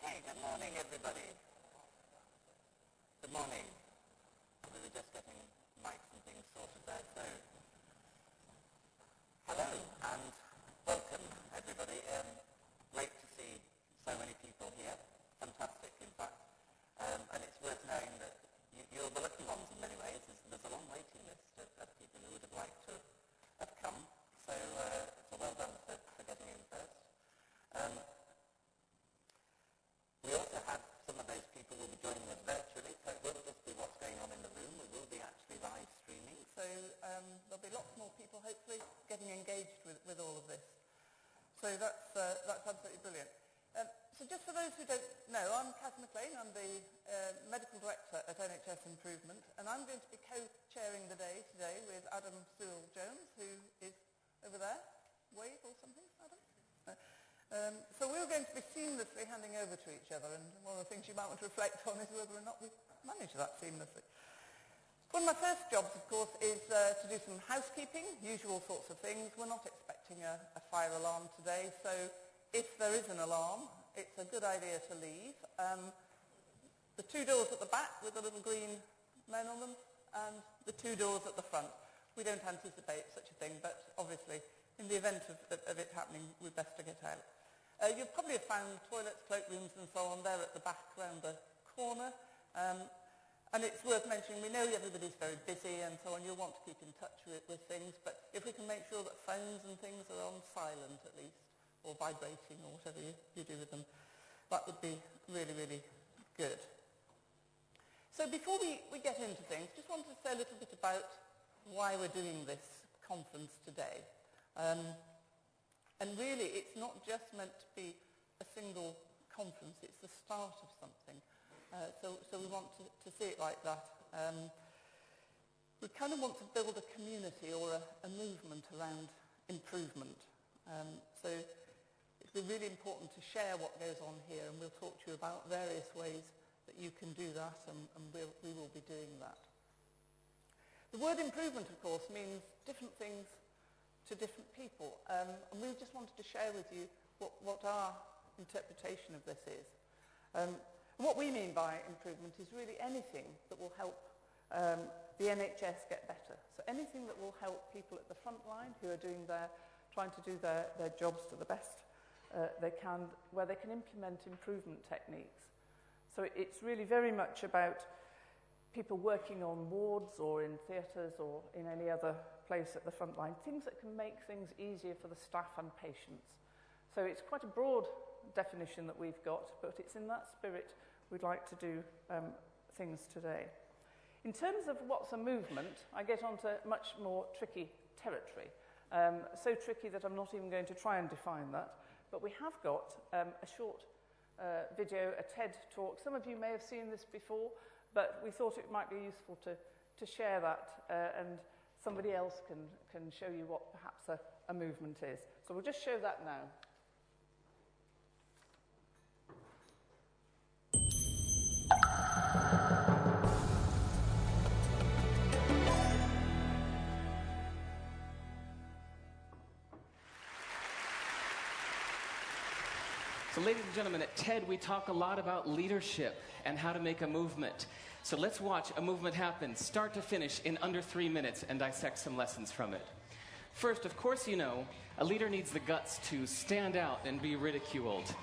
Okay, good morning, everybody. Good morning. We were just getting mics and things sorted there, so hello and welcome, everybody. Great to see so many people here. Fantastic, in fact. And it's worth knowing that you're the lucky ones in many ways. There's a long waiting list of people who would have liked to have come. So well done for getting in first. We also have some of those people who will be joining us virtually, so it won't just be what's going on in the room. We will be actually live streaming. So there'll be lots more people, hopefully, getting engaged with all of this. So that's absolutely brilliant. So just for those who don't know, I'm Kath McLean. I'm the Medical Director at NHS Improvement, and I'm going to be co-chairing the day today with Adam Sewell-Jones, who is over there. Wave or something, Adam? So we're going to be seamlessly handing over to each other, and one of the things you might want to reflect on is whether or not we manage that seamlessly. One of my first jobs, of course, is to do some housekeeping, usual sorts of things. We're not expecting a fire alarm today, so if there is an alarm, it's a good idea to leave. The two doors at the back with the little green men on them, and the two doors at the front. We don't anticipate such a thing, but obviously, in the event of it happening, we're best to get out. You'll probably have found toilets, cloakrooms and so on there at the back round the corner. And it's worth mentioning, we know everybody's very busy and so on. You'll want to keep in touch with things, but if we can make sure that phones and things are on silent at least, or vibrating or whatever you do with them, that would be really, really good. So before we get into things, just wanted to say a little bit about why we're doing this conference today. And really, it's not just meant to be a single conference, it's the start of something. So we want to see it like that. We kind of want to build a community or a movement around improvement. So it'd be really important to share what goes on here, and we'll talk to you about various ways that you can do that, and we will be doing that. The word improvement, of course, means different things to different people, and we just wanted to share with you what our interpretation of this is. And what we mean by improvement is really anything that will help the NHS get better. So anything that will help people at the front line who are trying to do their jobs to the best they can, where they can implement improvement techniques. So it's really very much about people working on wards or in theatres or in any other place at the front line, things that can make things easier for the staff and patients. So it's quite a broad definition that we've got, but it's in that spirit we'd like to do things today. In terms of what's a movement, I get onto much more tricky territory. So tricky that I'm not even going to try and define that. But we have got a short video, a TED talk. Some of you may have seen this before, but we thought it might be useful to share that and somebody else can show you what perhaps a movement is. So we'll just show that now. So ladies and gentlemen, at TED we talk a lot about leadership and how to make a movement. So let's watch a movement happen, start to finish, in under 3 minutes and dissect some lessons from it. First, of course you know, a leader needs the guts to stand out and be ridiculed.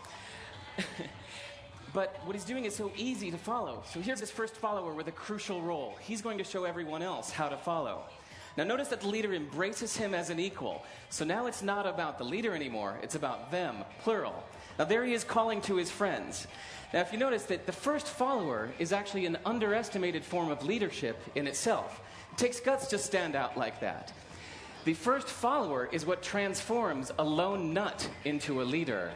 But what he's doing is so easy to follow. So here's his first follower with a crucial role. He's going to show everyone else how to follow. Now notice that the leader embraces him as an equal. So now it's not about the leader anymore, it's about them, plural. Now there he is calling to his friends. Now if you notice that the first follower is actually an underestimated form of leadership in itself. It takes guts to stand out like that. The first follower is what transforms a lone nut into a leader.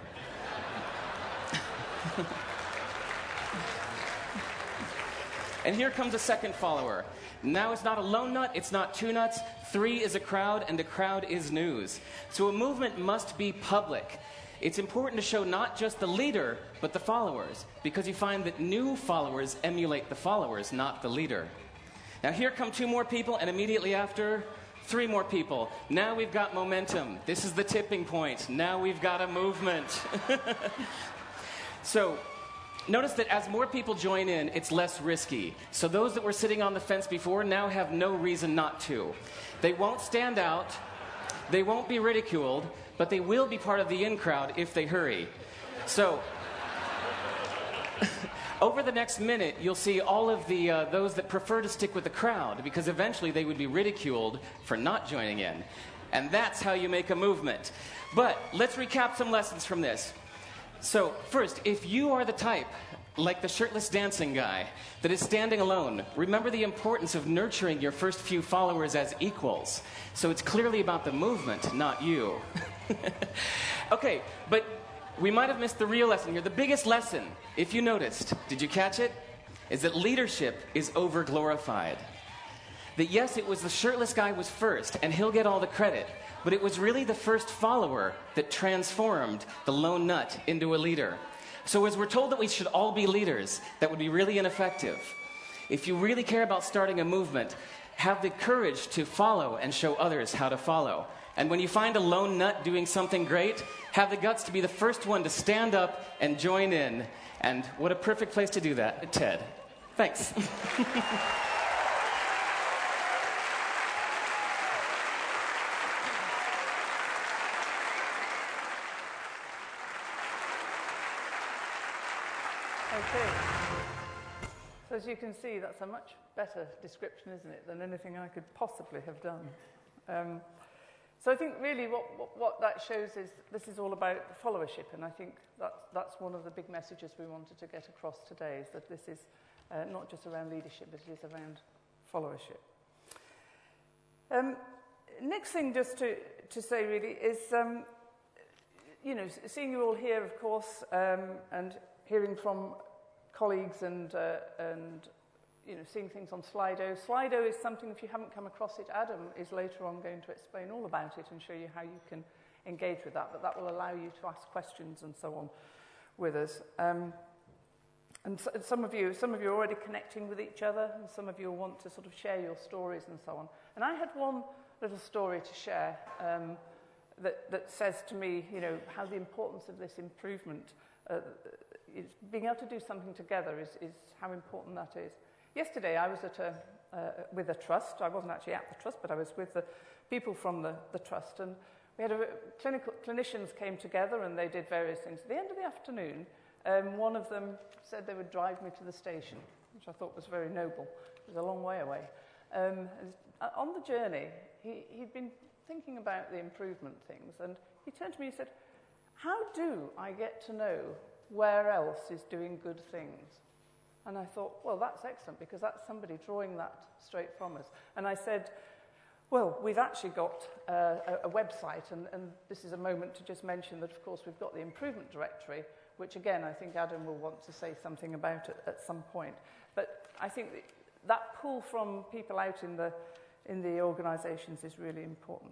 And here comes a second follower. Now it's not a lone nut, it's not two nuts, 3 is a crowd, and a crowd is news. So a movement must be public. It's important to show not just the leader, but the followers, because you find that new followers emulate the followers, not the leader. Now here come 2 more people, and immediately after, 3 more people. Now we've got momentum. This is the tipping point. Now we've got a movement. So Notice that as more people join in, it's less risky. So those that were sitting on the fence before now have no reason not to. They won't stand out, they won't be ridiculed, but they will be part of the in crowd if they hurry. So over the next minute, you'll see all of the those that prefer to stick with the crowd, because eventually they would be ridiculed for not joining in. And that's how you make a movement. But let's recap some lessons from this. So first, if you are the type, like the shirtless dancing guy, that is standing alone, remember the importance of nurturing your first few followers as equals. So it's clearly about the movement, not you. Okay, but we might have missed the real lesson here. The biggest lesson, if you noticed, did you catch it? Is that leadership is over-glorified. That yes, it was the shirtless guy was first, and he'll get all the credit, but it was really the first follower that transformed the lone nut into a leader. So as we're told that we should all be leaders, that would be really ineffective. If you really care about starting a movement, have the courage to follow and show others how to follow. And when you find a lone nut doing something great, have the guts to be the first one to stand up and join in. And what a perfect place to do that, Ted. Thanks. Okay. So as you can see, that's a much better description, isn't it, than anything I could possibly have done. So I think really what that shows is this is all about followership, and I think that's one of the big messages we wanted to get across today, is that this is not just around leadership, but it is around followership. Next thing just to say really is, seeing you all here, of course, and hearing from colleagues and seeing things on Slido. Slido is something, if you haven't come across it, Adam is later on going to explain all about it and show you how you can engage with that, but that will allow you to ask questions and so on with us. And some of you are already connecting with each other, and some of you want to sort of share your stories and so on. And I had one little story to share that says to me, how the importance of this improvement, being able to do something together is how important that is. Yesterday, I was with a trust. I wasn't actually at the trust, but I was with the people from the trust. And we had clinicians came together, and they did various things. At the end of the afternoon, one of them said they would drive me to the station, which I thought was very noble. It was a long way away. On the journey, he'd been thinking about the improvement things, and he turned to me and said, "How do I get to know where else is doing good things?" And I thought, well, that's excellent, because that's somebody drawing that straight from us. And I said, well, we've actually got a website, and this is a moment to just mention that, of course, we've got the improvement directory, which, again, I think Adam will want to say something about it at some point. But I think that pull from people out in the organisations is really important.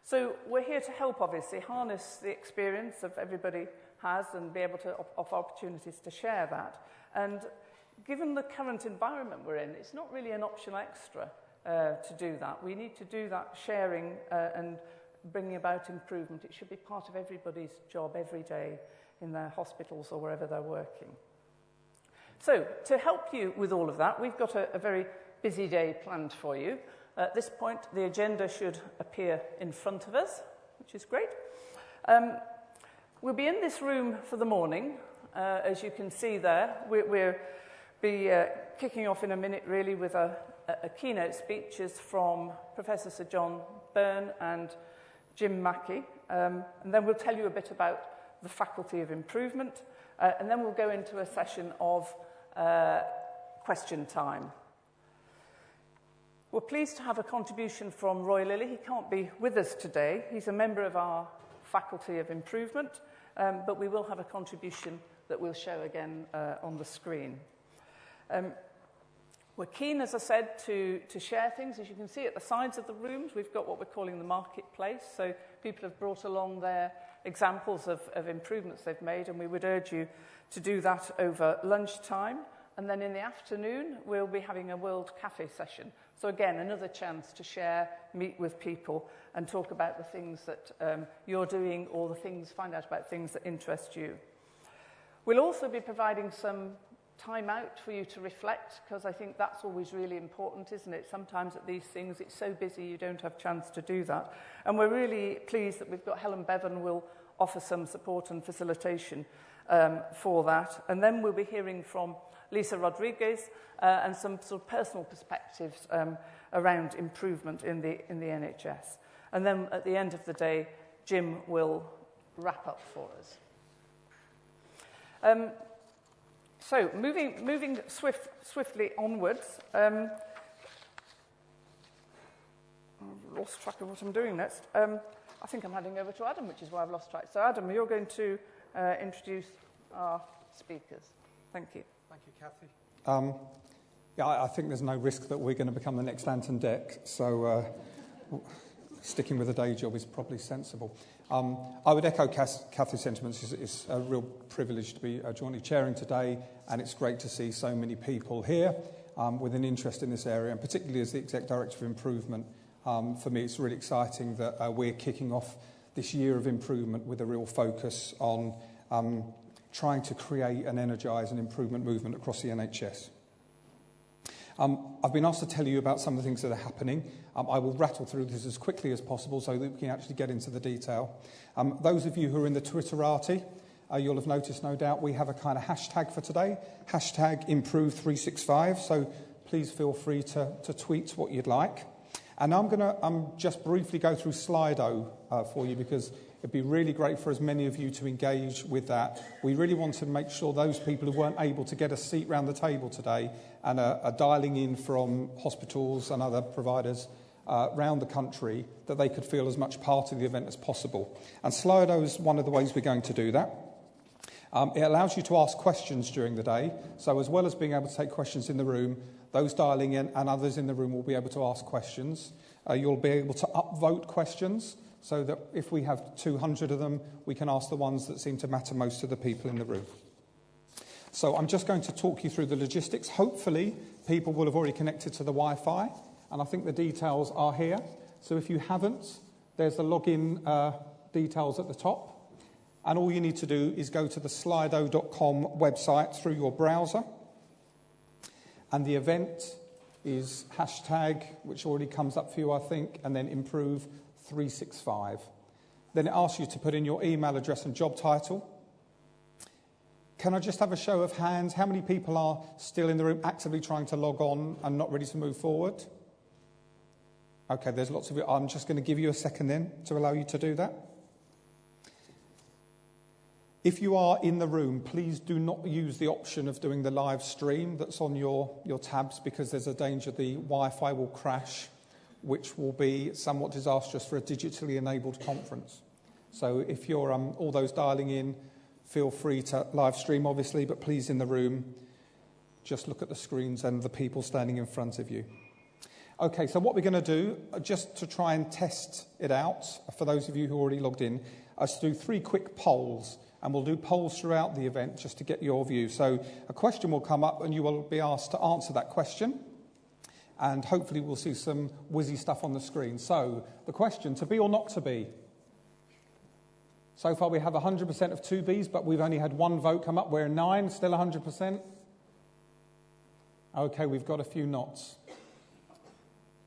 So we're here to help, obviously, harness the experience of everybody has and be able to offer opportunities to share that. And given the current environment we're in, it's not really an optional extra to do that. We need to do that sharing and bringing about improvement. It should be part of everybody's job every day in their hospitals or wherever they're working. So to help you with all of that, we've got a very busy day planned for you. At this point, the agenda should appear in front of us, which is great. We'll be in this room for the morning, as you can see there. We'll be kicking off in a minute, really, with a keynote speeches from Professor Sir John Byrne and Jim Mackey. And then we'll tell you a bit about the Faculty of Improvement. And then we'll go into a session of question time. We're pleased to have a contribution from Roy Lilly. He can't be with us today. He's a member of our Faculty of Improvement, but we will have a contribution that we'll show again on the screen. We're keen, as I said, to share things. As you can see at the sides of the rooms, we've got what we're calling the marketplace. So people have brought along their examples of improvements they've made, and we would urge you to do that over lunchtime. And then in the afternoon, we'll be having a World Cafe session. So again, another chance to share, meet with people, and talk about the things that you're doing, or find out about things that interest you. We'll also be providing some time out for you to reflect, because I think that's always really important, isn't it? Sometimes at these things, it's so busy you don't have chance to do that. And we're really pleased that we've got Helen Bevan will offer some support and facilitation for that. And then we'll be hearing from Lisa Rodriguez and some sort of personal perspectives around improvement in the NHS. And then at the end of the day, Jim will wrap up for us. So moving swiftly onwards, I've lost track of what I'm doing next. I think I'm handing over to Adam, which is why I've lost track. So Adam, you're going to introduce our speakers. Thank you. Thank you, Kathy. Yeah, I think there's no risk that we're going to become the next Ant and Dec, so sticking with a day job is probably sensible. I would echo Kathy's sentiments. It's a real privilege to be jointly chairing today, and it's great to see so many people here with an interest in this area, and particularly as the Exec Director of Improvement. For me, it's really exciting that we're kicking off this year of improvement with a real focus on trying to create and energise an improvement movement across the NHS. I've been asked to tell you about some of the things that are happening. I will rattle through this as quickly as possible so that we can actually get into the detail. Those of you who are in the Twitterati, you'll have noticed, no doubt, we have a kind of hashtag for today, hashtag Improve365, so please feel free to tweet what you'd like. And I'm going to just briefly go through Slido for you, because it'd be really great for as many of you to engage with that. We really want to make sure those people who weren't able to get a seat round the table today and are dialing in from hospitals and other providers around the country, that they could feel as much part of the event as possible. And Slido is one of the ways we're going to do that. It allows you to ask questions during the day. So as well as being able to take questions in the room, those dialing in and others in the room will be able to ask questions. You'll be able to upvote questions, so that if we have 200 of them, we can ask the ones that seem to matter most to the people in the room. So I'm just going to talk you through the logistics. Hopefully, people will have already connected to the Wi-Fi, and I think the details are here. So if you haven't, there's the login details at the top. And all you need to do is go to the slido.com website through your browser. And the event is hashtag, which already comes up for you, I think, and then Improve365. Then it asks you to put in your email address and job title. Can I just have a show of hands? How many people are still in the room actively trying to log on and not ready to move forward? Okay, there's lots of you. I'm just going to give you a second then to allow you to do that. If you are in the room, please do not use the option of doing the live stream that's on your tabs, because there's a danger the Wi-Fi will crash, which will be somewhat disastrous for a digitally enabled conference. So if you're all those dialing in, feel free to live stream, obviously, but please, in the room, just look at the screens and the people standing in front of you. Okay, so what we're going to do, just to try and test it out, for those of you who are already logged in, is to do 3 quick polls. And we'll do polls throughout the event just to get your view. So a question will come up and you will be asked to answer that question. And hopefully we'll see some whizzy stuff on the screen. So the question, to be or not to be? So far we have 100% of 2Bs, but we've only had 1 vote come up. We're 9, still 100%. Okay, we've got a few nots.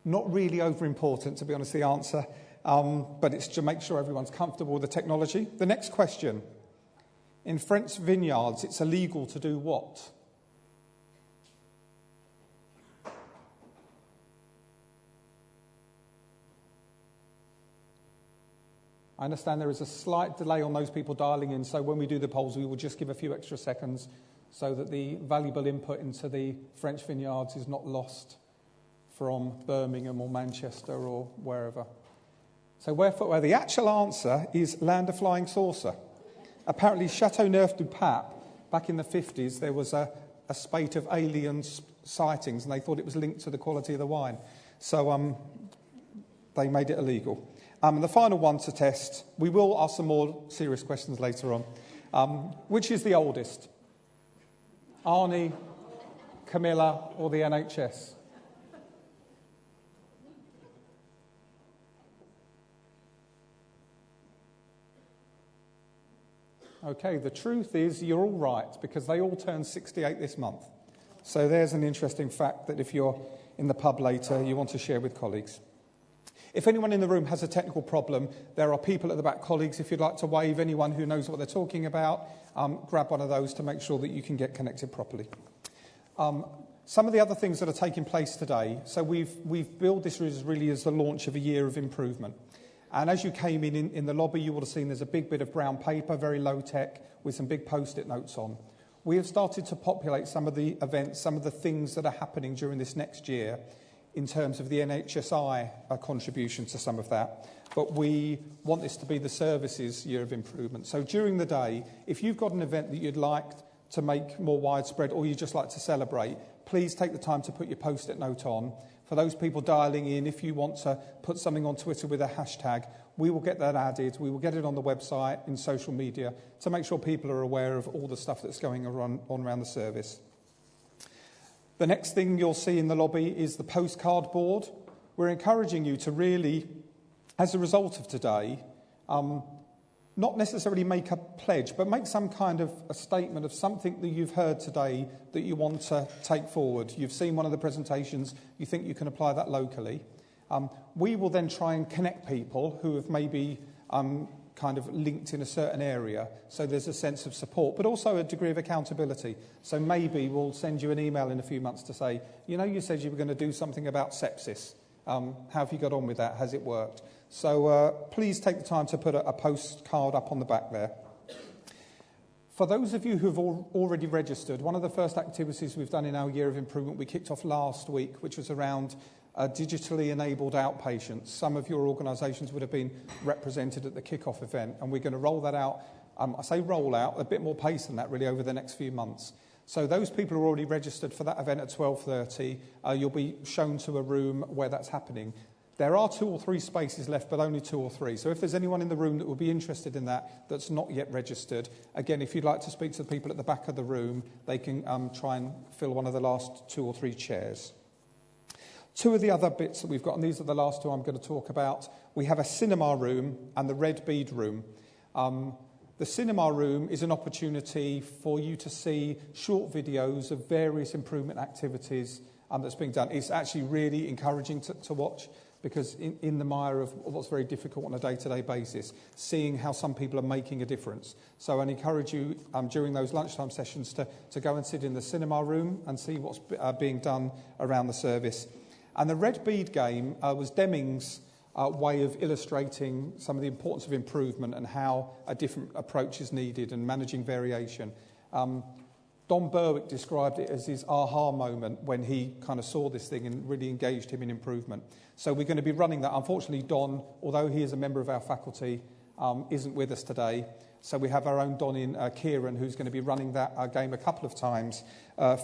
Not really over important, to be honest, the answer. But it's to make sure everyone's comfortable with the technology. The next question. In French vineyards, it's illegal to do what? I understand there is a slight delay on those people dialing in, so when we do the polls, we will just give a few extra seconds so that the valuable input into the French vineyards is not lost from Birmingham or Manchester or wherever. So where the actual answer is Land of Flying Saucer. Apparently, Châteauneuf-du-Pape, back in the 50s, there was a spate of alien sightings, and they thought it was linked to the quality of the wine. So they made it illegal. And the final one to test, we will ask some more serious questions later on. Which is the oldest? Arnie, Camilla, or the NHS? Okay, the truth is you're all right because they all turn 68 this month. So there's an interesting fact that if you're in the pub later, you want to share with colleagues. If anyone in the room has a technical problem, there are people at the back, colleagues, if you'd like to wave anyone who knows what they're talking about, grab one of those to make sure that you can get connected properly. Some of the other things that are taking place today, so we've billed this really as the launch of a year of improvement. And as you came in the lobby, you would have seen there's a big bit of brown paper, very low tech, with some big post-it notes on. We have started to populate some of the events, some of the things that are happening during this next year in terms of the NHSI contribution to some of that. But we want this to be the services year of improvement. So during the day, if you've got an event that you'd like to make more widespread or you just like to celebrate, please take the time to put your post-it note on. For those people dialing in, if you want to put something on Twitter with a hashtag, we will get that added. We will get it on the website, in social media, to make sure people are aware of all the stuff that's going on around the service. The next thing you'll see in the lobby is the postcard board. We're encouraging you to really, as a result of today, not necessarily make a pledge, but make some kind of a statement of something that you've heard today that you want to take forward. You've seen one of the presentations, you think you can apply that locally. We will then try and connect people who have maybe kind of linked in a certain area, so there's a sense of support, but also a degree of accountability. So maybe we'll send you an email in a few months to say, you know, you said you were going to do something about sepsis. How have you got on with that? Has it worked? So please take the time to put a postcard up on the back there. For those of you who have already registered, one of the first activities we've done in our year of improvement, we kicked off last week, which was around digitally enabled outpatients. Some of your organisations would have been represented at the kick-off event, and we're going to roll that out. I say roll out, a bit more pace than that really over the next few months. So those people who are already registered for that event at 12:30, you'll be shown to a room where that's happening. There are 2 or 3 spaces left, but only 2 or 3. So if there's anyone in the room that would be interested in that that's not yet registered, again, if you'd like to speak to the people at the back of the room, they can try and fill one of the last 2 or 3 chairs. 2 of the other bits that we've got, and these are the last 2 I'm going to talk about, we have a cinema room and the Red Bead room. The cinema room is an opportunity for you to see short videos of various improvement activities that's being done. It's actually really encouraging to watch, because in the mire of what's very difficult on a day-to-day basis, seeing how some people are making a difference. So I'd encourage you during those lunchtime sessions to go and sit in the cinema room and see what's being done around the service. And the Red Bead game was Deming's way of illustrating some of the importance of improvement and how a different approach is needed and managing variation. Don Berwick described it as his aha moment when he kind of saw this thing and really engaged him in improvement. So we're going to be running that. Unfortunately, Don, although he is a member of our faculty, isn't with us today. So we have our own Don in Kieran, who's going to be running that game a couple of times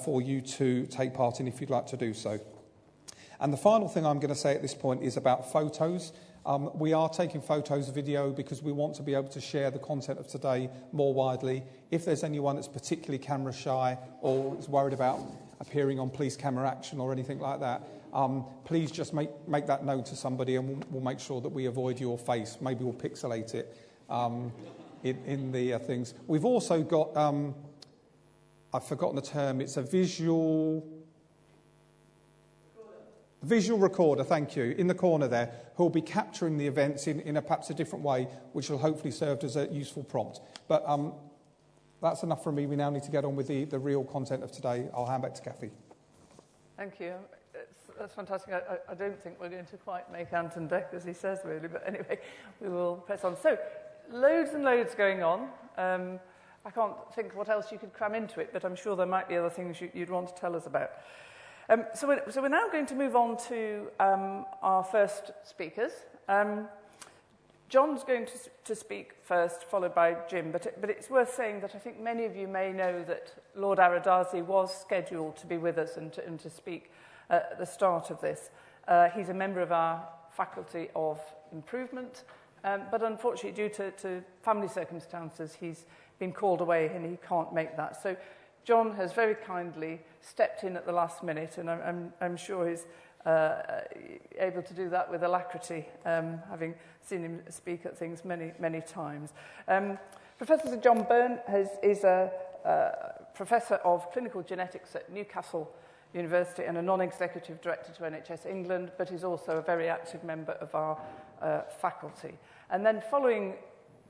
for you to take part in if you'd like to do so. And the final thing I'm going to say at this point is about photos. We are taking photos, video, because we want to be able to share the content of today more widely. If there's anyone that's particularly camera shy or is worried about appearing on police camera action or anything like that, please just make that known to somebody, and we'll make sure that we avoid your face. Maybe we'll pixelate it in the things. We've also got, I've forgotten the term, it's a visual recorder, thank you, in the corner there, who will be capturing the events in perhaps a different way, which will hopefully serve as a useful prompt. But that's enough from me. We now need to get on with the real content of today. I'll hand back to Kathy. Thank you. That's fantastic. I don't think we're going to quite make Anton Deck, as he says, really, but anyway, we will press on. So, loads and loads going on. I can't think what else you could cram into it, but I'm sure there might be other things you'd want to tell us about. So we're now going to move on to our first speakers. John's going to speak first, followed by Jim, but it's worth saying that I think many of you may know that Lord Aradazi was scheduled to be with us and to speak at the start of this. He's a member of our Faculty of Improvement, but unfortunately due to family circumstances he's been called away and he can't make that. So John has very kindly stepped in at the last minute, and I'm sure he's able to do that with alacrity, having seen him speak at things many, many times. Professor Sir John Byrne is a Professor of Clinical Genetics at Newcastle University and a non-executive director to NHS England, but is also a very active member of our faculty. And then following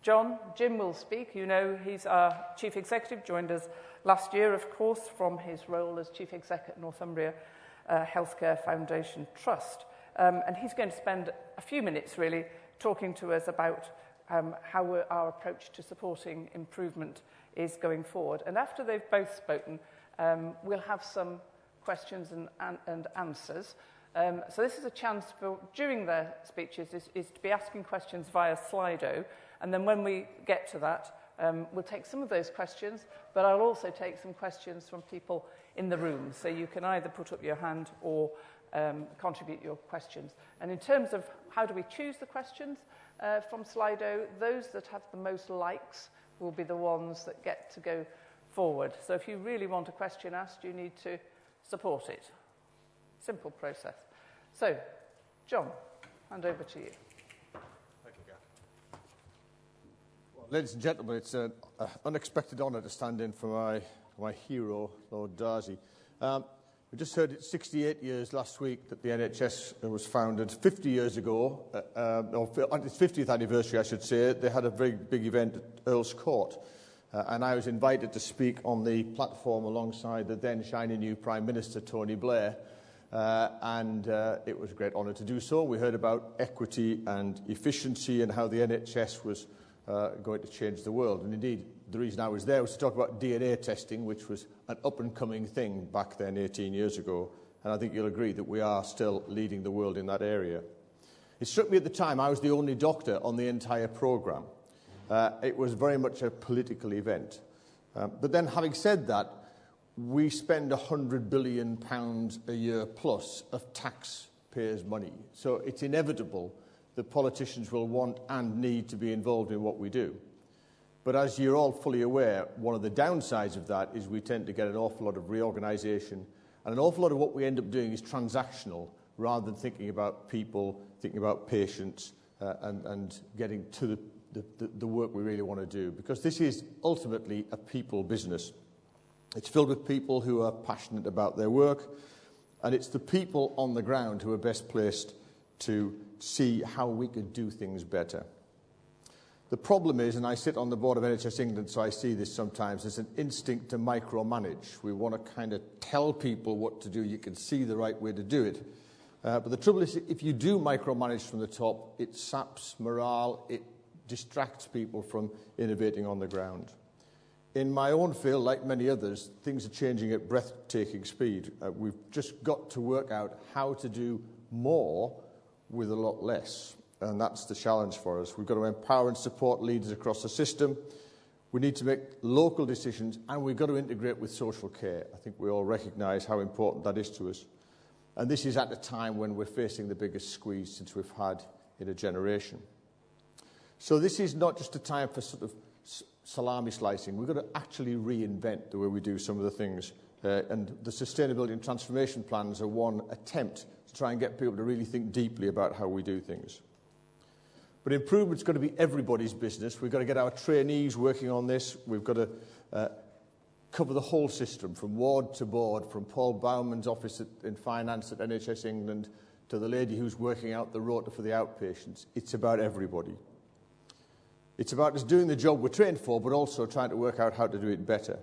John, Jim will speak. You know, he's our Chief Executive, joined us last year, of course, from his role as Chief Exec at Northumbria Healthcare Foundation Trust. And he's going to spend a few minutes, really, talking to us about how our approach to supporting improvement is going forward. And after they've both spoken, we'll have some questions and answers. So this is a chance for, during their speeches, is to be asking questions via Slido. And then when we get to that, we'll take some of those questions, but I'll also take some questions from people in the room. So you can either put up your hand or contribute your questions. And in terms of how do we choose the questions from Slido, those that have the most likes will be the ones that get to go forward. So if you really want a question asked, you need to support it. Simple process. So, John, hand over to you. Thank you, Gav. Well, ladies and gentlemen, it's an unexpected honour to stand in for my hero, Lord Darcy. We just heard it's 68 years last week that the NHS was founded. 50 years ago, on its 50th anniversary, I should say, they had a very big event at Earl's Court. And I was invited to speak on the platform alongside the then shiny new Prime Minister, Tony Blair. It was a great honour to do so. We heard about equity and efficiency and how the NHS was going to change the world. And indeed, the reason I was there was to talk about DNA testing, which was an up-and-coming thing back then 18 years ago. And I think you'll agree that we are still leading the world in that area. It struck me at the time I was the only doctor on the entire programme. It was very much a political event. But then, having said that, we spend £100 billion a year plus of taxpayers' money. So it's inevitable that politicians will want and need to be involved in what we do. But as you're all fully aware, one of the downsides of that is we tend to get an awful lot of reorganisation, and an awful lot of what we end up doing is transactional rather than thinking about people, thinking about patients, and getting to the work we really want to do. Because this is ultimately a people business. It's filled with people who are passionate about their work, and it's the people on the ground who are best placed to see how we could do things better. The problem is, and I sit on the board of NHS England, so I see this sometimes, there's an instinct to micromanage. We want to kind of tell people what to do. You can see the right way to do it. But the trouble is, if you do micromanage from the top, it saps morale, it distracts people from innovating on the ground. In my own field, like many others, things are changing at breathtaking speed. We've just got to work out how to do more with a lot less. And that's the challenge for us. We've got to empower and support leaders across the system. We need to make local decisions, and we've got to integrate with social care. I think we all recognise how important that is to us. And this is at a time when we're facing the biggest squeeze since we've had in a generation. So this is not just a time for sort of salami slicing. We've got to actually reinvent the way we do some of the things. And the sustainability and transformation plans are one attempt to try and get people to really think deeply about how we do things. But improvement's got to be everybody's business. We've got to get our trainees working on this. We've got to cover the whole system, from ward to board, from Paul Bauman's office in finance at NHS England to the lady who's working out the rota for the outpatients. It's about everybody. It's about us doing the job we're trained for, but also trying to work out how to do it better.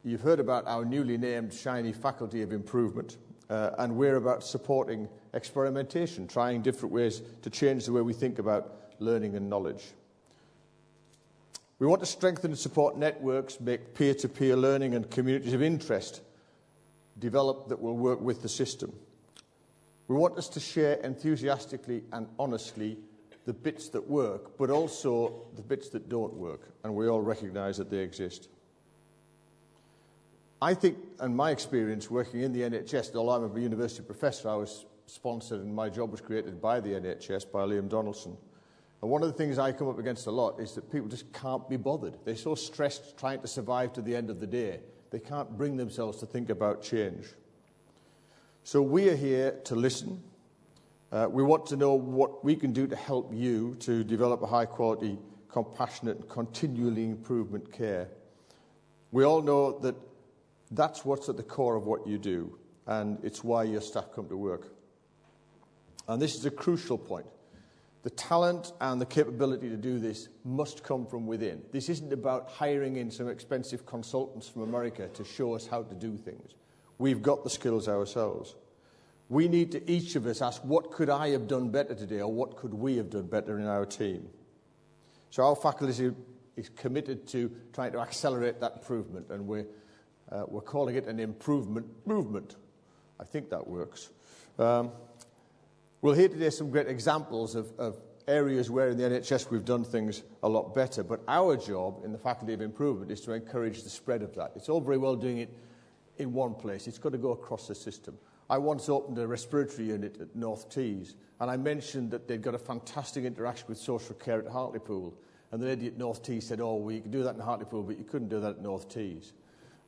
You've heard about our newly named shiny Faculty of Improvement, and we're about supporting experimentation, trying different ways to change the way we think about learning and knowledge. We want to strengthen and support networks, make peer-to-peer learning and communities of interest develop that will work with the system. We want us to share enthusiastically and honestly the bits that work, but also the bits that don't work, and we all recognise that they exist. I think, in my experience working in the NHS, although I'm a university professor, I was sponsored and my job was created by the NHS, by Liam Donaldson. And one of the things I come up against a lot is that people just can't be bothered. They're so stressed trying to survive to the end of the day, they can't bring themselves to think about change. So we are here to listen. We want to know what we can do to help you to develop a high-quality compassionate and continually improvement care. We all know that that's what's at the core of what you do, and it's why your staff come to work. And this is a crucial point. The talent and the capability to do this must come from within. This isn't about hiring in some expensive consultants from America to show us how to do things. We've got the skills ourselves. We need to, each of us, ask, what could I have done better today, or what could we have done better in our team? So our faculty is committed to trying to accelerate that improvement, and we're calling it an improvement movement. I think that works. We'll hear today some great examples of areas where in the NHS we've done things a lot better, but our job in the Faculty of Improvement is to encourage the spread of that. It's all very well doing it in one place. It's got to go across the system. I once opened a respiratory unit at North Tees, and I mentioned that they'd got a fantastic interaction with social care at Hartlepool. And the lady at North Tees said, oh, well, you can do that in Hartlepool, but you couldn't do that at North Tees.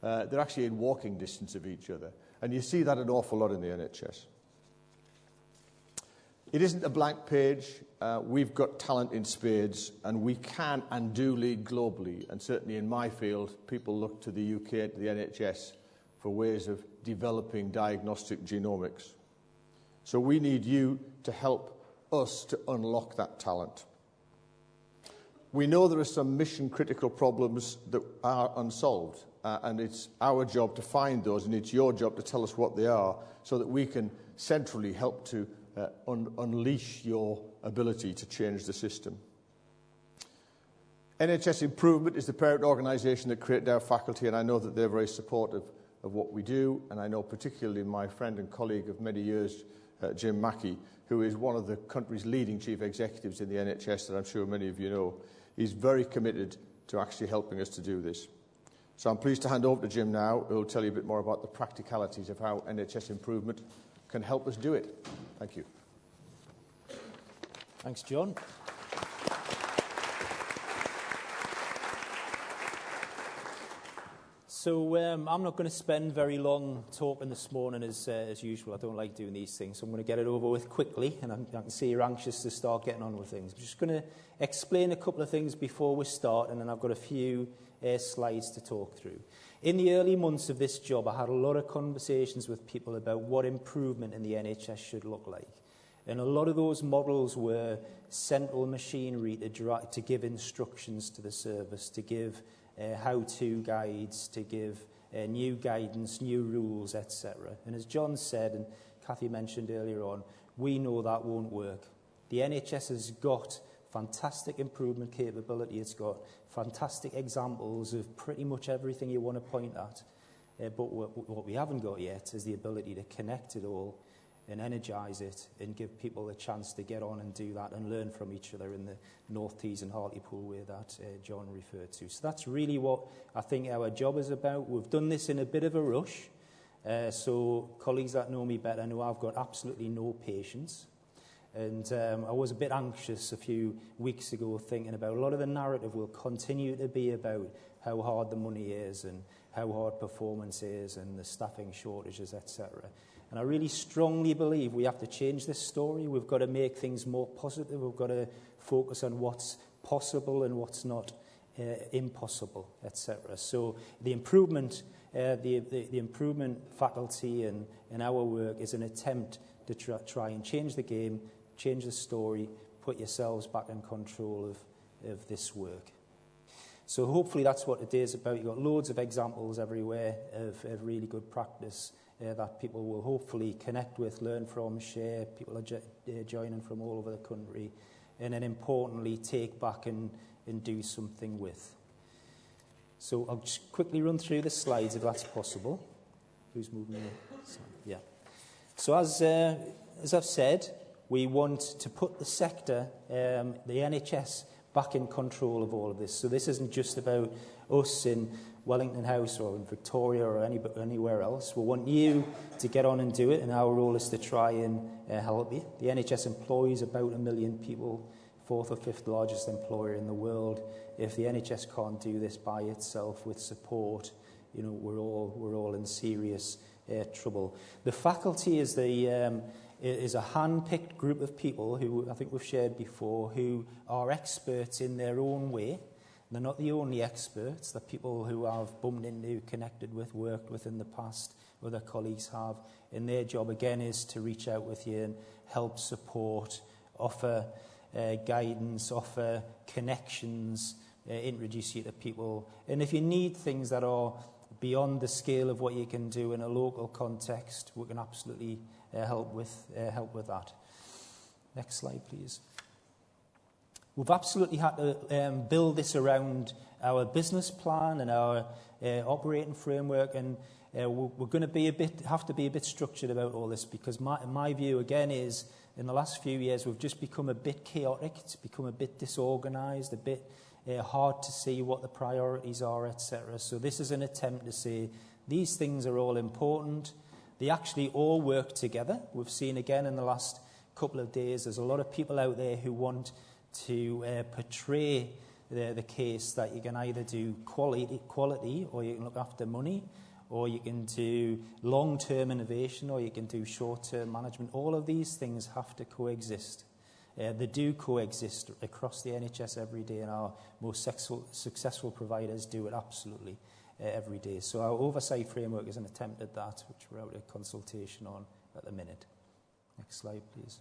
They're actually in walking distance of each other. And you see that an awful lot in the NHS. It isn't a blank page. We've got talent in spades, and we can and do lead globally. And certainly in my field, people look to the UK, to the NHS, for ways of developing diagnostic genomics. So we need you to help us to unlock that talent. We know there are some mission-critical problems that are unsolved, and it's our job to find those, and it's your job to tell us what they are, so that we can centrally help to unleash your ability to change the system. NHS Improvement is the parent organisation that created our faculty, and I know that they're very supportive of what we do, and I know particularly my friend and colleague of many years, Jim Mackey, who is one of the country's leading chief executives in the NHS that I'm sure many of you know. He's very committed to actually helping us to do this. So I'm pleased to hand over to Jim now, who will tell you a bit more about the practicalities of how NHS Improvement can help us do it. Thank you. Thanks, John. So I'm not going to spend very long talking this morning as usual. I don't like doing these things, so I'm going to get it over with quickly, and I can see you're anxious to start getting on with things. I'm just going to explain a couple of things before we start, and then I've got a few slides to talk through. In the early months of this job, I had a lot of conversations with people about what improvement in the NHS should look like. And a lot of those models were central machinery to give instructions to the service, to give how-to guides, to give new guidance, new rules, etc. And as John said, and Kathy mentioned earlier on, we know that won't work. The NHS has got fantastic improvement capability. It's got fantastic examples of pretty much everything you want to point at. But what we haven't got yet is the ability to connect it all and energise it and give people a chance to get on and do that and learn from each other in the North Tees and Hartlepool way that John referred to. So that's really what I think our job is about. We've done this in a bit of a rush. So colleagues that know me better know I've got absolutely no patience. And I was a bit anxious a few weeks ago thinking about a lot of the narrative will continue to be about how hard the money is and how hard performance is and the staffing shortages, etc. And I really strongly believe we have to change this story. We've got to make things more positive. We've got to focus on what's possible and what's not impossible, etc. So the improvement, the improvement faculty and our work is an attempt to try and change the game, change the story, put yourselves back in control of this work. So hopefully that's what today is about. You've got loads of examples everywhere of really good practice that people will hopefully connect with, learn from, share. People are joining from all over the country. And then importantly, take back and do something with. So I'll just quickly run through the slides if that's possible. Who's moving the slide? Yeah. So as I've said, we want to put the sector, the NHS, back in control of all of this. So this isn't just about us in Wellington House or in Victoria or anywhere else. We want you to get on and do it, and our role is to try and help you. The NHS employs about 1 million people, fourth or fifth largest employer in the world. If the NHS can't do this by itself with support, we're all in serious trouble. The faculty is the is a hand-picked group of people who I think we've shared before, who are experts in their own way. They're not the only experts. They're people who I've bumped into, connected with, worked with in the past, other colleagues have. And their job, again, is to reach out with you and help support, offer guidance, offer connections, introduce you to people. And if you need things that are beyond the scale of what you can do in a local context, we can absolutely help with that. Next slide, please. We've absolutely had to build this around our business plan and our operating framework, and we're going to have to be a bit structured about all this, because my view again is in the last few years we've just become a bit chaotic. It's become a bit disorganised, a bit hard to see what the priorities are, etc. So this is an attempt to say these things are all important. They actually all work together. We've seen again in the last couple of days there's a lot of people out there who want to portray the case that you can either do quality or you can look after money, or you can do long-term innovation, or you can do short-term management. All of these things have to coexist. They do coexist across the NHS every day, and our most successful providers do it absolutely every day. So our oversight framework is an attempt at that, which we're out of consultation on at the minute. Next slide, please.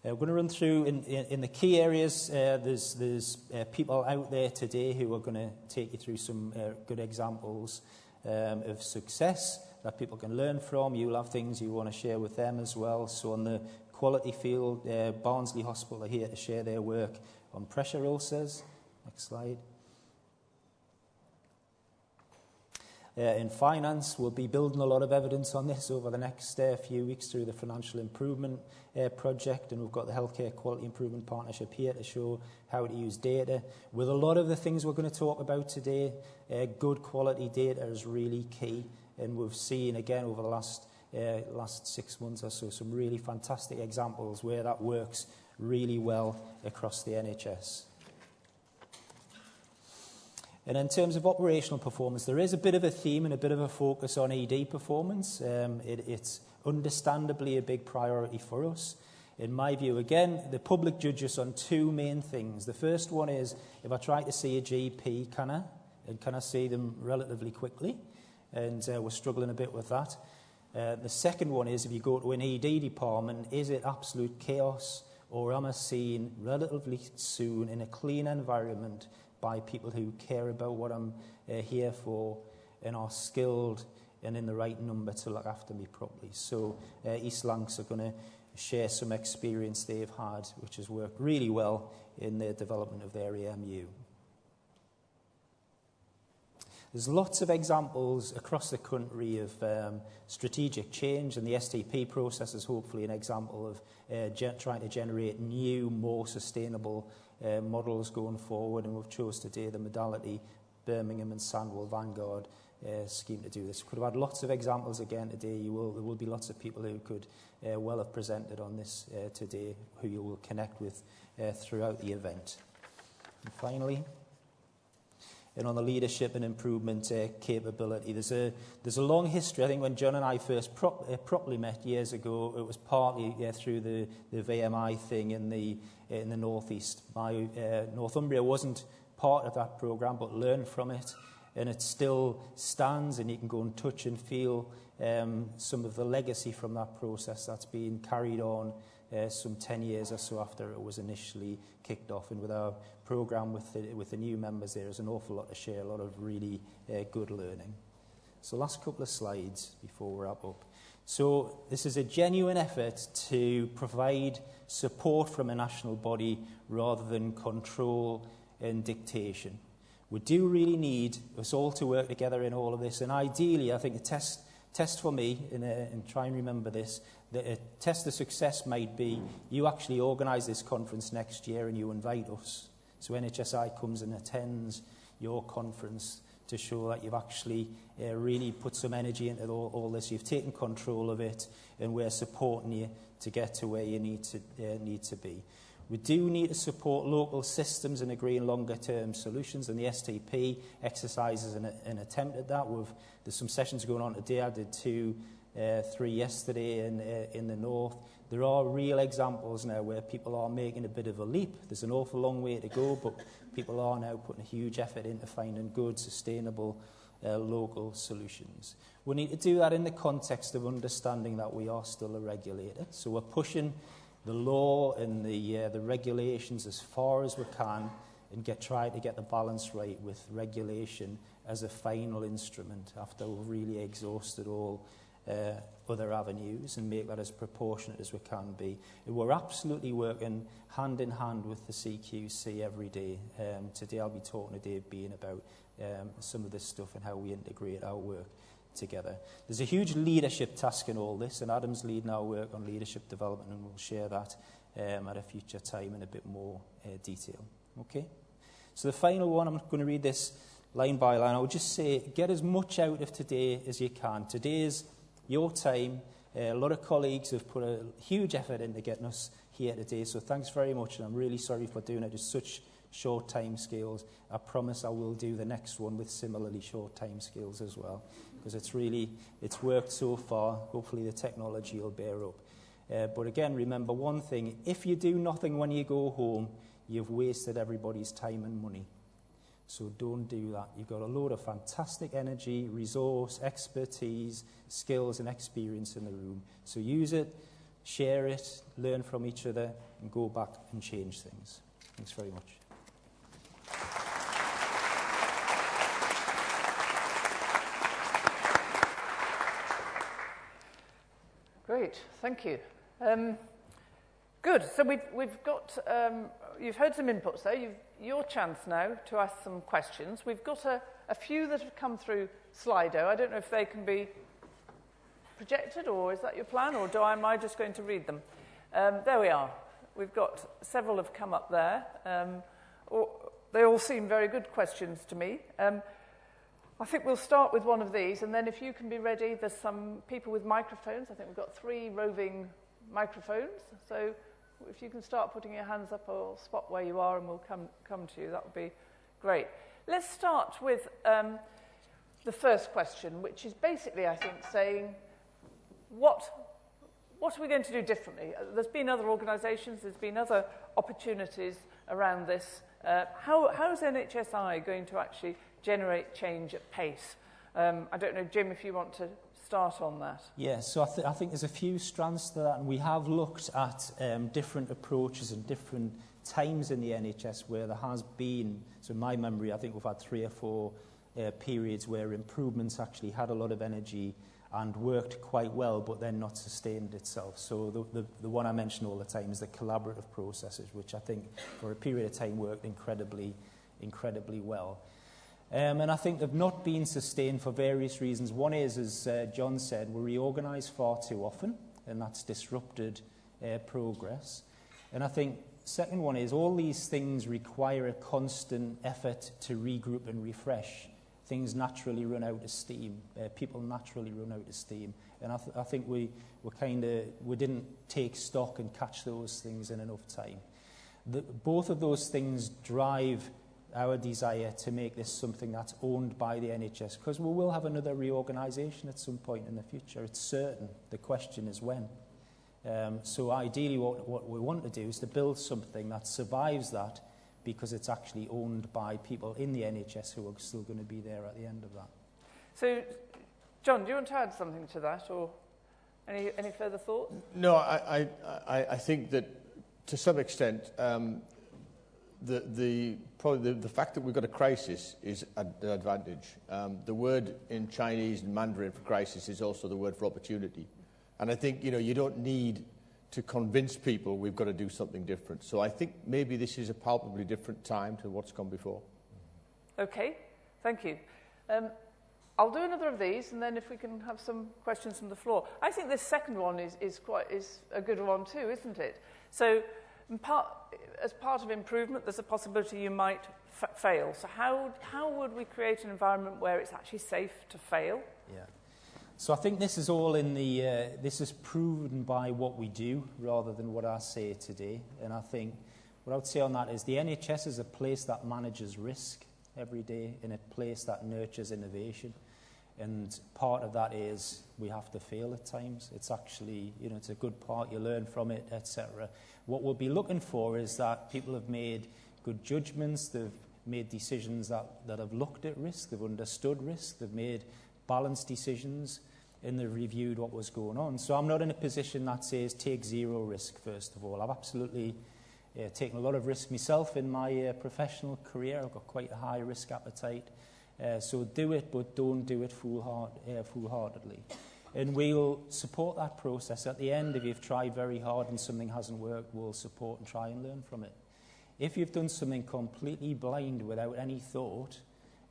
We're going to run through in the key areas. There's people out there today who are going to take you through some good examples of success that people can learn from. You'll have things you want to share with them as well. So on the quality field, Barnsley Hospital are here to share their work on pressure ulcers. Next slide. In finance, we'll be building a lot of evidence on this over the next few weeks through the Financial Improvement Project, and we've got the Healthcare Quality Improvement Partnership here to show how to use data. With a lot of the things we're going to talk about today, good quality data is really key, and we've seen again over the last 6 months or so some really fantastic examples where that works really well across the NHS. And in terms of operational performance, there is a bit of a theme and a bit of a focus on ED performance. It's understandably a big priority for us. In my view, again, the public judge us on two main things. The first one is, if I try to see a GP, can I see them relatively quickly? And we're struggling a bit with that. The second one is, if you go to an ED department, is it absolute chaos, or am I seen relatively soon in a clean environment by people who care about what I'm here for and are skilled and in the right number to look after me properly. So East Lancs are going to share some experience they've had, which has worked really well in the development of their AMU. There's lots of examples across the country of strategic change, and the STP process is hopefully an example of trying to generate new, more sustainable models going forward, and we've chose today the modality Birmingham and Sandwell Vanguard scheme to do this. We could have had lots of examples again today. There will be lots of people who could well have presented on this today, who you will connect with throughout the event. And finally, and on the leadership and improvement capability, there's a long history. I think when John and I first properly met years ago, it was partly through the VMI thing in the northeast. Northumbria wasn't part of that programme, but learned from it, and it still stands. And you can go and touch and feel some of the legacy from that process that's been carried on some 10 years or so after it was initially kicked off. And with our programme with the new members, there's an awful lot to share, a lot of really good learning. So last couple of slides before we wrap up. So this is a genuine effort to provide support from a national body rather than control and dictation. We do really need us all to work together in all of this, and ideally I think a test for me, and try and remember this, that a test of success might be you actually organise this conference next year and you invite us. So NHSI comes and attends your conference to show that you've actually really put some energy into all this. You've taken control of it, and we're supporting you to get to where you need to be. We do need to support local systems in agreeing longer-term solutions, and the STP exercises an attempt at that. There's some sessions going on today. I did two 3 yesterday in the north. There are real examples now where people are making a bit of a leap. There's an awful long way to go, but people are now putting a huge effort into finding good, sustainable, local solutions. We need to do that in the context of understanding that we are still a regulator. So we're pushing the law and the regulations as far as we can and try to get the balance right with regulation as a final instrument after we've really exhausted all other avenues and make that as proportionate as we can be. And we're absolutely working hand in hand with the CQC every day. Today I'll be talking to Dave Bean about some of this stuff and how we integrate our work together. There's a huge leadership task in all this, and Adam's leading our work on leadership development, and we'll share that at a future time in a bit more detail. Okay? So the final one, I'm going to read this line by line. I would just say, get as much out of today as you can. Today is your time. A lot of colleagues have put a huge effort into getting us here today, so thanks very much, and I'm really sorry for doing it at such short time scales. I promise I will do the next one with similarly short time scales as well, because it's worked so far. Hopefully the technology will bear up. But again, remember one thing: if you do nothing when you go home, you've wasted everybody's time and money. So don't do that. You've got a load of fantastic energy, resource, expertise, skills and experience in the room. So use it, share it, learn from each other, and go back and change things. Thanks very much. Great, thank you. Good, so we've got, you've heard some inputs there. Your chance now to ask some questions. We've got a few that have come through Slido. I don't know if they can be projected, or is that your plan, or am I just going to read them? There we are. We've got several have come up there. They all seem very good questions to me. I think we'll start with one of these, and then if you can be ready, there's some people with microphones. I think we've got 3 roving microphones. So if you can start putting your hands up, I'll spot where you are and we'll come to you. That would be great. Let's start with the first question, which is basically, I think, saying, what are we going to do differently? There's been other organisations, there's been other opportunities around this. How is NHSI going to actually generate change at pace? I don't know, Jim, if you want to start on that. Yeah, so I think there's a few strands to that, and we have looked at different approaches and different times in the NHS where there has been, so in my memory, I think we've had 3 or 4 periods where improvements actually had a lot of energy and worked quite well, but then not sustained itself. So the one I mention all the time is the collaborative processes, which I think for a period of time worked incredibly well. And I think they've not been sustained for various reasons. One is, as John said, we reorganise far too often, and that's disrupted progress. And I think second one is all these things require a constant effort to regroup and refresh. Things naturally run out of steam. People naturally run out of steam. And I think we didn't take stock and catch those things in enough time. Both of those things drive our desire to make this something that's owned by the NHS, because we will have another reorganisation at some point in the future. It's certain. The question is when. So ideally what we want to do is to build something that survives that, because it's actually owned by people in the NHS who are still going to be there at the end of that. So, John, do you want to add something to that, or any further thoughts? No, I think that to some extent probably the fact that we've got a crisis is an advantage. The word in Chinese and Mandarin for crisis is also the word for opportunity. And I think, you don't need to convince people we've got to do something different. So I think maybe this is a palpably different time to what's gone before. Okay, thank you. I'll do another of these, and then if we can have some questions from the floor. I think this second one is a good one too, isn't it? So as part of improvement, there's a possibility you might fail. So how would we create an environment where it's actually safe to fail? Yeah. So I think this is all this is proven by what we do rather than what I say today. And I think what I would say on that is the NHS is a place that manages risk every day, and a place that nurtures innovation. And part of that is we have to fail at times. It's actually, it's a good part, you learn from it, etc. What we'll be looking for is that people have made good judgments, they've made decisions that have looked at risk, they've understood risk, they've made balanced decisions, and they've reviewed what was going on. So I'm not in a position that says take zero risk, first of all. I've absolutely taken a lot of risk myself in my professional career. I've got quite a high risk appetite. So do it, but don't do it foolhardily. And we'll support that process. At the end, if you've tried very hard and something hasn't worked, we'll support and try and learn from it. If you've done something completely blind without any thought,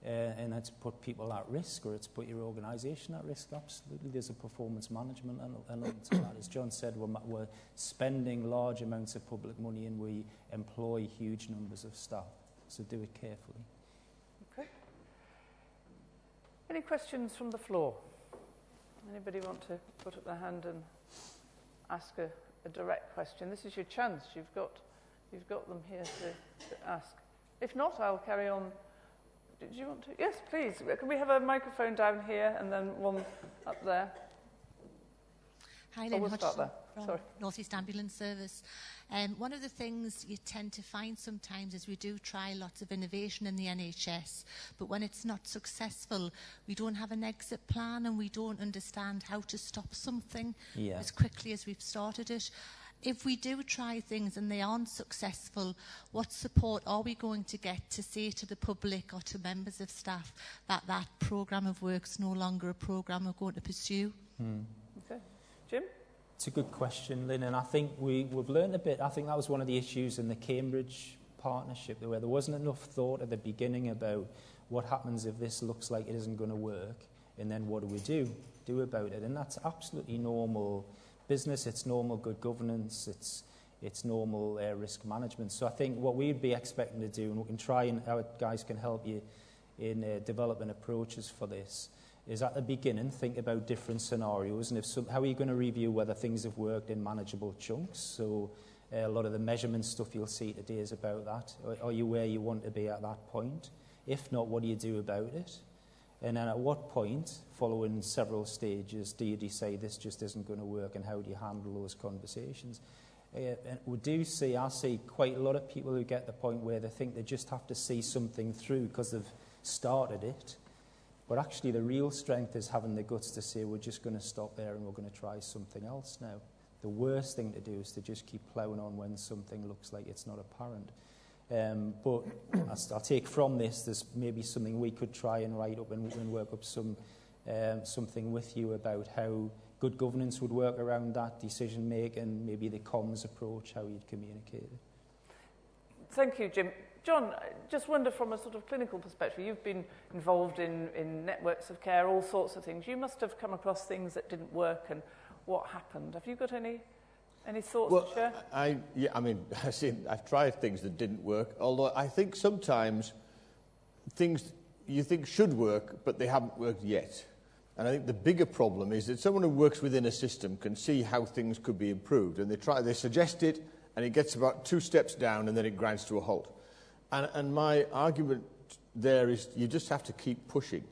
and it's put people at risk or it's put your organisation at risk, absolutely there's a performance management element to that. As John said, we're spending large amounts of public money and we employ huge numbers of staff. So do it carefully. Okay. Any questions from the floor? Anybody want to put up their hand and ask a direct question? This is your chance. You've got them here to ask. If not, I'll carry on. Did you want to? Yes, please. Can we have a microphone down here and then one up there? Hi, Lynn Hodgson from North East Ambulance Service. One of the things you tend to find sometimes is we do try lots of innovation in the NHS, but when it's not successful, we don't have an exit plan and we don't understand how to stop something as quickly as we've started it. If we do try things and they aren't successful, what support are we going to get to say to the public or to members of staff that that programme of work's no longer a programme we're going to pursue? Okay. Jim? It's a good question, Lynn, and I think we've learned a bit. I think that was one of the issues in the Cambridge partnership, where there wasn't enough thought at the beginning about what happens if this looks like it isn't going to work, and then what do we do about it? And that's absolutely normal business, it's normal good governance, it's normal risk management. So I think what we'd be expecting to do, and we can try and our guys can help you in developing approaches for this, is at the beginning think about different scenarios and how are you going to review whether things have worked in manageable chunks. So a lot of the measurement stuff you'll see today is about that. Are you where you want to be at that point? If not, what do you do about it? And then at what point, following several stages, do you decide this just isn't going to work, and how do you handle those conversations? And I see quite a lot of people who get the point where they think they just have to see something through because they've started it. But actually the real strength is having the guts to say we're just going to stop there and we're going to try something else now. The worst thing to do is to just keep ploughing on when something looks like it's not apparent. But I'll take from this, there's maybe something we could try and write up and work up something with you about how good governance would work around that decision making, maybe the comms approach, how you'd communicate it. Thank you, Jim. John, I just wonder from a sort of clinical perspective, you've been involved in networks of care, all sorts of things. You must have come across things that didn't work and what happened. Have you got any thoughts to share? I've tried things that didn't work, although I think sometimes things you think should work, but they haven't worked yet. And I think the bigger problem is that someone who works within a system can see how things could be improved, and they suggest it, and it gets about 2 steps down, and then it grinds to a halt. And my argument there is you just have to keep pushing.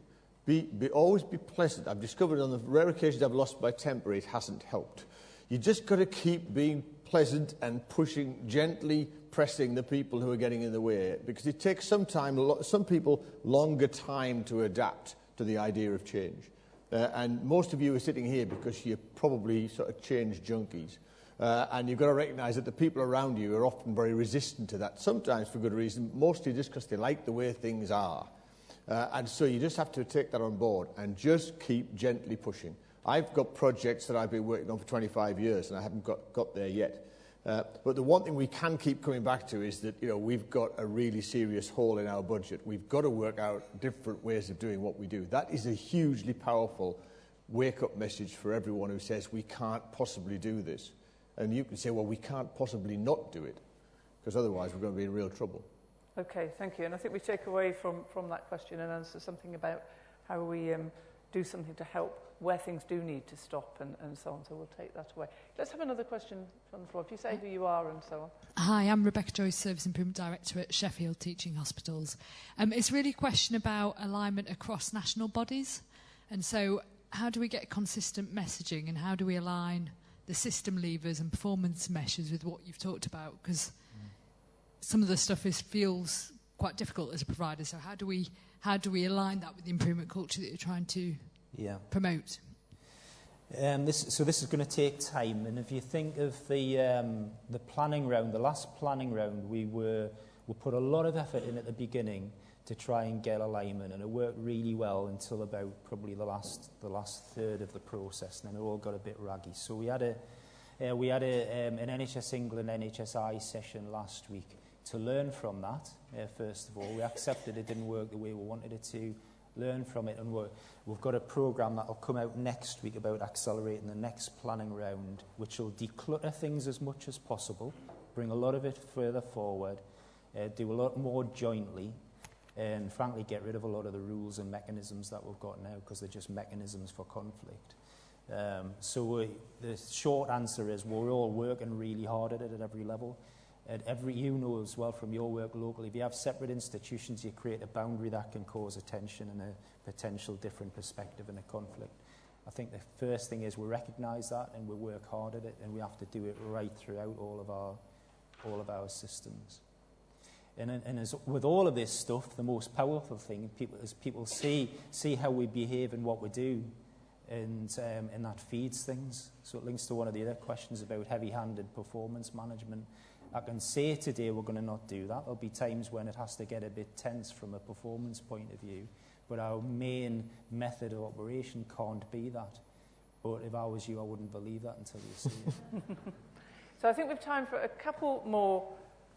Always be pleasant. I've discovered on the rare occasions I've lost my temper, it hasn't helped. You just got to keep being pleasant and pushing, gently pressing the people who are getting in the way, because it takes some people longer time to adapt to the idea of change. And most of you are sitting here because you're probably sort of change junkies. And you've got to recognise that the people around you are often very resistant to that, sometimes for good reason, mostly just because they like the way things are. And so you just have to take that on board and just keep gently pushing. I've got projects that I've been working on for 25 years and I haven't got there yet. But the one thing we can keep coming back to is that we've got a really serious hole in our budget. We've got to work out different ways of doing what we do. That is a hugely powerful wake-up message for everyone who says we can't possibly do this. And you can say, well, we can't possibly not do it, because otherwise we're going to be in real trouble. Okay, thank you. And I think we take away from that question and answer something about how we do something to help where things do need to stop and so on. So we'll take that away. Let's have another question from the floor. If you say who you are and so on. Hi, I'm Rebecca Joyce, Service Improvement Director at Sheffield Teaching Hospitals. It's really a question about alignment across national bodies. And so how do we get consistent messaging, and how do we align the system levers and performance measures with what you've talked about? Because some of the stuff feels quite difficult as a provider. So how do we align that with the improvement culture that you're trying to promote? This is going to take time, and if you think of the planning round, the last planning round, we put a lot of effort in at the beginning to try and get alignment, and it worked really well until about probably the last third of the process, and then it all got a bit raggy. So we had an NHS England NHSI session last week to learn from that. First of all, we accepted it didn't work the way we wanted it to. Learn from it, and we've got a programme that will come out next week about accelerating the next planning round, which will declutter things as much as possible, bring a lot of it further forward, do a lot more jointly, and frankly get rid of a lot of the rules and mechanisms that we've got now, because they're just mechanisms for conflict. The short answer is we're all working really hard at it at every level. You know as well from your work locally, if you have separate institutions, you create a boundary that can cause a tension and a potential different perspective and a conflict. I think the first thing is we recognise that and we work hard at it, and we have to do it right throughout all of our systems. And as with all of this stuff, the most powerful thing is people see how we behave and what we do, and that feeds things. So it links to one of the other questions about heavy-handed performance management. I can say today we're going to not do that. There'll be times when it has to get a bit tense from a performance point of view, but our main method of operation can't be that. But if I was you, I wouldn't believe that until you see it. So I think we've time for a couple more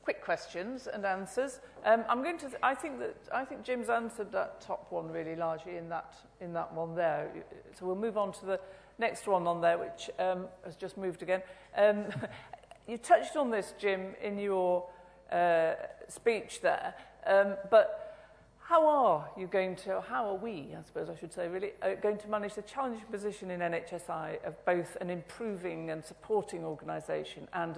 quick questions and answers. I think Jim's answered that top one really largely in that one there. So we'll move on to the next one on there, which has just moved again. You touched on this, Jim, in your speech there, but how are we, I suppose I should say, really, going to manage the challenging position in NHSI of both an improving and supporting organisation and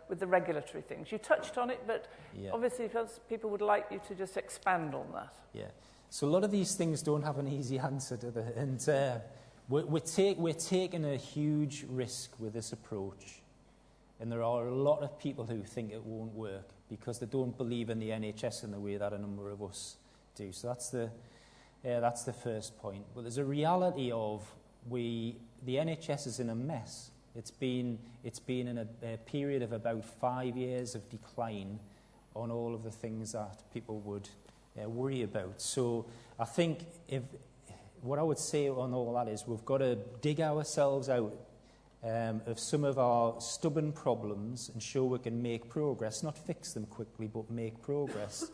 with the regulatory things? You touched on it, but obviously people would like you to just expand on that. Yeah. So a lot of these things don't have an easy answer to them, and we're taking a huge risk with this approach. And there are a lot of people who think it won't work because they don't believe in the NHS in the way that a number of us do. So that's the first point. But there's a reality of the NHS is in a mess. It's been in a period of about 5 years of decline on all of the things that people would worry about. So I think what I would say on all that is we've got to dig ourselves out of some of our stubborn problems and show we can make progress, not fix them quickly, but make progress,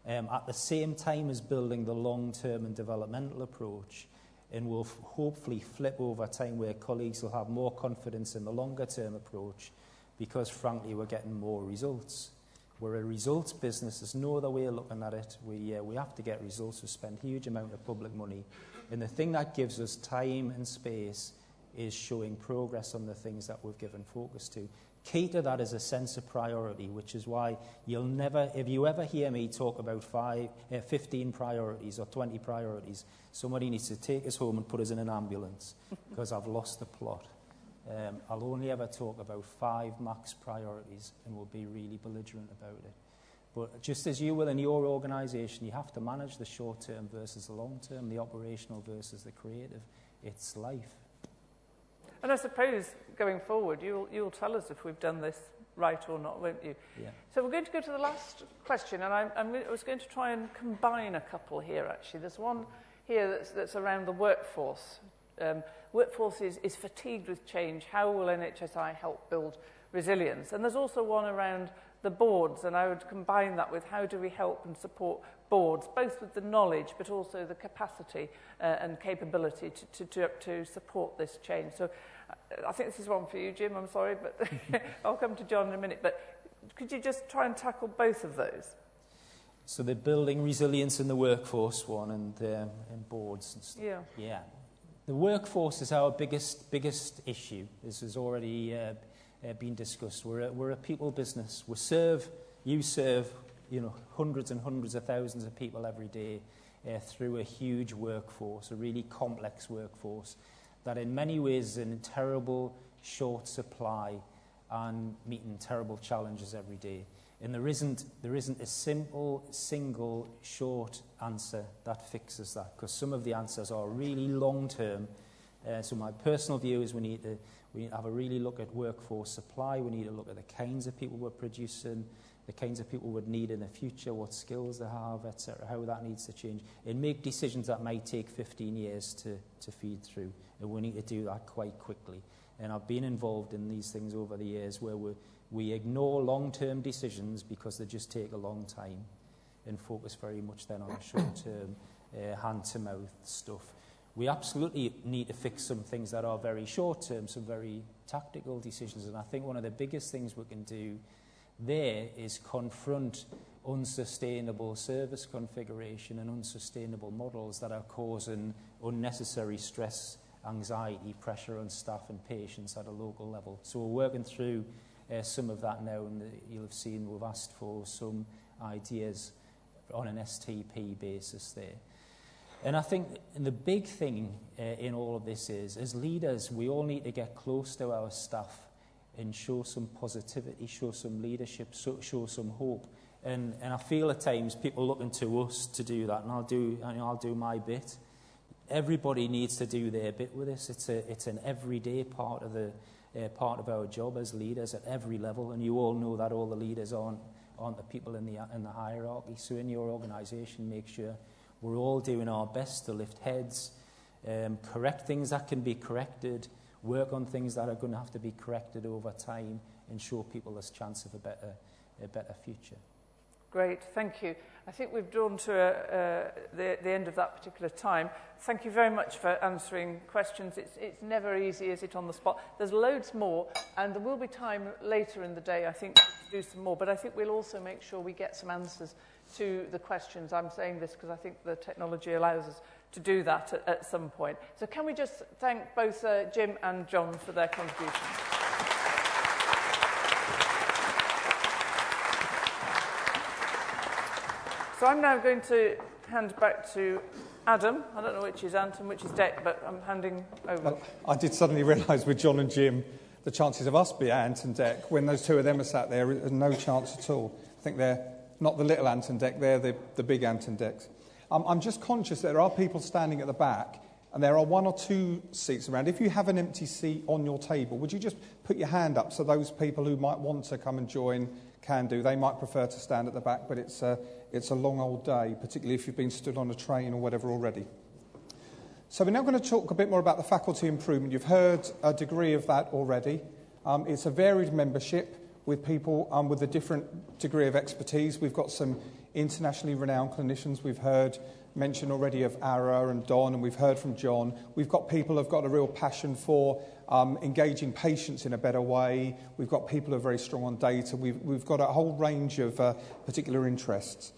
at the same time as building the long-term and developmental approach. And we'll hopefully flip over time where colleagues will have more confidence in the longer-term approach because, frankly, we're getting more results. We're a results business. There's no other way of looking at it. We have to get results. We spend a huge amount of public money. And the thing that gives us time and space is showing progress on the things that we've given focus to. Key to that is a sense of priority, which is why you'll never, if you ever hear me talk about 15 priorities or 20 priorities, somebody needs to take us home and put us in an ambulance because I've lost the plot. I'll only ever talk about 5 max priorities and will be really belligerent about it. But just as you will in your organisation, you have to manage the short term versus the long term, the operational versus the creative. It's life. And I suppose, going forward, you'll tell us if we've done this right or not, won't you? Yeah. So we're going to go to the last question, and I was going to try and combine a couple here, actually. There's one here that's around the workforce. Workforce is fatigued with change. How will NHSI help build resilience? And there's also one around the boards, and I would combine that with how do we help and support boards, both with the knowledge but also the capacity and capability to support this change. So I think this is one for you, Jim, I'm sorry, but I'll come to John in a minute. But could you just try and tackle both of those? So the building resilience in the workforce one and boards and stuff. Yeah. The workforce is our biggest issue. This has already been discussed. We're a people business. You serve, hundreds and hundreds of thousands of people every day, through a huge workforce, a really complex workforce, that in many ways is in terrible short supply and meeting terrible challenges every day. And there isn't a simple, single, short answer that fixes that, because some of the answers are really long-term. So my personal view is we need to have a really look at workforce supply. We need to look at the kinds of people we're producing, the kinds of people we'd need in the future, what skills they have, etc., how that needs to change, and make decisions that might take 15 years to feed through. And we need to do that quite quickly. And I've been involved in these things over the years where we ignore long-term decisions because they just take a long time, and focus very much then on the short-term, hand-to-mouth stuff. We absolutely need to fix some things that are very short-term, some very tactical decisions. And I think one of the biggest things we can do there is confront unsustainable service configuration and unsustainable models that are causing unnecessary stress, anxiety, pressure on staff and patients at a local level. So we're working through some of that now, and you'll have seen we've asked for some ideas on an STP basis there. And I think the big thing in all of this is, as leaders, we all need to get close to our staff and show some positivity, show some leadership, show some hope. And I feel at times people looking to us to do that, and I'll do my bit. Everybody needs to do their bit with this. It's an everyday part of our job as leaders at every level, and you all know that all the leaders aren't the people in the hierarchy. So in your organisation, make sure we're all doing our best to lift heads, correct things that can be corrected, work on things that are going to have to be corrected over time, and show people this chance of a better future. Great, thank you. I think we've drawn to the end of that particular time. Thank you very much for answering questions. It's never easy, is it, on the spot? There's loads more, and there will be time later in the day, I think, to do some more. But I think we'll also make sure we get some answers to the questions. I'm saying this because I think the technology allows us to do that at some point. So can we just thank both Jim and John for their contributions? So I'm now going to hand back to Adam. I don't know which is Ant and which is Dec, but I'm handing over. Well, I did suddenly realise with John and Jim, the chances of us being Ant and Dec, when those two of them are sat there, there's no chance at all. I think they're not the little Ant and Dec, they're the big Ant and Decs. I'm just conscious that there are people standing at the back, and there are 1 or 2 seats around. If you have an empty seat on your table, would you just put your hand up so those people who might want to come and join can do? They might prefer to stand at the back, but it's a long old day, particularly if you've been stood on a train or whatever already. So we're now going to talk a bit more about the faculty improvement. You've heard a degree of that already. It's a varied membership with people with a different degree of expertise. We've got some internationally renowned clinicians. We've heard mention already of Ara and Don, and we've heard from John. We've got people who've got a real passion for engaging patients in a better way. We've got people who are very strong on data. We've got a whole range of particular interests.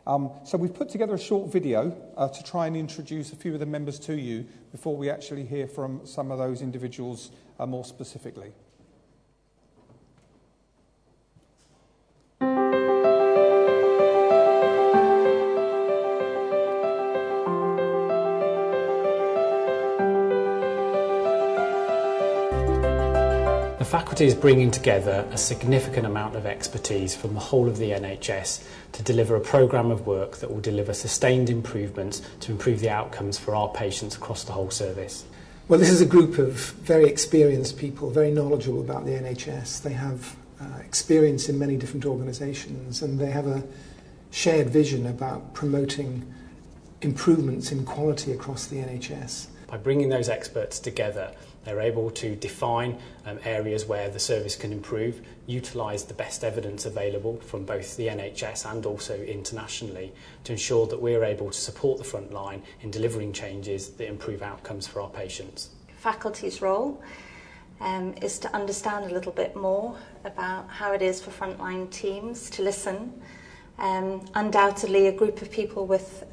So we've put together a short video to try and introduce a few of the members to you before we actually hear from some of those individuals more specifically. The faculty is bringing together a significant amount of expertise from the whole of the NHS to deliver a programme of work that will deliver sustained improvements to improve the outcomes for our patients across the whole service. Well, this is a group of very experienced people, very knowledgeable about the NHS. They have experience in many different organisations, and they have a shared vision about promoting improvements in quality across the NHS. By bringing those experts together, they're able to define areas where the service can improve, utilise the best evidence available from both the NHS and also internationally to ensure that we're able to support the front line in delivering changes that improve outcomes for our patients. Faculty's role is to understand a little bit more about how it is for frontline teams to listen. Undoubtedly a group of people with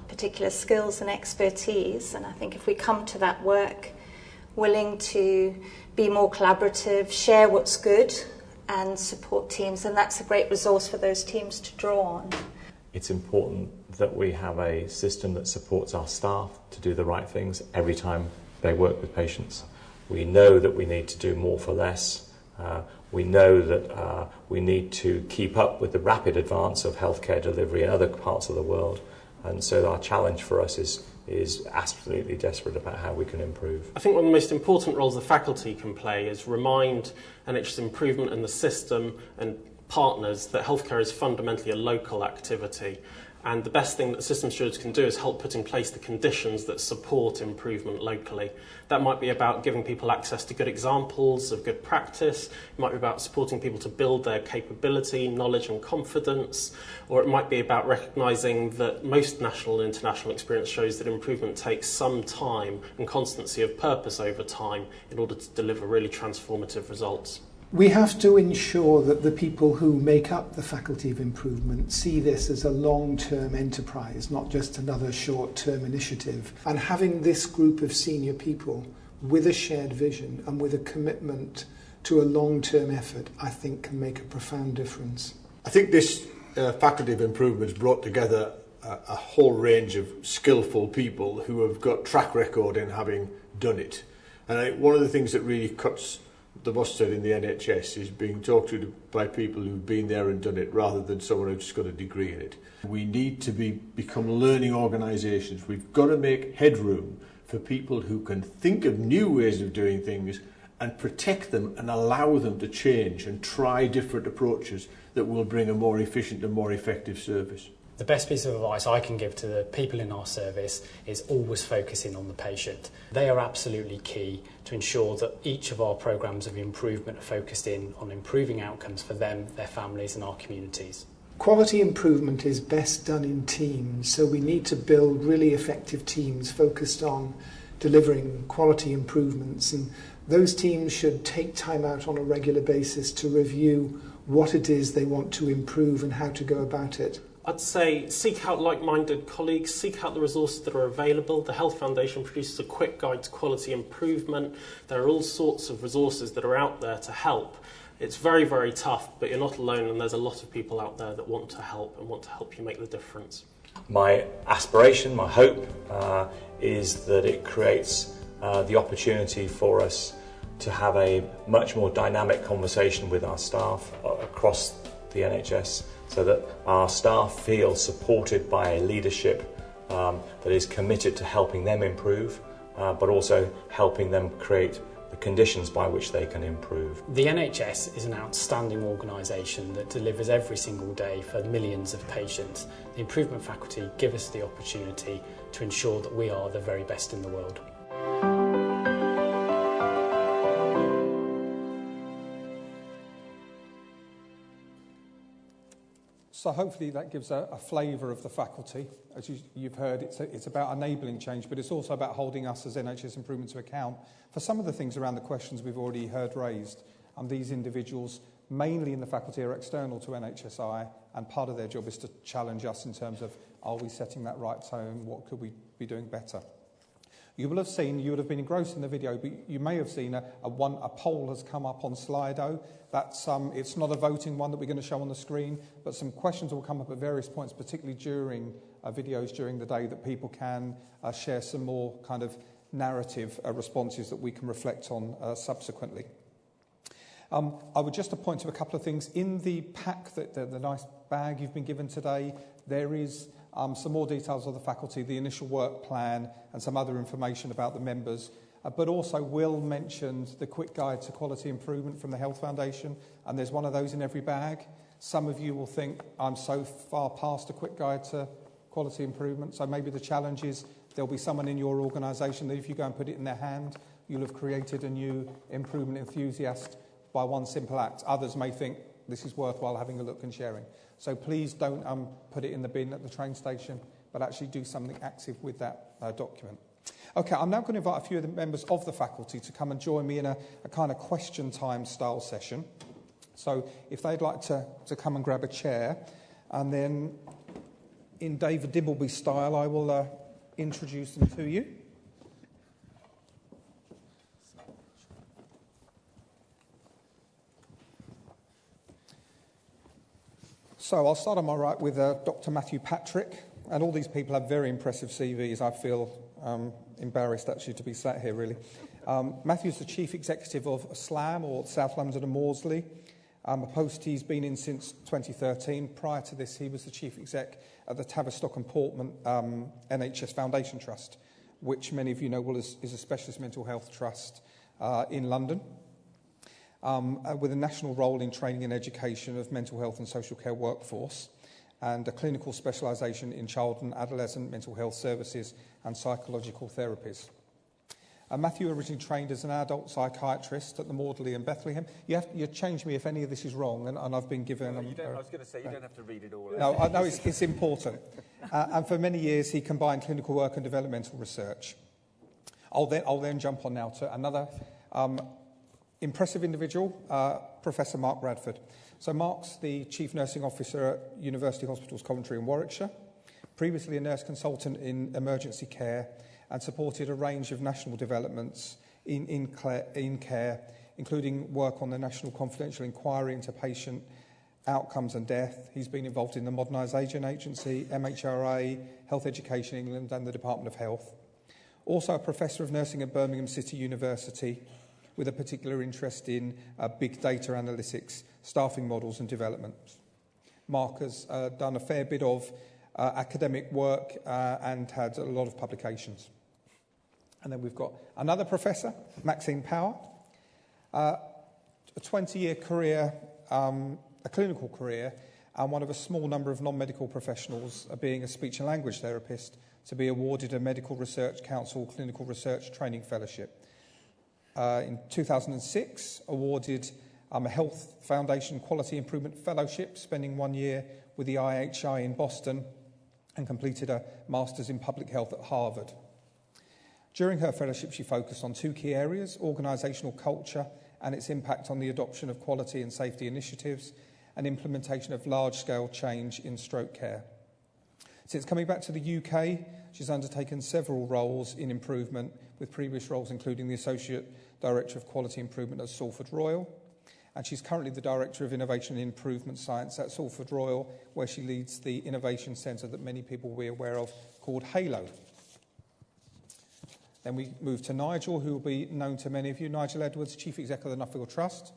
particular skills and expertise, and I think if we come to that work willing to be more collaborative, share what's good and support teams, and that's a great resource for those teams to draw on. it's important that we have a system that supports our staff to do the right things every time they work with patients. We know that we need to do more for less. We know that we need to keep up with the rapid advance of healthcare delivery in other parts of the world. And so our challenge for us is absolutely desperate about how we can improve. I think one of the most important roles the faculty can play is remind NHS Improvement and the system and partners that healthcare is fundamentally a local activity. And the best thing that system stewards can do is help put in place the conditions that support improvement locally. That might be about giving people access to good examples of good practice. It might be about supporting people to build their capability, knowledge and confidence. Or it might be about recognising that most national and international experience shows that improvement takes some time and constancy of purpose over time in order to deliver really transformative results. We have to ensure that the people who make up the Faculty of Improvement see this as a long-term enterprise, not just another short-term initiative. And having this group of senior people with a shared vision and with a commitment to a long-term effort, I think can make a profound difference. I think this Faculty of Improvement has brought together a whole range of skillful people who have got track record in having done it. And I think one of the things that really cuts the mustard in the NHS is being talked to by people who've been there and done it rather than someone who's just got a degree in it. We need to become learning organisations. We've got to make headroom for people who can think of new ways of doing things and protect them and allow them to change and try different approaches that will bring a more efficient and more effective service. The best piece of advice I can give to the people in our service is always focusing on the patient. They are absolutely key to ensure that each of our programmes of improvement are focused in on improving outcomes for them, their families and our communities. Quality improvement is best done in teams, so we need to build really effective teams focused on delivering quality improvements, and those teams should take time out on a regular basis to review what it is they want to improve and how to go about it. I'd say seek out like-minded colleagues, seek out the resources that are available. The Health Foundation produces a quick guide to quality improvement. There are all sorts of resources that are out there to help. It's very, very tough, but you're not alone, and there's a lot of people out there that want to help and want to help you make the difference. My aspiration, my hope, is that it creates the opportunity for us to have a much more dynamic conversation with our staff across the NHS, so that our staff feel supported by a leadership that is committed to helping them improve, but also helping them create the conditions by which they can improve. The NHS is an outstanding organisation that delivers every single day for millions of patients. The Improvement Faculty give us the opportunity to ensure that we are the very best in the world. So hopefully that gives a flavour of the faculty. As you've heard, it's about enabling change, but it's also about holding us as NHS Improvement to account for some of the things around the questions we've already heard raised. These individuals, mainly in the faculty, are external to NHSI, and part of their job is to challenge us in terms of, are we setting that right tone? What could we be doing better? You would have been engrossed in the video, but you may have seen a poll has come up on Slido. That's it's not a voting one that we're going to show on the screen, but some questions will come up at various points, particularly during videos during the day, that people can share some more kind of narrative responses that we can reflect on subsequently. I would just point to a couple of things. In the pack, the nice bag you've been given today, there is some more details of the faculty, the initial work plan, and some other information about the members. But also Will mentioned the quick guide to quality improvement from the Health Foundation, and there's one of those in every bag. Some of you will think, I'm so far past a quick guide to quality improvement, so maybe the challenge is there'll be someone in your organisation that if you go and put it in their hand, you'll have created a new improvement enthusiast by one simple act. Others may think this is worthwhile having a look and sharing. So please don't put it in the bin at the train station, but actually do something active with that document. Okay, I'm now going to invite a few of the members of the faculty to come and join me in a kind of question time style session. So if they'd like to come and grab a chair, and then in David Dimbleby style, I will introduce them to you. So I'll start on my right with Dr. Matthew Patrick, and all these people have very impressive CVs. I feel embarrassed actually to be sat here, really. Matthew's the Chief Executive of SLAM, or South London and Maudsley, a post he's been in since 2013. Prior to this, he was the Chief Exec at the Tavistock and Portman NHS Foundation Trust, which many of you know is a specialist mental health trust in London, with a national role in training and education of mental health and social care workforce, and a clinical specialisation in child and adolescent mental health services and psychological therapies. Matthew originally trained as an adult psychiatrist at the Maudsley and Bethlehem. You change me if any of this is wrong, and I've been given... I was going to say, you don't have to read it all. No, I know it's important. And for many years, he combined clinical work and developmental research. I'll then jump on now to another impressive individual, Professor Mark Radford. So Mark's the Chief Nursing Officer at University Hospitals Coventry and Warwickshire, previously a nurse consultant in emergency care, and supported a range of national developments in care, including work on the National Confidential Inquiry into Patient Outcomes and Death. He's been involved in the Modernisation Agency, MHRA, Health Education England and the Department of Health. Also a Professor of Nursing at Birmingham City University, with a particular interest in big data analytics, staffing models and development. Mark has done a fair bit of academic work and had a lot of publications. And then we've got another professor, Maxine Power, a 20-year career, a clinical career, and one of a small number of non-medical professionals being a speech and language therapist to be awarded a Medical Research Council Clinical Research Training Fellowship. In 2006, awarded a Health Foundation Quality Improvement Fellowship, spending 1 year with the IHI in Boston, and completed a Master's in Public Health at Harvard. During her fellowship, she focused on two key areas: organisational culture and its impact on the adoption of quality and safety initiatives, and implementation of large-scale change in stroke care. Since coming back to the UK, she's undertaken several roles in improvement, with previous roles including the Associate Director of Quality Improvement at Salford Royal, and she's currently the Director of Innovation and Improvement Science at Salford Royal, where she leads the innovation centre that many people will be aware of, called HALO. Then we move to Nigel, who will be known to many of you. Nigel Edwards, Chief Exec of the Nuffield Trust.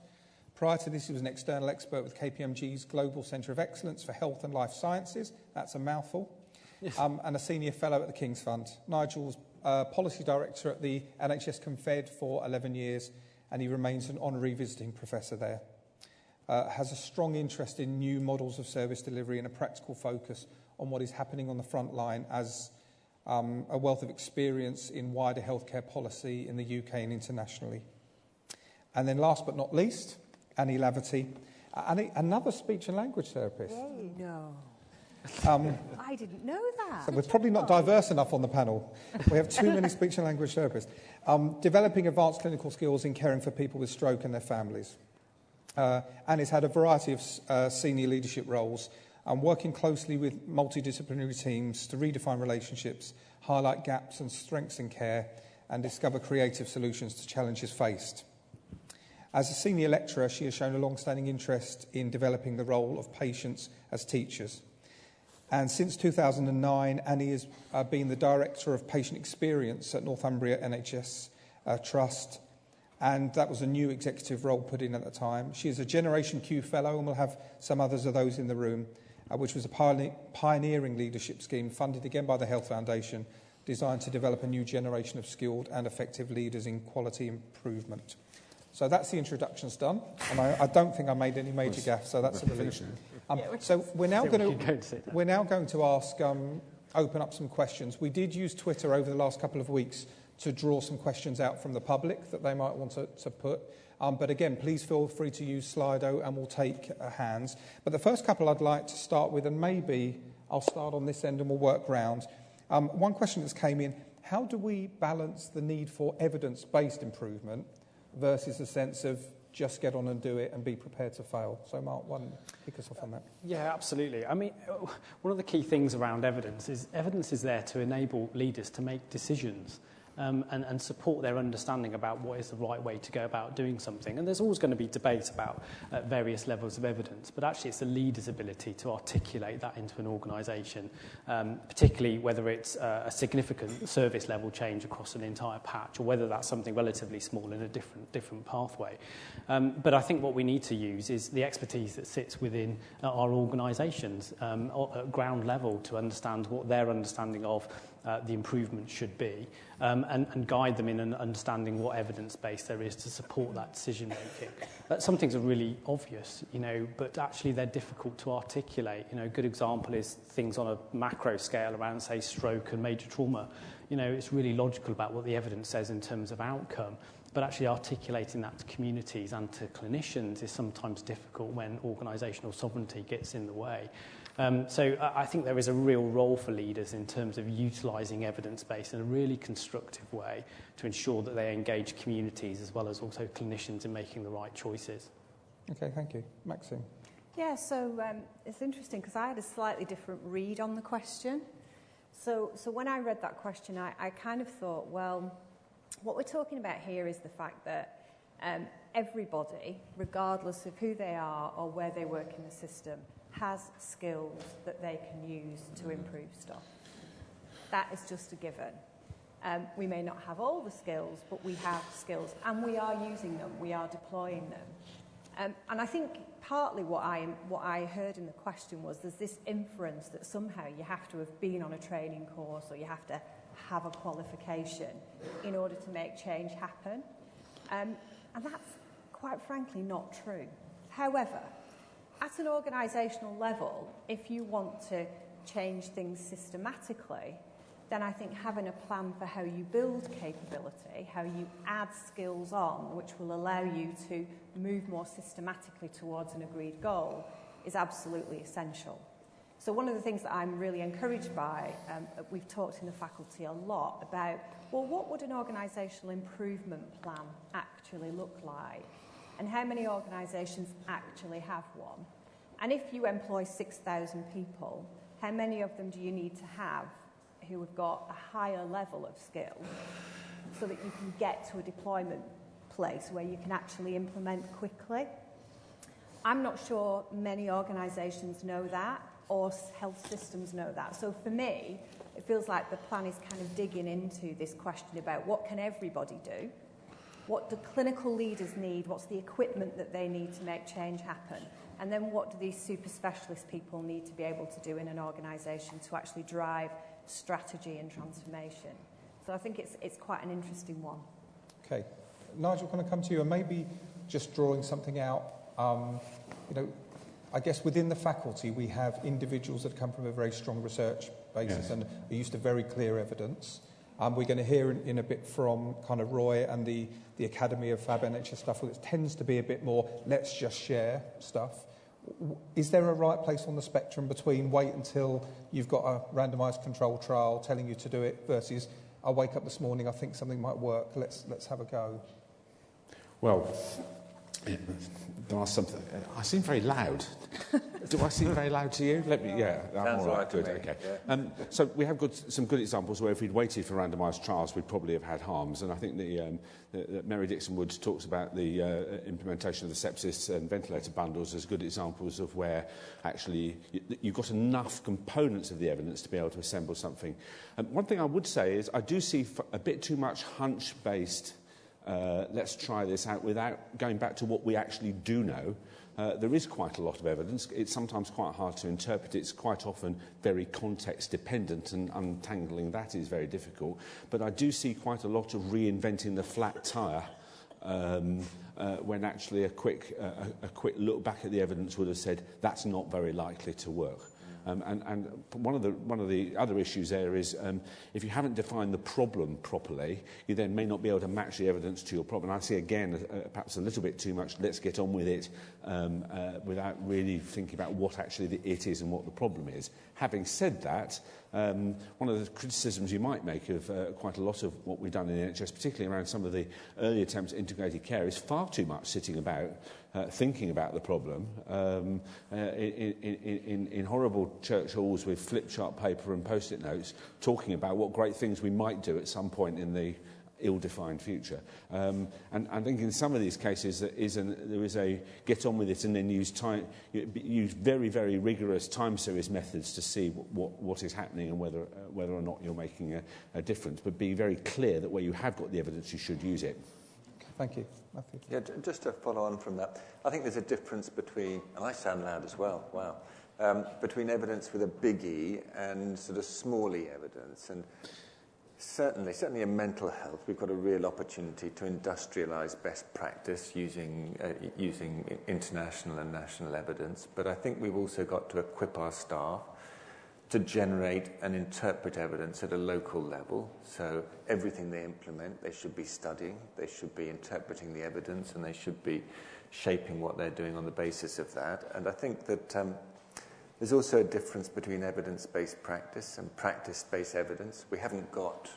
Prior to this, he was an external expert with KPMG's Global Centre of Excellence for Health and Life Sciences. That's a mouthful. Yes. And a Senior Fellow at the King's Fund. Nigel's Policy Director at the NHS Confed for 11 years, and he remains an honorary visiting professor there. Has a strong interest in new models of service delivery and a practical focus on what is happening on the front line, as a wealth of experience in wider healthcare policy in the UK and internationally. And then last but not least, Annie Laverty, another speech and language therapist. Hey, no. I didn't know that. So we're probably not diverse enough on the panel. We have too many speech and language therapists. Developing advanced clinical skills in caring for people with stroke and their families. Annie's had a variety of senior leadership roles, working closely with multidisciplinary teams to redefine relationships, highlight gaps and strengths in care, and discover creative solutions to challenges faced. As a senior lecturer, she has shown a long-standing interest in developing the role of patients as teachers. And since 2009, Annie has been the Director of Patient Experience at Northumbria NHS Trust, and that was a new executive role put in at the time. She is a Generation Q Fellow, and we'll have some others of those in the room, which was a pioneering leadership scheme funded again by the Health Foundation, designed to develop a new generation of skilled and effective leaders in quality improvement. So that's the introductions done, and I don't think I made any major gaffes, so that's the finish. So we're now going to ask, open up some questions. We did use Twitter over the last couple of weeks to draw some questions out from the public that they might want to put. But again, please feel free to use Slido and we'll take hands. But the first couple I'd like to start with, and maybe I'll start on this end and we'll work round. One question that's came in: how do we balance the need for evidence-based improvement versus a sense of just get on and do it and be prepared to fail? So Mark, why don't you kick us off on that? Yeah, absolutely. I mean, one of the key things around evidence is there to enable leaders to make decisions. and support their understanding about what is the right way to go about doing something. And there's always going to be debate about various levels of evidence, but actually it's the leader's ability to articulate that into an organisation, particularly whether it's a significant service level change across an entire patch or whether that's something relatively small in a different pathway. But I think what we need to use is the expertise that sits within our organisations at ground level to understand what their understanding of the improvement should be, and guide them in an understanding what evidence base there is to support that decision making. Some things are really obvious, but actually they're difficult to articulate. A good example is things on a macro scale around, say, stroke and major trauma. It's really logical about what the evidence says in terms of outcome, but actually articulating that to communities and to clinicians is sometimes difficult when organisational sovereignty gets in the way. So I think there is a real role for leaders in terms of utilising evidence base in a really constructive way to ensure that they engage communities as well as also clinicians in making the right choices. Okay, thank you. Maxine? Yeah, so it's interesting because I had a slightly different read on the question. So when I read that question, I kind of thought, well, what we're talking about here is the fact that everybody, regardless of who they are or where they work in the system, has skills that they can use to improve stuff. That is just a given. We may not have all the skills, but we have skills, and we are using them, we are deploying them. And I think partly what I heard in the question was there's this inference that somehow you have to have been on a training course or you have to have a qualification in order to make change happen. And that's, quite frankly, not true. However, at an organisational level, if you want to change things systematically, then I think having a plan for how you build capability, how you add skills on, which will allow you to move more systematically towards an agreed goal, is absolutely essential. So one of the things that I'm really encouraged by, we've talked in the faculty a lot about, well, what would an organisational improvement plan actually look like? And how many organisations actually have one? And if you employ 6,000 people, how many of them do you need to have who have got a higher level of skill so that you can get to a deployment place where you can actually implement quickly? I'm not sure many organisations know that or health systems know that. So for me, it feels like the plan is kind of digging into this question about what can everybody do? What do clinical leaders need? What's the equipment that they need to make change happen? And then what do these super specialist people need to be able to do in an organisation to actually drive strategy and transformation? So I think it's quite an interesting one. Okay. Nigel, can I come to you? And maybe just drawing something out, I guess within the faculty we have individuals that come from a very strong research basis and are used to very clear evidence. We're going to hear in a bit from kind of Roy and the Academy of Fab NHS stuff, which tends to be a bit more let's just share stuff. Is there a right place on the spectrum between wait until you've got a randomised controlled trial telling you to do it versus I wake up this morning, I think something might work, let's have a go? Well, there are something. I seem very loud. Do I seem very loud to you? Let me. Yeah, I'm all right. Good. Okay. Yeah. So we have got some good examples where if we'd waited for randomised trials, we'd probably have had harms. And I think the Mary Dixon Woods talks about the implementation of the sepsis and ventilator bundles as good examples of where actually you've got enough components of the evidence to be able to assemble something. One thing I would say is I do see a bit too much hunch-based. Let's try this out without going back to what we actually do know. There is quite a lot of evidence. It's sometimes quite hard to interpret. It's quite often very context dependent, and untangling that is very difficult. But I do see quite a lot of reinventing the flat tyre when actually a quick look back at the evidence would have said that's not very likely to work. And one of the other issues there is if you haven't defined the problem properly, you then may not be able to match the evidence to your problem. I see again perhaps a little bit too much let's get on with it without really thinking about what actually it is and what the problem is. Having said that, One of the criticisms you might make of quite a lot of what we've done in the NHS, particularly around some of the early attempts at integrated care, is far too much sitting about thinking about the problem in horrible church halls with flip chart paper and post-it notes, talking about what great things we might do at some point in the ill-defined future. And I think in some of these cases there is a get on with it and then use very, very rigorous time series methods to see what is happening and whether or not you're making a difference. But be very clear that where you have got the evidence, you should use it. Thank you. Matthew. Yeah, just to follow on from that, I think there's a difference between, and I sound loud as well, wow, between evidence with a big E and sort of small e evidence. And certainly in mental health, we've got a real opportunity to industrialise best practice using international and national evidence. But I think we've also got to equip our staff to generate and interpret evidence at a local level. So everything they implement, they should be studying, they should be interpreting the evidence, and they should be shaping what they're doing on the basis of that. And I think that there's also a difference between evidence-based practice and practice-based evidence. We haven't got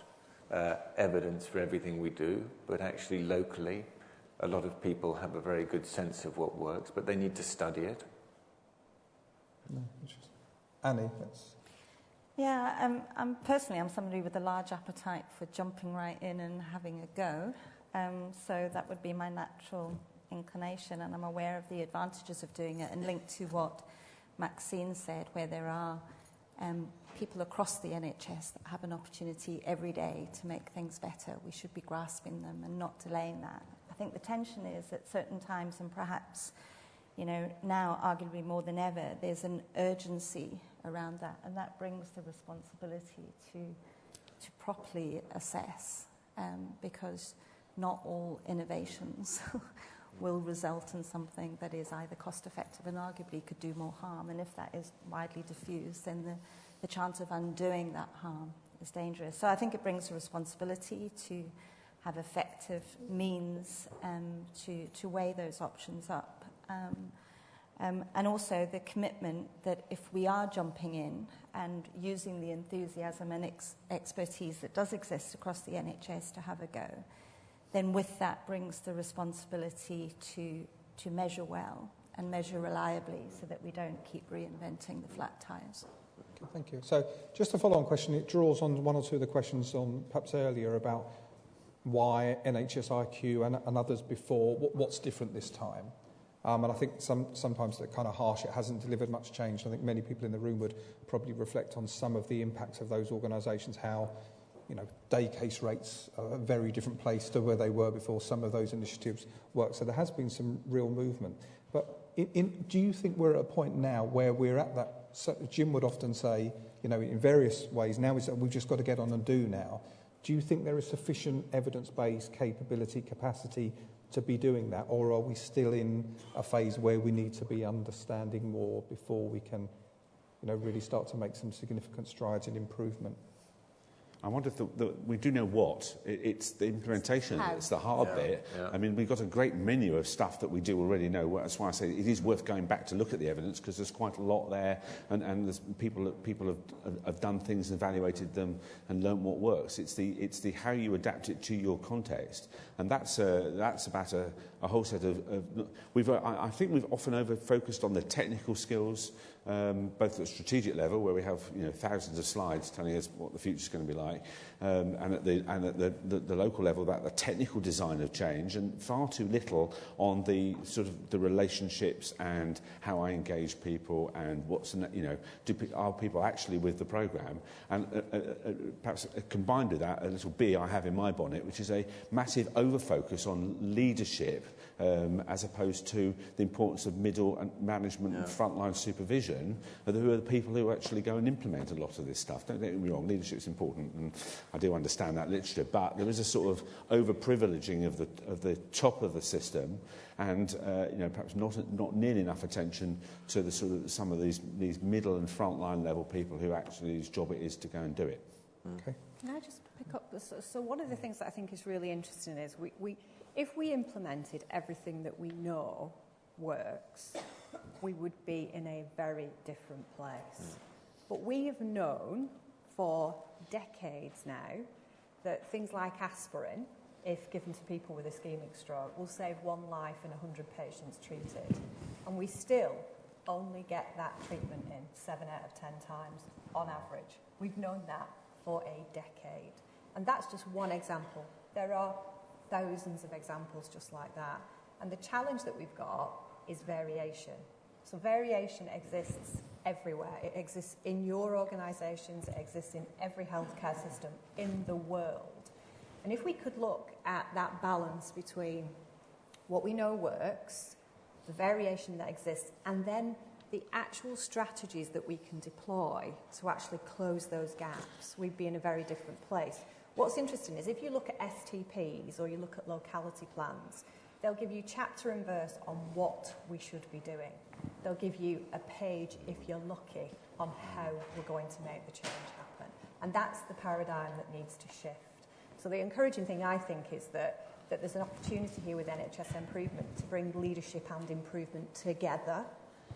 evidence for everything we do, but actually locally, a lot of people have a very good sense of what works, but they need to study it. No, interesting. Annie, that's... Yeah, personally, I'm somebody with a large appetite for jumping right in and having a go. So that would be my natural inclination, and I'm aware of the advantages of doing it, and linked to what Maxine said, where there are people across the NHS that have an opportunity every day to make things better. We should be grasping them and not delaying that. I think the tension is at certain times, and perhaps, now arguably more than ever, there's an urgency around that, and that brings the responsibility to properly assess, because not all innovations will result in something that is either cost-effective and arguably could do more harm. And if that is widely diffused, then the chance of undoing that harm is dangerous. So I think it brings a responsibility to have effective means to weigh those options up. And also the commitment that if we are jumping in and using the enthusiasm and expertise that does exist across the NHS to have a go, then with that brings the responsibility to measure well and measure reliably so that we don't keep reinventing the flat tires. Okay, thank you. So just a follow-on question. It draws on one or two of the questions on perhaps earlier about why NHS IQ and others before, what's different this time? And I think sometimes they're kind of harsh. It hasn't delivered much change. I think many people in the room would probably reflect on some of the impacts of those organisations, how day case rates are a very different place to where they were before some of those initiatives work. So there has been some real movement. But do you think we're at a point now where we're at that? So Jim would often say, in various ways, now is that we've just got to get on and do now. Do you think there is sufficient evidence-based capability, capacity to be doing that, or are we still in a phase where we need to be understanding more before we can, really start to make some significant strides in improvement? I wonder if we do know what. It's the implementation. It's the hard bit. Yeah. I mean, we've got a great menu of stuff that we do already know. That's why I say it is worth going back to look at the evidence, because there's quite a lot there, and there's people have done things, evaluated them, and learnt what works. It's the how you adapt it to your context, and that's about a whole set of. I think we've often over-focused on the technical skills. Both at the strategic level, where we have thousands of slides telling us what the future's going to be like, and at the local level about the technical design of change, and far too little on the sort of the relationships and how I engage people and are people actually with the programme, and perhaps combined with that a little bee I have in my bonnet, which is a massive over-focus on leadership as opposed to the importance of middle and management and frontline supervision. Who are the people who actually go and implement a lot of this stuff? Don't get me wrong, leadership's important, and I do understand that literature, but there is a sort of over-privileging of the top of the system, and perhaps not nearly enough attention to the sort of some of these middle and frontline level people who actually whose job it is to go and do it. Okay. Can I just pick up? So one of the things that I think is really interesting is if we implemented everything that we know works, we would be in a very different place. But we have known for decades now that things like aspirin, if given to people with ischemic stroke, will save 1 life in 100 patients treated. And we still only get that treatment in 7 out of 10 times on average. We've known that for a decade. And that's just one example. There are thousands of examples just like that. And the challenge that we've got is variation. So variation exists everywhere. It exists in your organisations, it exists in every healthcare system in the world. And if we could look at that balance between what we know works, the variation that exists, and then the actual strategies that we can deploy to actually close those gaps, we'd be in a very different place. What's interesting is if you look at STPs or you look at locality plans, they'll give you chapter and verse on what we should be doing. They'll give you a page, if you're lucky, on how we're going to make the change happen. And that's the paradigm that needs to shift. So the encouraging thing, I think, is that there's an opportunity here with NHS Improvement to bring leadership and improvement together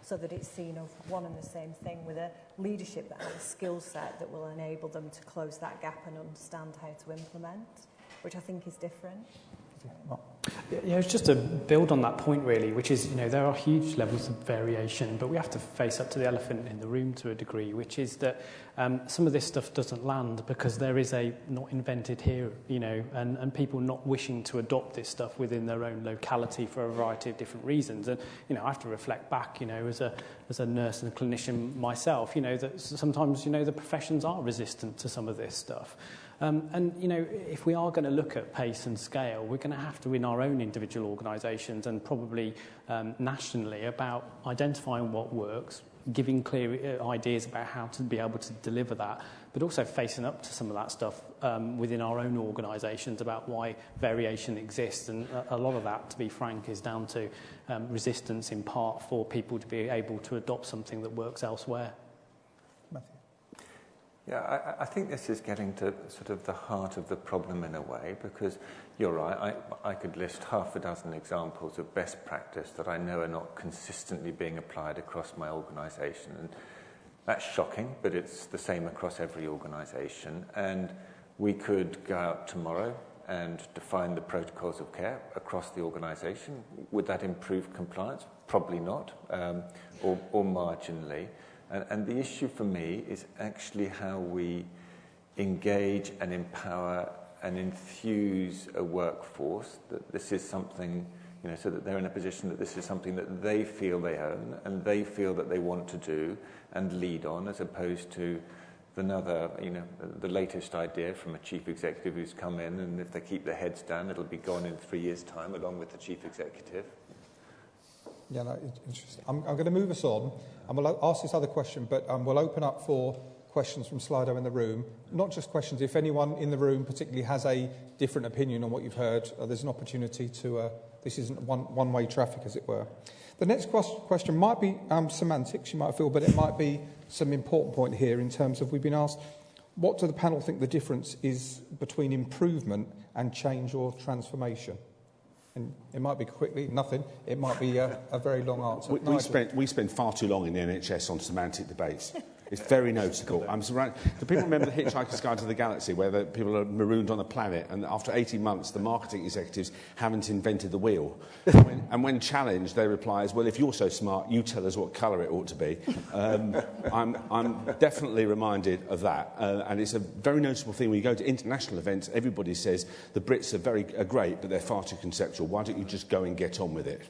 so that it's seen as one and the same thing, with a leadership that has a skill set that will enable them to close that gap and understand how to implement, which I think is different. Yeah, it's just to build on that point, really, which is, there are huge levels of variation, but we have to face up to the elephant in the room to a degree, which is that some of this stuff doesn't land because there is a not invented here, and people not wishing to adopt this stuff within their own locality for a variety of different reasons. And, I have to reflect back, as a nurse and a clinician myself, that sometimes, the professions are resistant to some of this stuff. And, if we are going to look at pace and scale, we're going to have to, in our own individual organisations and probably nationally, about identifying what works, giving clear ideas about how to be able to deliver that, but also facing up to some of that stuff within our own organisations about why variation exists. And a lot of that, to be frank, is down to resistance in part for people to be able to adopt something that works elsewhere. Yeah, I think this is getting to sort of the heart of the problem in a way, because you're right, I could list half a dozen examples of best practice that I know are not consistently being applied across my organisation. And that's shocking, but it's the same across every organisation. And we could go out tomorrow and define the protocols of care across the organisation. Would that improve compliance? Probably not, or marginally. And the issue for me is actually how we engage and empower and enthuse a workforce that this is something, so that they're in a position that this is something that they feel they own and they feel that they want to do and lead on, as opposed to the latest idea from a chief executive who's come in, and if they keep their heads down, it'll be gone in 3 years' time, along with the chief executive. Yeah, no, interesting. I'm going to move us on, and we'll ask this other question, but we'll open up for questions from Slido in the room. Not just questions. If anyone in the room particularly has a different opinion on what you've heard, there's an opportunity to... this isn't one-way traffic, as it were. The next question might be semantics, you might feel, but it might be some important point here in terms of, we've been asked, what do the panel think the difference is between improvement and change or transformation? And it might be quickly, nothing. It might be a very long answer. We spend far too long in the NHS on semantic debates. It's very noticeable. I'm surrounded. Do people remember the Hitchhiker's Guide to the Galaxy, where the people are marooned on a planet, and after 18 months, the marketing executives haven't invented the wheel? And when challenged, they reply as, well, if you're so smart, you tell us what colour it ought to be. I'm definitely reminded of that. And it's a very noticeable thing. When you go to international events, everybody says the Brits are great, but they're far too conceptual. Why don't you just go and get on with it?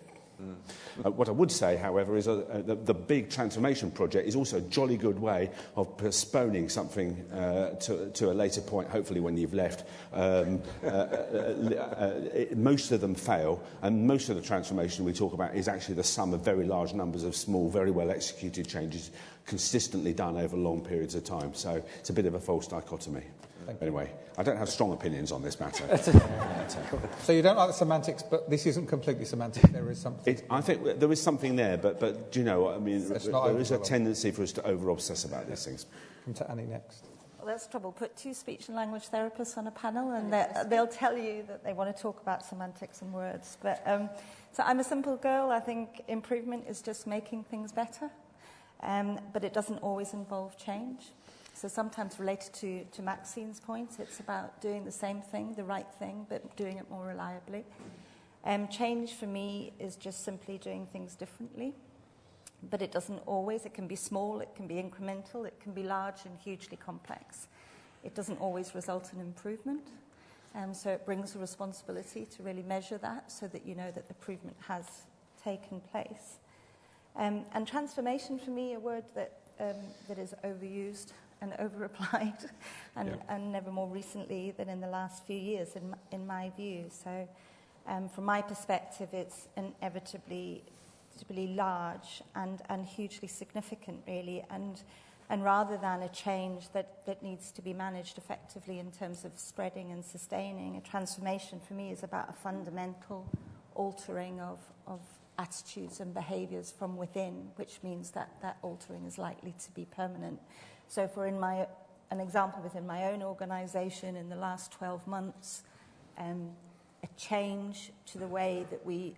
What I would say, however, is the big transformation project is also a jolly good way of postponing something to a later point, hopefully when you've left. Most of them fail, and most of the transformation we talk about is actually the sum of very large numbers of small, very well executed changes consistently done over long periods of time. So it's a bit of a false dichotomy. Anyway, I don't have strong opinions on this matter. So you don't like the semantics, but this isn't completely semantic. There is something. I think there is something there, but do you know what I mean? There is a tendency for us to over-obsess about these things. Come to Annie next. Well, that's the trouble. Put two speech and language therapists on a panel, and they'll tell you that they want to talk about semantics and words. But so I'm a simple girl. I think improvement is just making things better, but it doesn't always involve change. So sometimes related to Maxine's points, it's about doing the same thing, the right thing, but doing it more reliably. Change for me is just simply doing things differently, but it doesn't always. It can be small, it can be incremental, it can be large and hugely complex. It doesn't always result in improvement. So it brings a responsibility to really measure that so that you know that improvement has taken place. And transformation for me, a word that is overused and over-applied and never more recently than in the last few years, in my view. So from my perspective, it's inevitably large and hugely significant, really, and rather than a change that needs to be managed effectively in terms of spreading and sustaining, a transformation for me is about a fundamental altering of attitudes and behaviours from within, which means that altering is likely to be permanent. So for an example within my own organisation in the last 12 months, a change to the way that we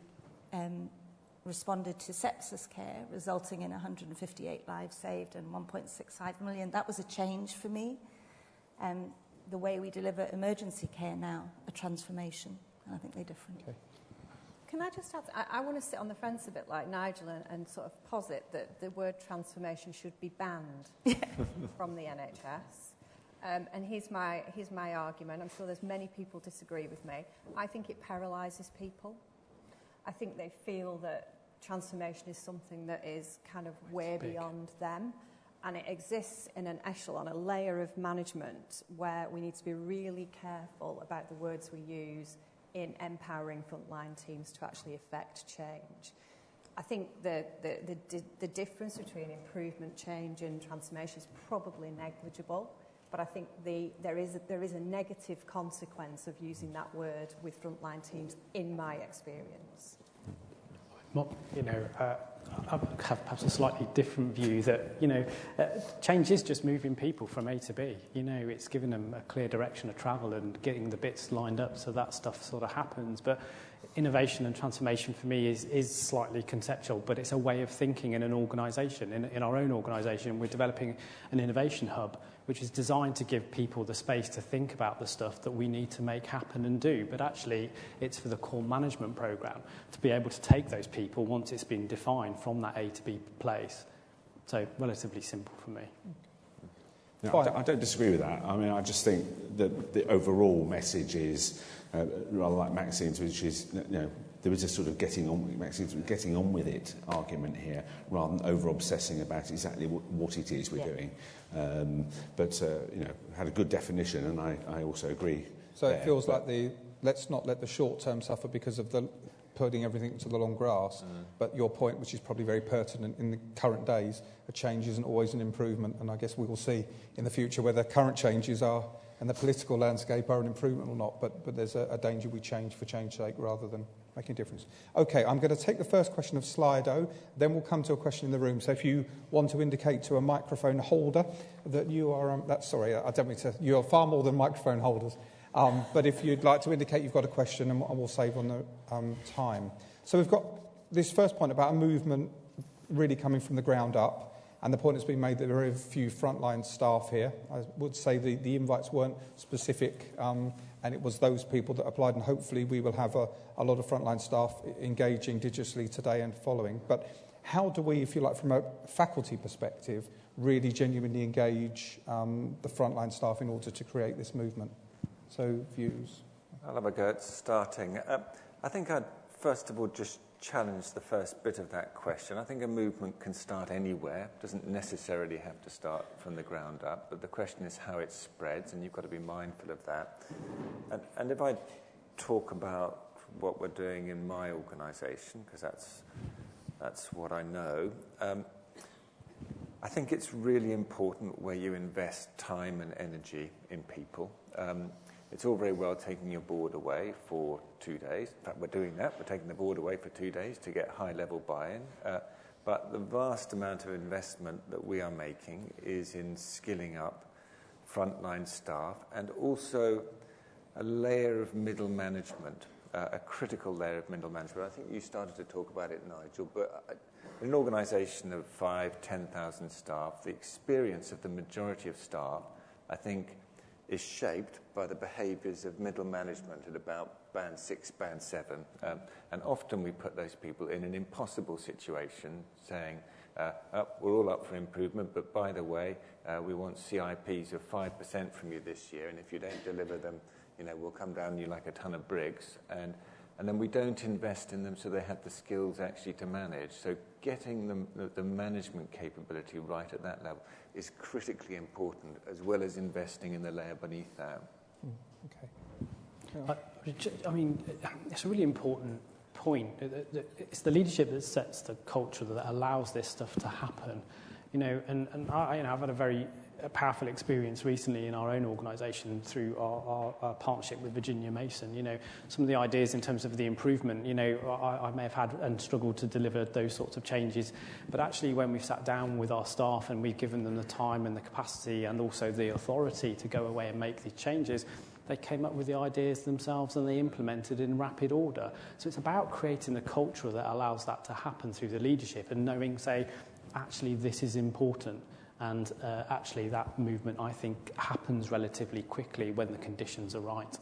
responded to sepsis care, resulting in 158 lives saved and 1.65 million. That was a change for me. The way we deliver emergency care now, a transformation. And I think they're different. Okay. Can I just add, I want to sit on the fence a bit like Nigel and sort of posit that the word transformation should be banned from the NHS. And here's my argument. I'm sure there's many people disagree with me. I think it paralyses people. I think they feel that transformation is something that is kind of way beyond them, and it exists in an echelon, a layer of management where we need to be really careful about the words we use in empowering frontline teams to actually effect change. I think the difference between improvement, change and transformation is probably negligible, but I think there is a negative consequence of using that word with frontline teams in my experience. I have perhaps a slightly different view that, change is just moving people from A to B. It's giving them a clear direction of travel and getting the bits lined up so that stuff sort of happens. But innovation and transformation for me is slightly conceptual, but it's a way of thinking in an organisation. In our own organisation, we're developing an innovation hub, which is designed to give people the space to think about the stuff that we need to make happen and do. But actually, it's for the core management programme to be able to take those people once it's been defined from that A to B place. So relatively simple for me. No, I don't disagree with that. I mean, I just think that the overall message is rather like Maxine's, which is, there is a sort of getting on with it argument here, rather than over-obsessing about exactly what it is we're doing. But had a good definition, and I also agree. So it feels like let's not let the short term suffer because of the putting everything to the long grass. But your point, which is probably very pertinent in the current days, a change isn't always an improvement, and I guess we will see in the future whether current changes are and the political landscape are an improvement or not. But there's a danger we change for change's sake rather than making a difference. Okay, I'm going to take the first question of Slido, then we'll come to a question in the room. So if you want to indicate to a microphone holder that you are, I don't mean to, you are far more than microphone holders. But if you'd like to indicate you've got a question, and we'll save on the time. So we've got this first point about a movement really coming from the ground up. And the point has been made that there are very few frontline staff here. I would say the invites weren't specific, and it was those people that applied, and hopefully we will have a lot of frontline staff engaging digitally today and following. But how do we, if you like, from a faculty perspective, really genuinely engage the frontline staff in order to create this movement? So, views? I'll have a go at starting. I think I'd first of all just challenge the first bit of that question. I think a movement can start anywhere, doesn't necessarily have to start from the ground up, but the question is how it spreads, and you've got to be mindful of that. And if I talk about what we're doing in my organisation, because that's what I know, I think it's really important where you invest time and energy in people. It's all very well taking your board away for 2 days. In fact, we're doing that. We're taking the board away for 2 days to get high-level buy-in. But the vast amount of investment that we are making is in skilling up frontline staff and also a layer of middle management a critical layer of middle management. I think you started to talk about it, Nigel, but in an organisation of 5,000, 10,000 staff, the experience of the majority of staff, I think, is shaped by the behaviours of middle management at about band 6, band 7. And often we put those people in an impossible situation, saying, we're all up for improvement, but by the way, we want CIPs of 5% from you this year, and if you don't deliver them, we'll come down on you like a ton of bricks. And then we don't invest in them so they have the skills actually to manage. So getting them the management capability right at that level is critically important, as well as investing in the layer beneath that. Okay. I mean, it's a really important point. It's the leadership that sets the culture that allows this stuff to happen. And I've had a very powerful experience recently in our own organisation through our partnership with Virginia Mason. Some of the ideas in terms of the improvement, I may have had and struggled to deliver those sorts of changes, but actually when we've sat down with our staff and we've given them the time and the capacity and also the authority to go away and make these changes, they came up with the ideas themselves and they implemented in rapid order. So it's about creating a culture that allows that to happen through the leadership and knowing, say, actually this is important. And actually that movement, I think, happens relatively quickly when the conditions are right.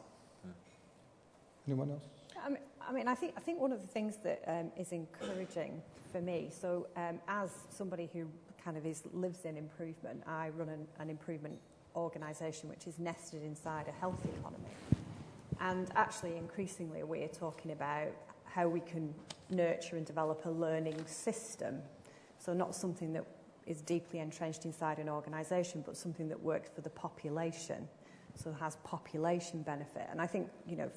Anyone else? I think one of the things that is encouraging for me, so as somebody who kind of lives in improvement, I run an improvement organisation which is nested inside a health economy. And actually, increasingly, we're talking about how we can nurture and develop a learning system. So not something that is deeply entrenched inside an organisation, but something that works for the population, so has population benefit. And I think,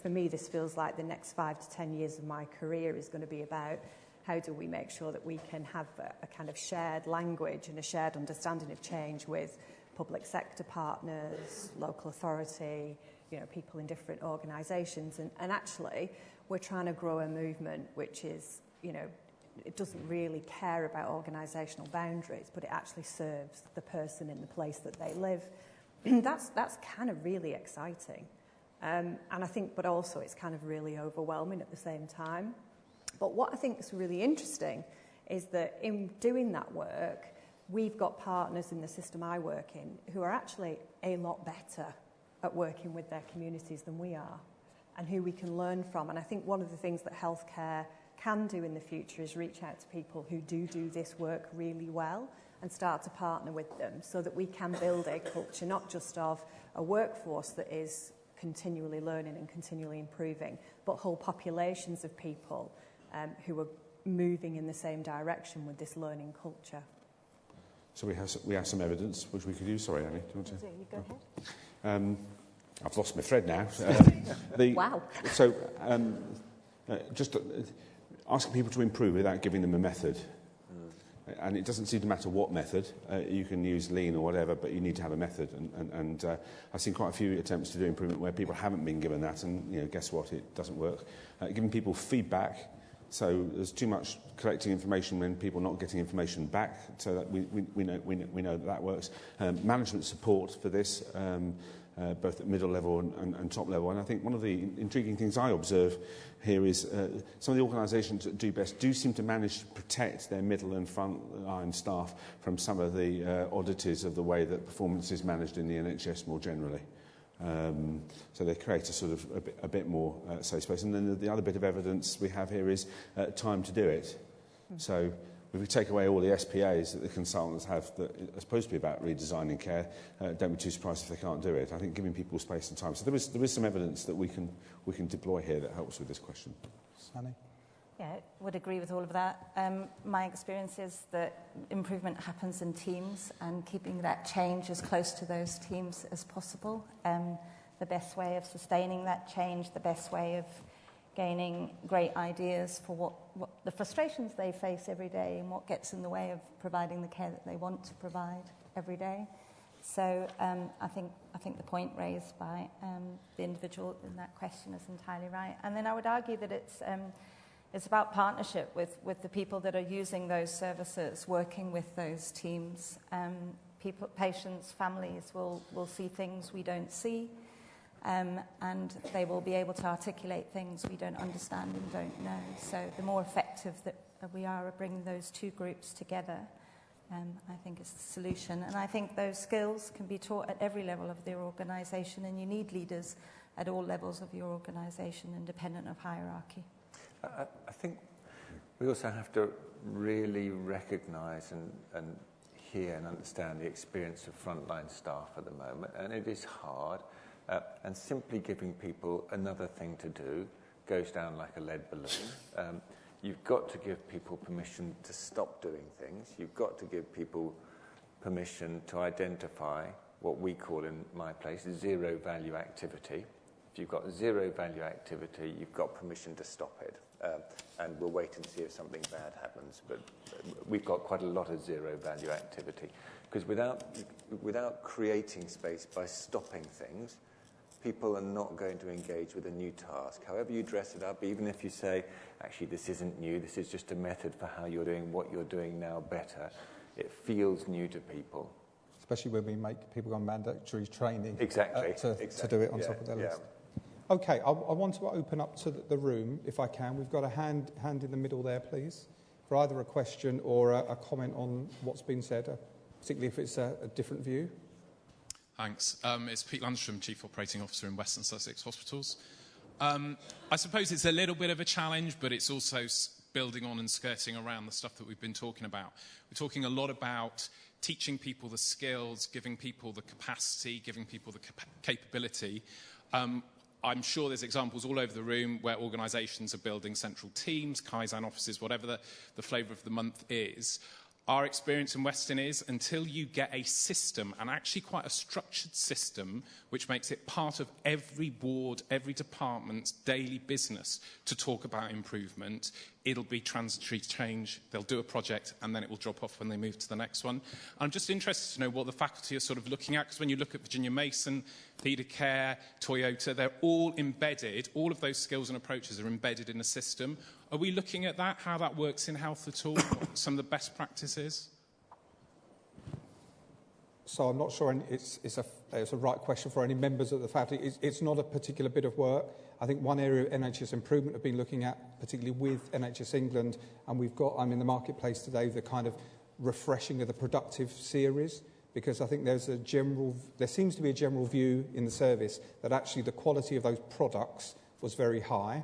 for me, this feels like the next 5 to 10 years of my career is going to be about how do we make sure that we can have a kind of shared language and a shared understanding of change with public sector partners, local authority, people in different organisations. And actually, we're trying to grow a movement which is, it doesn't really care about organisational boundaries, but it actually serves the person in the place that they live. That's kind of really exciting. And I think, but also it's kind of really overwhelming at the same time. But what I think is really interesting is that in doing that work, we've got partners in the system I work in who are actually a lot better at working with their communities than we are, and who we can learn from. And I think one of the things that healthcare can do in the future is reach out to people who do this work really well and start to partner with them so that we can build a culture not just of a workforce that is continually learning and continually improving, but whole populations of people who are moving in the same direction with this learning culture. So we have some evidence which we could use. Sorry, Annie, do you want to? You go ahead. I've lost my thread now. Wow. So just asking people to improve without giving them a method. And it doesn't seem to matter what method. You can use lean or whatever, but you need to have a method. And I've seen quite a few attempts to do improvement where people haven't been given that, and guess what? It doesn't work. Giving people feedback. So there's too much collecting information when people are not getting information back. So that we know that works. Management support for this. Both at middle level and top level. And I think one of the intriguing things I observe here is some of the organisations that do best do seem to manage to protect their middle and front-line staff from some of the oddities of the way that performance is managed in the NHS more generally. So they create a sort of a bit more safe space. And then the other bit of evidence we have here is time to do it. So if we take away all the SPAs that the consultants have that are supposed to be about redesigning care, don't be too surprised if they can't do it. I think giving people space and time. So there is some evidence that we can deploy here that helps with this question. Annie? Yeah, would agree with all of that. My experience is that improvement happens in teams, and keeping that change as close to those teams as possible. The best way of sustaining that change, the best way of gaining great ideas for what the frustrations they face every day and what gets in the way of providing the care that they want to provide every day. So I think the point raised by the individual in that question is entirely right. And then I would argue that it's about partnership with the people that are using those services, working with those teams. Patients, families will see things we don't see. and they will be able to articulate things we don't understand and don't know. So the more effective that we are at bringing those two groups together, I think is the solution. And I think those skills can be taught at every level of the organisation, and you need leaders at all levels of your organisation, independent of hierarchy. I think we also have to really recognise and hear and understand the experience of frontline staff at the moment, and it is hard. And simply giving people another thing to do goes down like a lead balloon. You've got to give people permission to stop doing things. You've got to give people permission to identify what we call in my place zero value activity. If you've got zero value activity, you've got permission to stop it. And we'll wait and see if something bad happens. But we've got quite a lot of zero value activity. Because without creating space by stopping things, people are not going to engage with a new task. However you dress it up, even if you say, actually, this isn't new, this is just a method for how you're doing what you're doing now better, it feels new to people. Especially when we make people go on mandatory training exactly. To do it on top of their list. Okay, I want to open up to the room, if I can. We've got a hand in the middle there, please, for either a question or a comment on what's been said, particularly if it's a different view. Thanks. It's Pete Landstrom, Chief Operating Officer in Western Sussex Hospitals. I suppose it's a little bit of a challenge, but it's also building on and skirting around the stuff that we've been talking about. We're talking a lot about teaching people the skills, giving people the capacity, giving people the capability. I'm sure there's examples all over the room where organisations are building central teams, Kaizen offices, whatever the flavour of the month is. Our experience in Western is until you get a system, and actually quite a structured system, which makes it part of every ward, every department's daily business to talk about improvement, it'll be transitory change. They'll do a project and then it will drop off when they move to the next one. I'm just interested to know what the faculty are sort of looking at, because when you look at Virginia Mason, Leadercare, Toyota, they're all embedded, all of those skills and approaches are embedded in a system. Are we looking at that, how that works in health at all, what some of the best practices? So I'm not sure it's a right question for any members of the faculty. It's not a particular bit of work. I think one area of NHS improvement I've been looking at, particularly with NHS England, and I'm in the marketplace today, the kind of refreshing of the productive series, because I think there seems to be a general view in the service that actually the quality of those products was very high.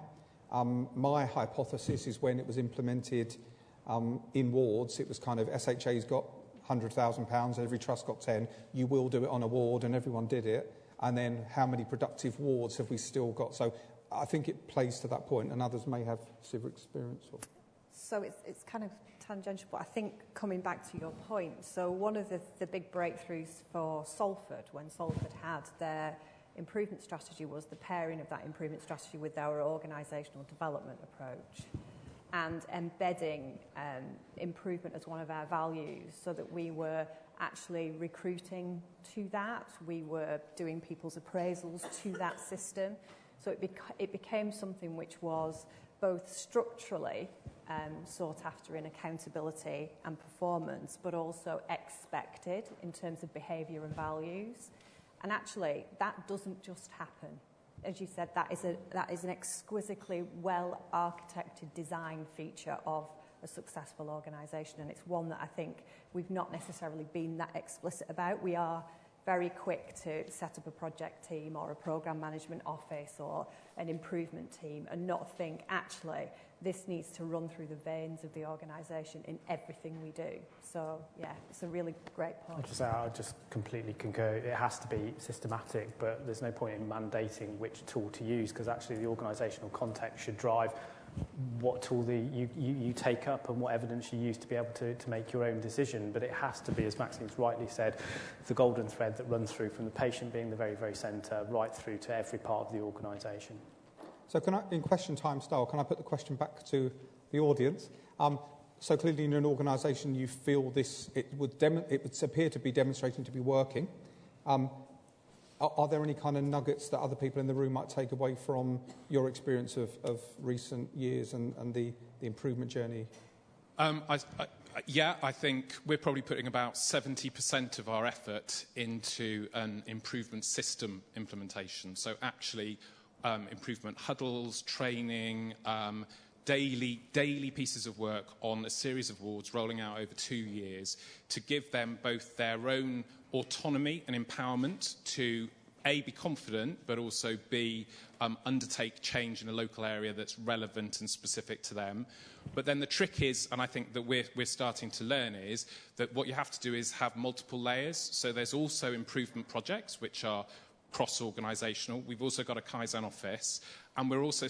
My hypothesis is when it was implemented in wards, it was kind of SHA's got £100,000, every trust got 10, you will do it on a ward, and everyone did it. And then how many productive wards have we still got? So I think it plays to that point, and others may have similar experience. So it's kind of tangential, but I think coming back to your point, so one of the big breakthroughs for Salford, when Salford had their improvement strategy, was the pairing of that improvement strategy with our organisational development approach and embedding improvement as one of our values, so that we were actually recruiting to that. We were doing people's appraisals to that system. So it became something which was both structurally sought after in accountability and performance, but also expected in terms of behaviour and values. And actually, that doesn't just happen. As you said, that is an exquisitely well-architected design feature of a successful organisation, and it's one that I think we've not necessarily been that explicit about. We are very quick to set up a project team or a programme management office or an improvement team and not think, actually, this needs to run through the veins of the organisation in everything we do. So, yeah, it's a really great point. I just completely concur. It has to be systematic, but there's no point in mandating which tool to use, because actually the organisational context should drive what tool you take up and what evidence you use to be able to make your own decision. But it has to be, as Maxine's rightly said, the golden thread that runs through from the patient being the very, very centre right through to every part of the organisation. So can I, in question time style, can I put the question back to the audience? So clearly in an organisation you feel it would appear to be demonstrating to be working. Are there any kind of nuggets that other people in the room might take away from your experience of recent years and the improvement journey? I Yeah, I think we're probably putting about 70% of our effort into an improvement system implementation. So actually improvement huddles, training, daily pieces of work on a series of wards rolling out over 2 years to give them both their own autonomy and empowerment to A, be confident, but also B, undertake change in a local area that's relevant and specific to them. But then the trick is, and I think that we're starting to learn, is that what you have to do is have multiple layers. So there's also improvement projects, which are cross-organisational. We've also got a Kaizen office, and we're also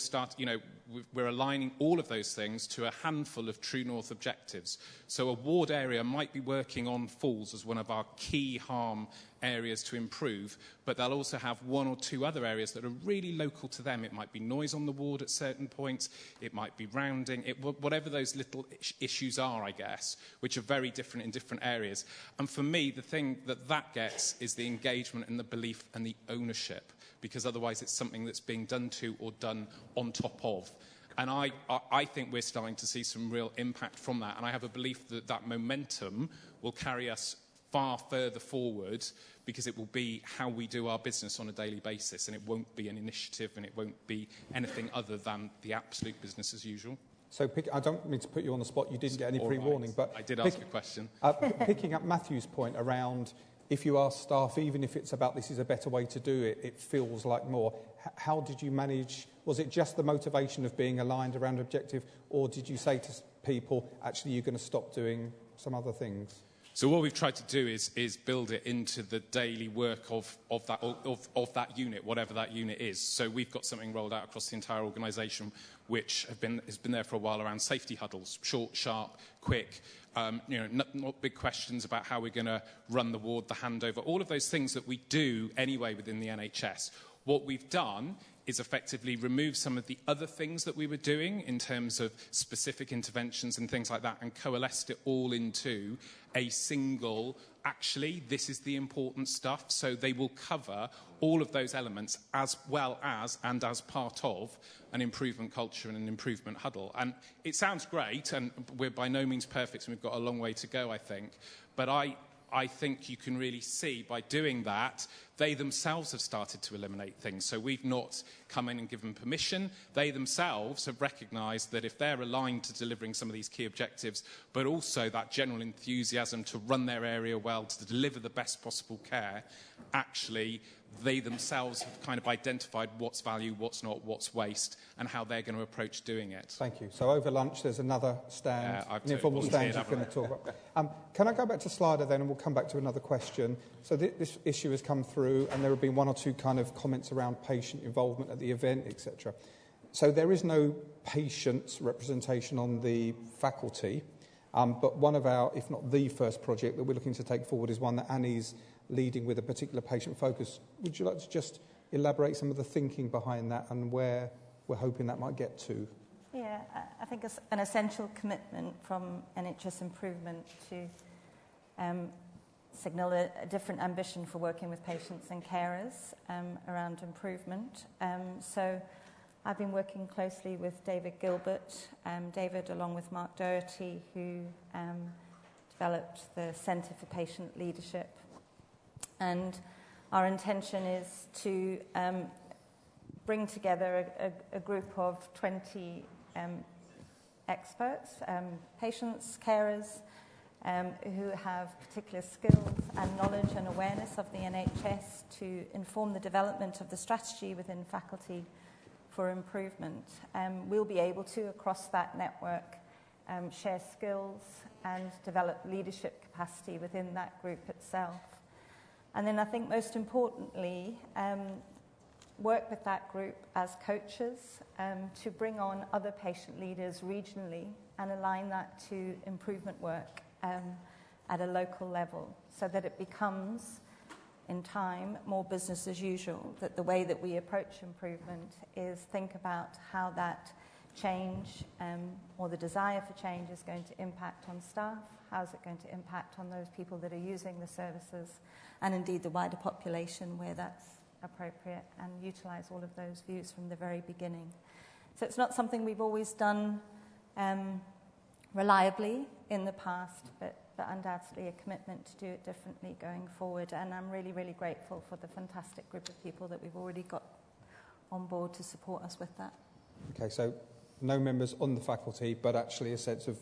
we're aligning all of those things to a handful of True North objectives. So a ward area might be working on falls as one of our key harm areas to improve, but they'll also have 1 or 2 other areas that are really local to them. It might be noise on the ward at certain points, it might be rounding, whatever those little issues are, I guess, which are very different in different areas. And for me, the thing that gets is the engagement and the belief and the ownership, because otherwise it's something that's being done to or done on top of. And I think we're starting to see some real impact from that, and I have a belief that that momentum will carry us far further forward, because it will be how we do our business on a daily basis, and it won't be an initiative and it won't be anything other than the absolute business as usual. So I don't mean to put you on the spot, you didn't get any pre-warning, but I did ask a question. Picking up Matthew's point around, if you ask staff, even if it's about this is a better way to do it, it feels like more. How did you manage? Was it just the motivation of being aligned around an objective, or did you say to people, actually, you're going to stop doing some other things? So what we've tried to do is build it into the daily work of that unit, whatever that unit is. So we've got something rolled out across the entire organisation, which has been there for a while, around safety huddles, short, sharp, quick. Not big questions about how we're going to run the ward, the handover, all of those things that we do anyway within the NHS. What we've done is effectively remove some of the other things that we were doing in terms of specific interventions and things like that, and coalesced it all into a single, actually, this is the important stuff. So they will cover all of those elements as well as and as part of an improvement culture and an improvement huddle. And it sounds great, and we're by no means perfect, and we've got a long way to go, I think. But I think you can really see by doing that, they themselves have started to eliminate things. So we've not come in and given permission. They themselves have recognised that if they're aligned to delivering some of these key objectives, but also that general enthusiasm to run their area well, to deliver the best possible care, actually they themselves have kind of identified what's value, what's not, what's waste, and how they're going to approach doing it. Thank you. So over lunch, there's another stand, an informal stand you're going to talk about. Can I go back to Slider then, and we'll come back to another question. So this issue has come through, and there have been 1 or 2 kind of comments around patient involvement at the event, etc. So there is no patient representation on the faculty, but one of our, if not the first project that we're looking to take forward is one that Annie's leading with a particular patient focus. Would you like to just elaborate some of the thinking behind that and where we're hoping that might get to? Yeah, I think it's an essential commitment from NHS Improvement to signal a different ambition for working with patients and carers around improvement. So I've been working closely with David Gilbert, David along with Mark Doherty, who developed the Centre for Patient Leadership. And our intention is to bring together a group of 20 experts, patients, carers, who have particular skills and knowledge and awareness of the NHS to inform the development of the strategy within faculty for improvement. We'll be able to, across that network, share skills and develop leadership capacity within that group itself. And then I think most importantly, work with that group as coaches to bring on other patient leaders regionally and align that to improvement work at a local level, so that it becomes, in time, more business as usual, that the way that we approach improvement is think about how that change or the desire for change is going to impact on staff, how is it going to impact on those people that are using the services, and indeed the wider population where that's appropriate, and utilise all of those views from the very beginning. So it's not something we've always done reliably in the past, but undoubtedly a commitment to do it differently going forward. And I'm really, really grateful for the fantastic group of people that we've already got on board to support us with that. Okay, so no members on the faculty, but actually a sense of,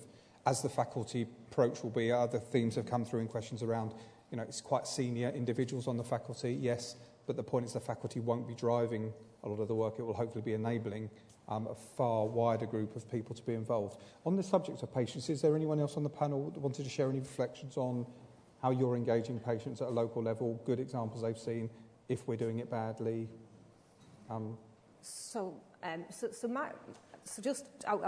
as the faculty approach will be, other themes have come through in questions around, you know, it's quite senior individuals on the faculty, yes, but the point is the faculty won't be driving a lot of the work. It will hopefully be enabling a far wider group of people to be involved. On the subject of patients, is there anyone else on the panel that wanted to share any reflections on how you're engaging patients at a local level, good examples they've seen, if we're doing it badly? I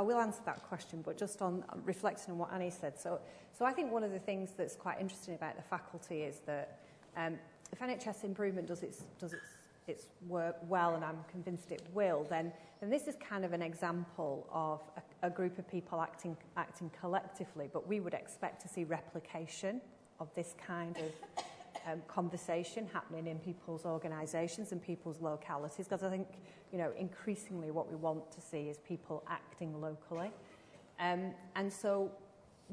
will answer that question, but just on reflecting on what Annie said. So I think one of the things that's quite interesting about the faculty is that if NHS Improvement does its work well, and I'm convinced it will, then this is kind of an example of a group of people acting collectively, but we would expect to see replication of this kind of conversation happening in people's organisations and people's localities, because I think, you know, increasingly what we want to see is people acting locally. And so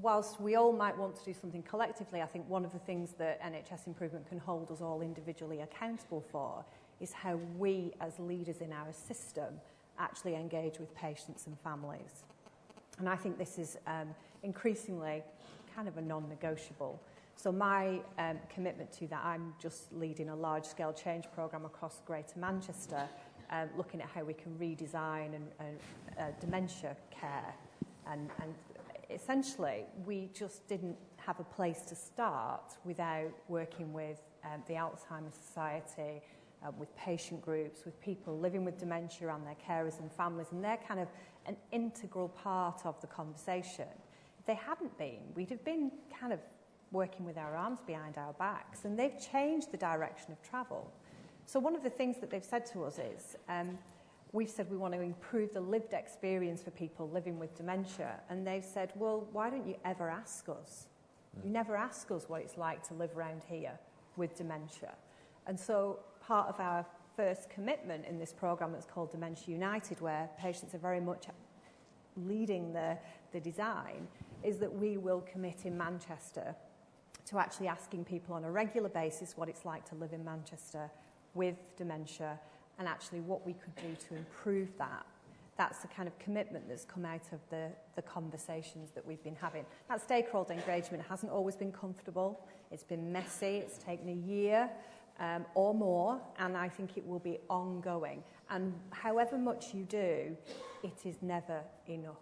whilst we all might want to do something collectively, I think one of the things that NHS Improvement can hold us all individually accountable for is how we as leaders in our system actually engage with patients and families. And I think this is increasingly kind of a non-negotiable. So my commitment to that, I'm just leading a large-scale change programme across Greater Manchester, looking at how we can redesign dementia care. And essentially, we just didn't have a place to start without working with the Alzheimer's Society, with patient groups, with people living with dementia and their carers and families, and they're kind of an integral part of the conversation. If they hadn't been, we'd have been kind of working with our arms behind our backs, and they've changed the direction of travel. So one of the things that they've said to us is, we've said we want to improve the lived experience for people living with dementia, and they've said, well, why don't you ever ask us? You never ask us what it's like to live around here with dementia. And so part of our first commitment in this programme that's called Dementia United, where patients are very much leading the design, is that we will commit in Manchester to actually asking people on a regular basis what it's like to live in Manchester with dementia, and actually what we could do to improve that. That's the kind of commitment that's come out of the conversations that we've been having. That stakeholder engagement hasn't always been comfortable. It's been messy. It's taken a year or more, and I think it will be ongoing. And however much you do, it is never enough.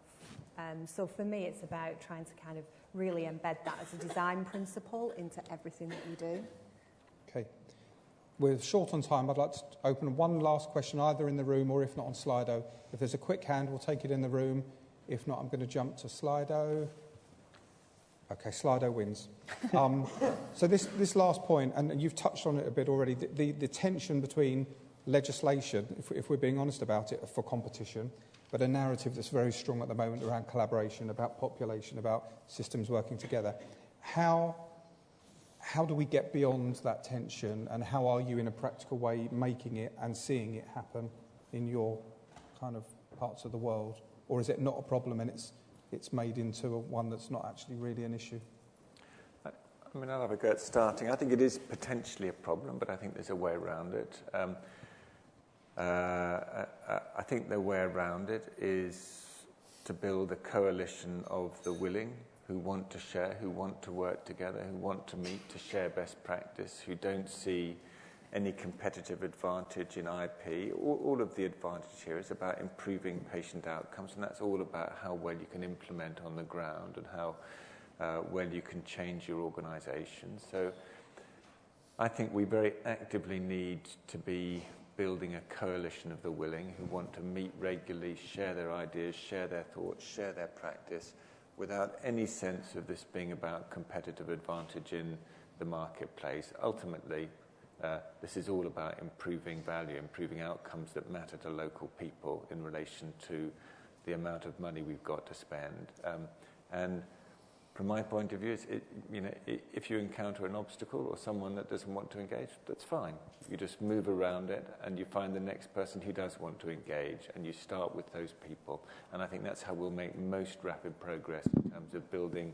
So for me, it's about trying to kind of really embed that as a design principle into everything that we do. Okay. We're short on time. I'd like to open one last question, either in the room or if not on Slido. If there's a quick hand, we'll take it in the room. If not, I'm going to jump to Slido. Okay, Slido wins. So this last point, and you've touched on it a bit already, the tension between legislation, if we're being honest about it, for competition, but a narrative that's very strong at the moment around collaboration, about population, about systems working together. How do we get beyond that tension, and how are you in a practical way making it and seeing it happen in your kind of parts of the world? Or is it not a problem and it's made into one that's not actually really an issue? I mean, I'll have a go at starting. I think it is potentially a problem, but I think there's a way around it. I think the way around it is to build a coalition of the willing, who want to share, who want to work together, who want to meet to share best practice, who don't see any competitive advantage in IP. All of the advantage here is about improving patient outcomes, and that's all about how well you can implement on the ground and how well you can change your organisation. So I think we very actively need to be building a coalition of the willing who want to meet regularly, share their ideas, share their thoughts, share their practice, without any sense of this being about competitive advantage in the marketplace. Ultimately, this is all about improving value, improving outcomes that matter to local people in relation to the amount of money we've got to spend. And from my point of view, if you encounter an obstacle or someone that doesn't want to engage, that's fine. You just move around it and you find the next person who does want to engage, and you start with those people. And I think that's how we'll make most rapid progress in terms of building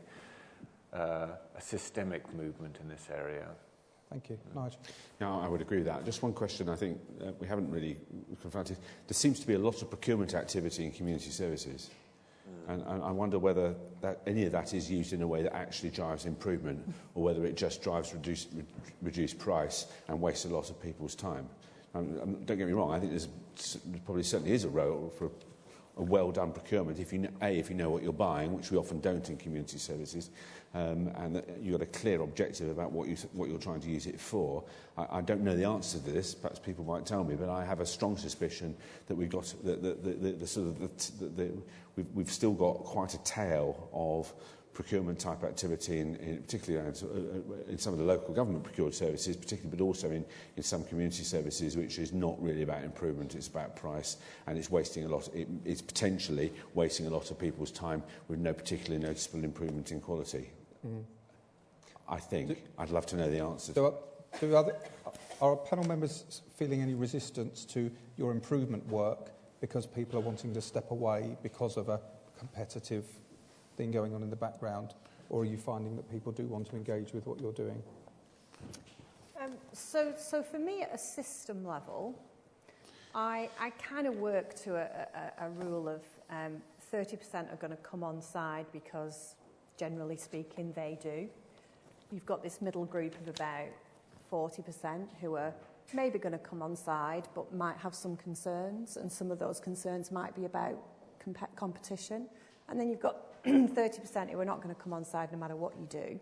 a systemic movement in this area. Thank you. Nigel? Yeah, I would agree with that. Just one question I think we haven't really confronted. There seems to be a lot of procurement activity in community services. And I wonder whether any of that is used in a way that actually drives improvement, or whether it just drives reduced price and wastes a lot of people's time. Don't get me wrong, I think there probably certainly is a role for a well-done procurement if you know what you're buying, which we often don't in community services, and that you've got a clear objective about what you're trying to use it for. I don't know the answer to this. Perhaps people might tell me, but I have a strong suspicion that we've got we've still got quite a tail of procurement type activity, particularly in some of the local government procured services, particularly, but also in some community services, which is not really about improvement, it's about price, and it's wasting a lot. It's potentially wasting a lot of people's time with no particularly noticeable improvement in quality. Mm. I think. I'd love to know the answer. Are panel members feeling any resistance to your improvement work because people are wanting to step away because of a competitive thing going on in the background, or are you finding that people do want to engage with what you're doing? So for me, at a system level, I kind of work to a rule of 30% are going to come on side because, generally speaking, they do. You've got this middle group of about 40% who are maybe going to come on side but might have some concerns, and some of those concerns might be about competition. And then you've got 30% who are not going to come on side no matter what you do.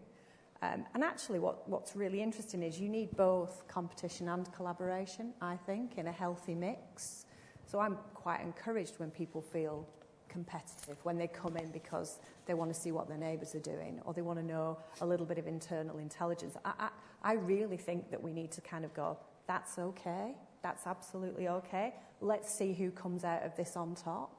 And actually what's really interesting is you need both competition and collaboration, I think, in a healthy mix. So I'm quite encouraged when people feel competitive, when they come in because they want to see what their neighbours are doing, or they want to know a little bit of internal intelligence. I really think that we need to kind of go, that's okay, that's absolutely okay. Let's see who comes out of this on top.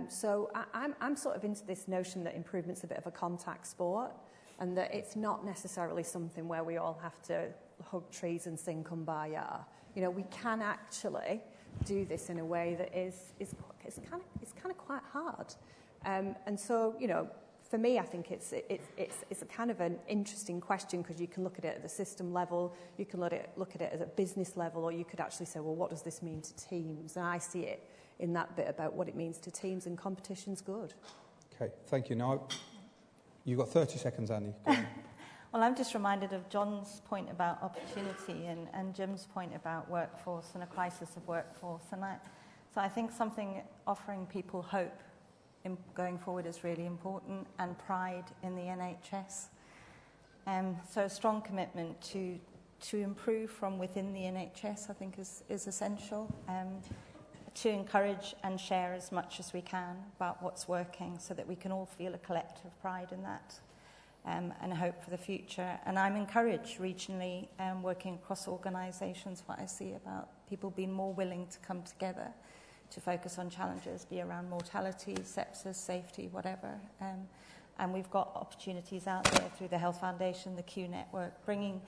So I'm sort of into this notion that improvement's a bit of a contact sport, and that it's not necessarily something where we all have to hug trees and sing Kumbaya. You know, we can actually do this in a way that is kind of quite hard. And so, you know, for me, I think it's a kind of an interesting question, because you can look at it at the system level, you can look at it at a business level, or you could actually say, well, what does this mean to teams? And I see it in that bit about what it means to teams, and competition's good. Okay, thank you. Now, you've got 30 seconds, Annie. Well, I'm just reminded of John's point about opportunity and Jim's point about workforce and a crisis of workforce. So I think offering people hope in going forward is really important, and pride in the NHS. So a strong commitment to improve from within the NHS, I think, is essential. To encourage and share as much as we can about what's working, so that we can all feel a collective pride in that, and hope for the future. And I'm encouraged regionally, working across organisations, what I see about people being more willing to come together to focus on challenges, be around mortality, sepsis, safety, whatever. And we've got opportunities out there through the Health Foundation, the Q Network, bringing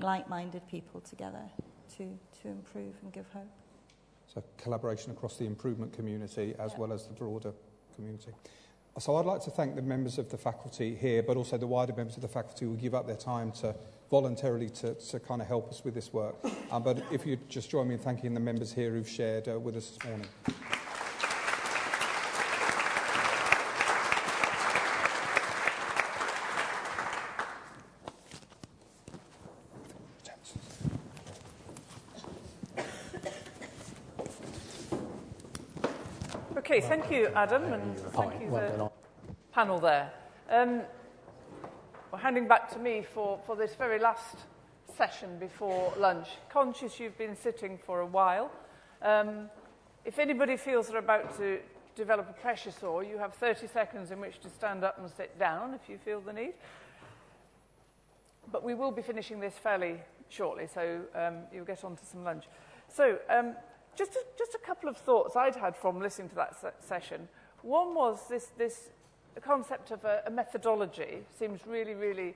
like-minded people together to improve and give hope. So collaboration across the improvement community as well as the broader community. So I'd like to thank the members of the faculty here, but also the wider members of the faculty who give up their time to voluntarily to kind of help us with this work. But if you'd just join me in thanking the members here who've shared with us this morning. Okay, thank you, Adam, and thank you, the panel there. We're handing back to me for this very last session before lunch. Conscious you've been sitting for a while. If anybody feels they're about to develop a pressure sore, you have 30 seconds in which to stand up and sit down if you feel the need. But we will be finishing this fairly shortly, so you'll get on to some lunch. So, just a couple of thoughts I'd had from listening to that session. One was this the concept of a methodology seems really, really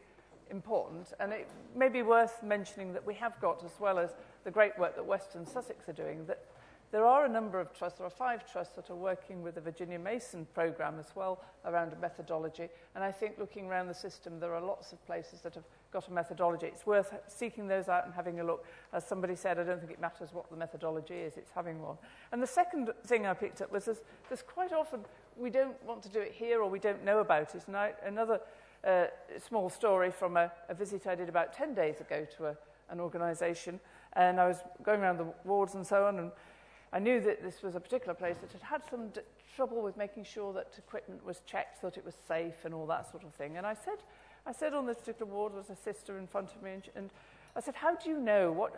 important, and it may be worth mentioning that we have got, as well as the great work that Western Sussex are doing, that there are a number of trusts, there are 5 trusts that are working with the Virginia Mason programme as well around a methodology, and I think looking around the system there are lots of places that have got a methodology. It's worth seeking those out and having a look. As somebody said, I don't think it matters what the methodology is, it's having one. And the second thing I picked up was there's quite often we don't want to do it here or we don't know about it. And another small story from a visit I did about 10 days ago to an organisation, and I was going around the wards and so on, and I knew that this was a particular place that had some trouble with making sure that equipment was checked, that it was safe and all that sort of thing. And I said on this particular ward, was a sister in front of me, and I said, how do you know,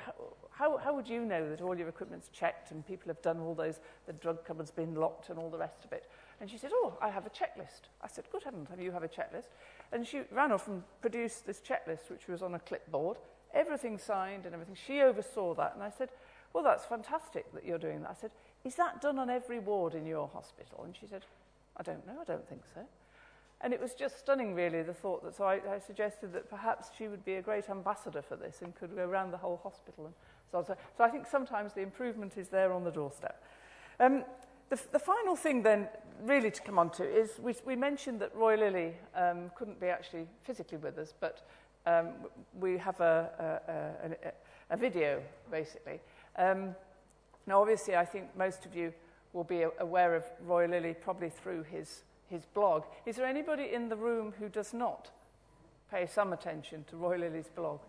how would you know that all your equipment's checked and people have done all those, the drug cupboard's been locked and all the rest of it? And she said, oh, I have a checklist. I said, good heavens, you have a checklist? And she ran off and produced this checklist, which was on a clipboard, everything signed and everything. She oversaw that, and I said, well, that's fantastic that you're doing that. I said, is that done on every ward in your hospital? And she said, I don't know, I don't think so. And it was just stunning, really, the thought that, so I suggested that perhaps she would be a great ambassador for this and could go around the whole hospital. And so I think sometimes the improvement is there on the doorstep. The final thing then, really to come on to, is we mentioned that Roy Lilly couldn't be actually physically with us, but we have a video, basically. Now, obviously, I think most of you will be aware of Roy Lilly probably through his blog. Is there anybody in the room who does not pay some attention to Roy Lilly's blog?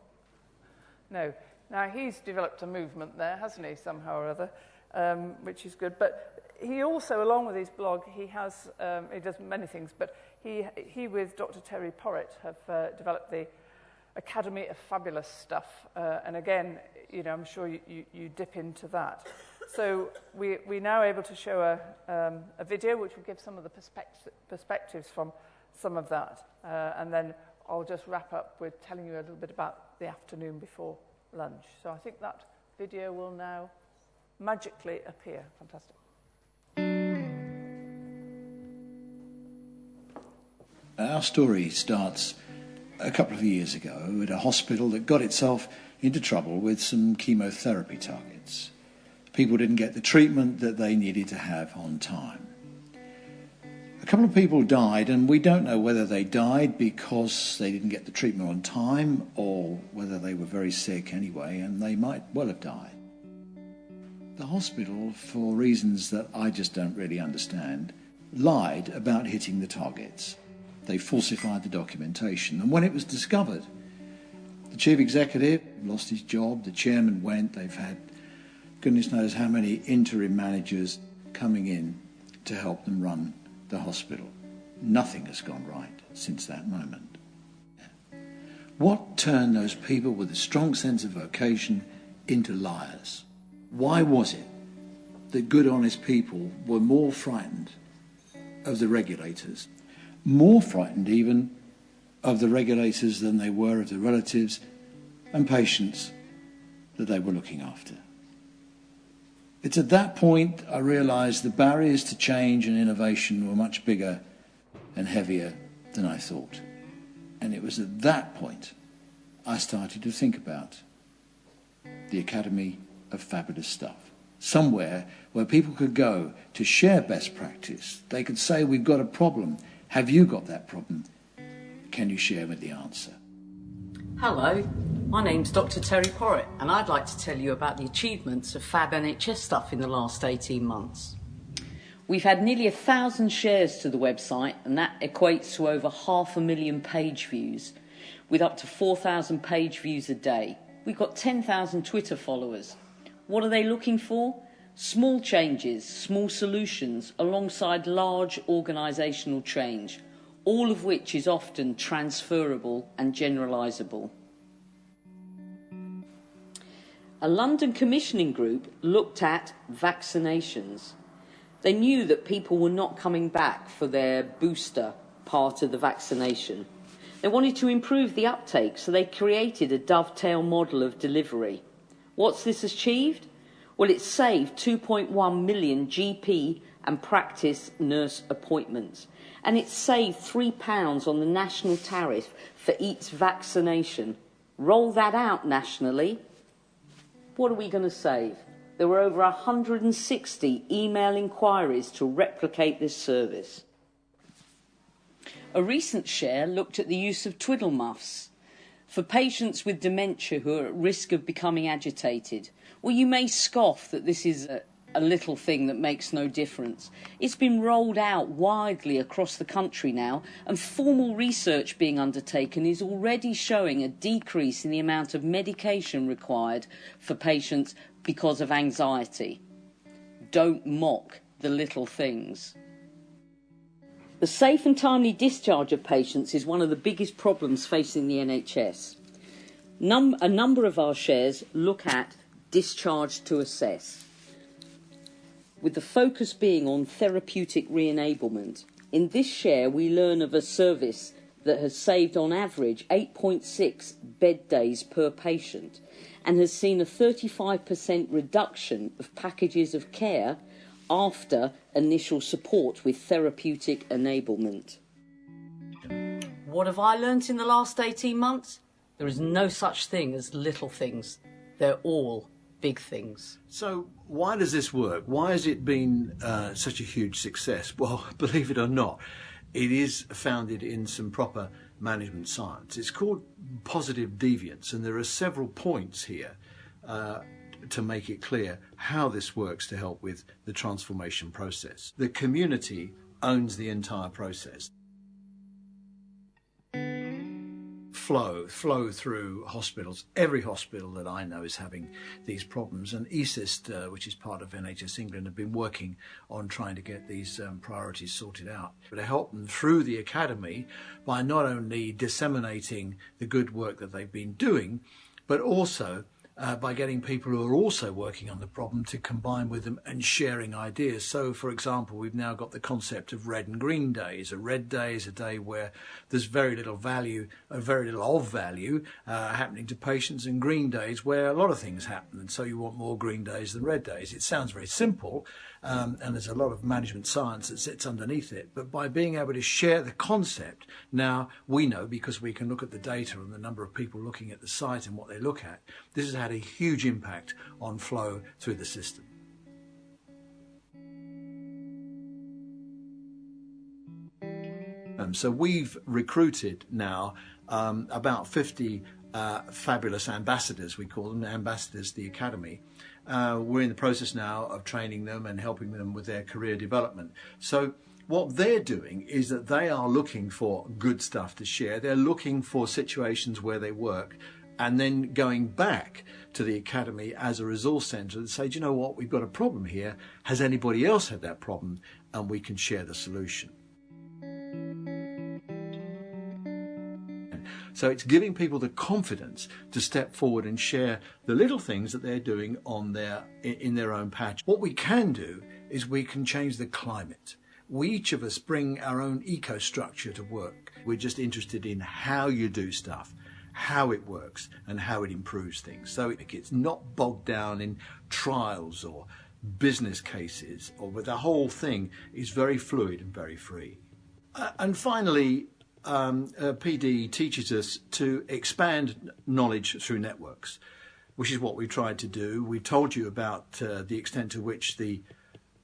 No. Now, he's developed a movement there, hasn't he, somehow or other, which is good. But he also, along with his blog, he does many things, but he with Dr. Terry Porritt have developed the Academy of Fabulous Stuff. And again, I'm sure you dip into that. So we're now able to show a video which will give some of the perspectives from some of that. And then I'll just wrap up with telling you a little bit about the afternoon before lunch. So I think that video will now magically appear. Fantastic. Our story starts a couple of years ago at a hospital that got itself into trouble with some chemotherapy targets. People didn't get the treatment that they needed to have on time. A couple of people died, and we don't know whether they died because they didn't get the treatment on time or whether they were very sick anyway, and they might well have died. The hospital, for reasons that I just don't really understand, lied about hitting the targets. They falsified the documentation, and when it was discovered, the chief executive lost his job, the chairman went, they've had goodness knows how many interim managers coming in to help them run the hospital. Nothing has gone right since that moment. What turned those people with a strong sense of vocation into liars? Why was it that good, honest people were more frightened of the regulators, more frightened even of the regulators than they were of the relatives and patients that they were looking after? It's at that point I realised the barriers to change and innovation were much bigger and heavier than I thought. And it was at that point I started to think about the Academy of Fabulous Stuff. Somewhere where people could go to share best practice. They could say, we've got a problem. Have you got that problem? Can you share me the answer? Hello, my name's Dr. Terry Porritt, and I'd like to tell you about the achievements of Fab NHS Stuff in the last 18 months. We've had nearly 1,000 shares to the website, and that equates to over 500,000 page views, with up to 4,000 page views a day. We've got 10,000 Twitter followers. What are they looking for? Small changes, small solutions, alongside large organisational change, all of which is often transferable and generalisable. A London commissioning group looked at vaccinations. They knew that people were not coming back for their booster part of the vaccination. They wanted to improve the uptake, so they created a dovetail model of delivery. What's this achieved? Well, it's saved 2.1 million GP and practice nurse appointments. And it saved £3 on the national tariff for each vaccination. Roll that out nationally. What are we going to save? There were over 160 email inquiries to replicate this service. A recent share looked at the use of twiddle muffs for patients with dementia who are at risk of becoming agitated. Well, you may scoff that this is a little thing that makes no difference. It's been rolled out widely across the country now, and formal research being undertaken is already showing a decrease in the amount of medication required for patients because of anxiety. Don't mock the little things. The safe and timely discharge of patients is one of the biggest problems facing the NHS. A number of our shares look at discharge to assess, with the focus being on therapeutic re-enablement. In this share, we learn of a service that has saved on average 8.6 bed days per patient and has seen a 35% reduction of packages of care after initial support with therapeutic enablement. What have I learnt in the last 18 months? There is no such thing as little things. They're all big things. So why does this work? Why has it been such a huge success? Well, believe it or not, it is founded in some proper management science. It's called positive deviance, and there are several points here to make it clear how this works to help with the transformation process. The community owns the entire process. Flow through hospitals. Every hospital that I know is having these problems, and ESIST, which is part of NHS England, have been working on trying to get these priorities sorted out. But to help them through the academy by not only disseminating the good work that they've been doing, but also by getting people who are also working on the problem to combine with them and sharing ideas. So, for example, we've now got the concept of red and green days. A red day is a day where there's very little of value happening to patients, and green days where a lot of things happen, and so you want more green days than red days. It sounds very simple, and there's a lot of management science that sits underneath it, but by being able to share the concept, now we know, because we can look at the data and the number of people looking at the site and what they look at, this has had a huge impact on flow through the system. So we've recruited now about 50 fabulous ambassadors, we call them, ambassadors to the Academy. We're in the process now of training them and helping them with their career development. So what they're doing is that they are looking for good stuff to share. They're looking for situations where they work, and then going back to the Academy as a resource centre and say, do you know what, we've got a problem here. Has anybody else had that problem? And we can share the solution. So it's giving people the confidence to step forward and share the little things that they're doing in their own patch. What we can do is we can change the climate. We each of us bring our own eco-structure to work. We're just interested in how you do stuff, how it works, and how it improves things. So it's not bogged down in trials or business cases, but the whole thing is very fluid and very free. And finally, PD teaches us to expand knowledge through networks, which is what we've tried to do. We've told you about the extent to which the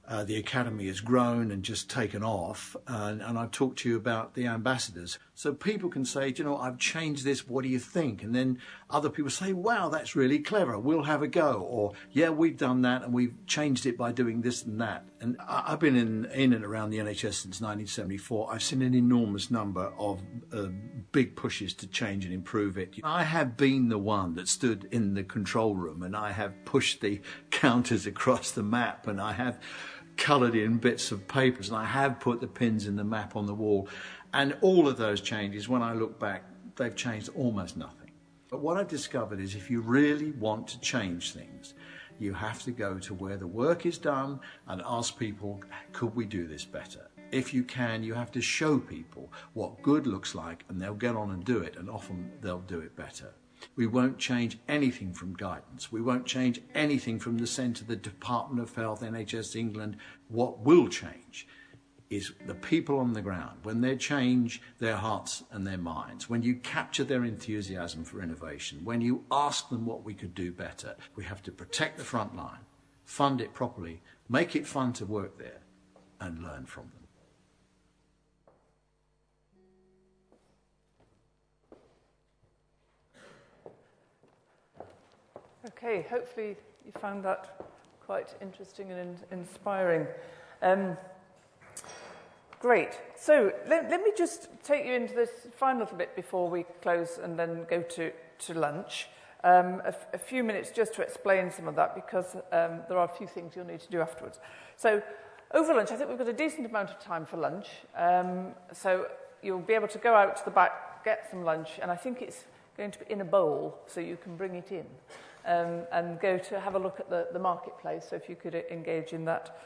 Academy has grown and just taken off, and I've talked to you about the ambassadors. So people can say, do you know, I've changed this, what do you think? And then other people say, wow, that's really clever, we'll have a go. Or, yeah, we've done that and we've changed it by doing this and that. And I've been in and around the NHS since 1974. I've seen an enormous number of big pushes to change and improve it. I have been the one that stood in the control room, and I have pushed the counters across the map, and I have coloured in bits of papers, and I have put the pins in the map on the wall. And all of those changes, when I look back, they've changed almost nothing. But what I've discovered is if you really want to change things, you have to go to where the work is done and ask people, could we do this better? If you can, you have to show people what good looks like, and they'll get on and do it, and often they'll do it better. We won't change anything from guidance. We won't change anything from the centre, the Department of Health, NHS England. What will change is the people on the ground. When they change their hearts and their minds, when you capture their enthusiasm for innovation, when you ask them what we could do better, we have to protect the front line, fund it properly, make it fun to work there, and learn from them. Okay, hopefully you found that quite interesting and inspiring. Great. So let me just take you into this final little bit before we close and then go to lunch. A few minutes just to explain some of that, because there are a few things you'll need to do afterwards. So over lunch, I think we've got a decent amount of time for lunch. So you'll be able to go out to the back, get some lunch, and I think it's going to be in a bowl, so you can bring it in. And go to have a look at the marketplace. So if you could engage in that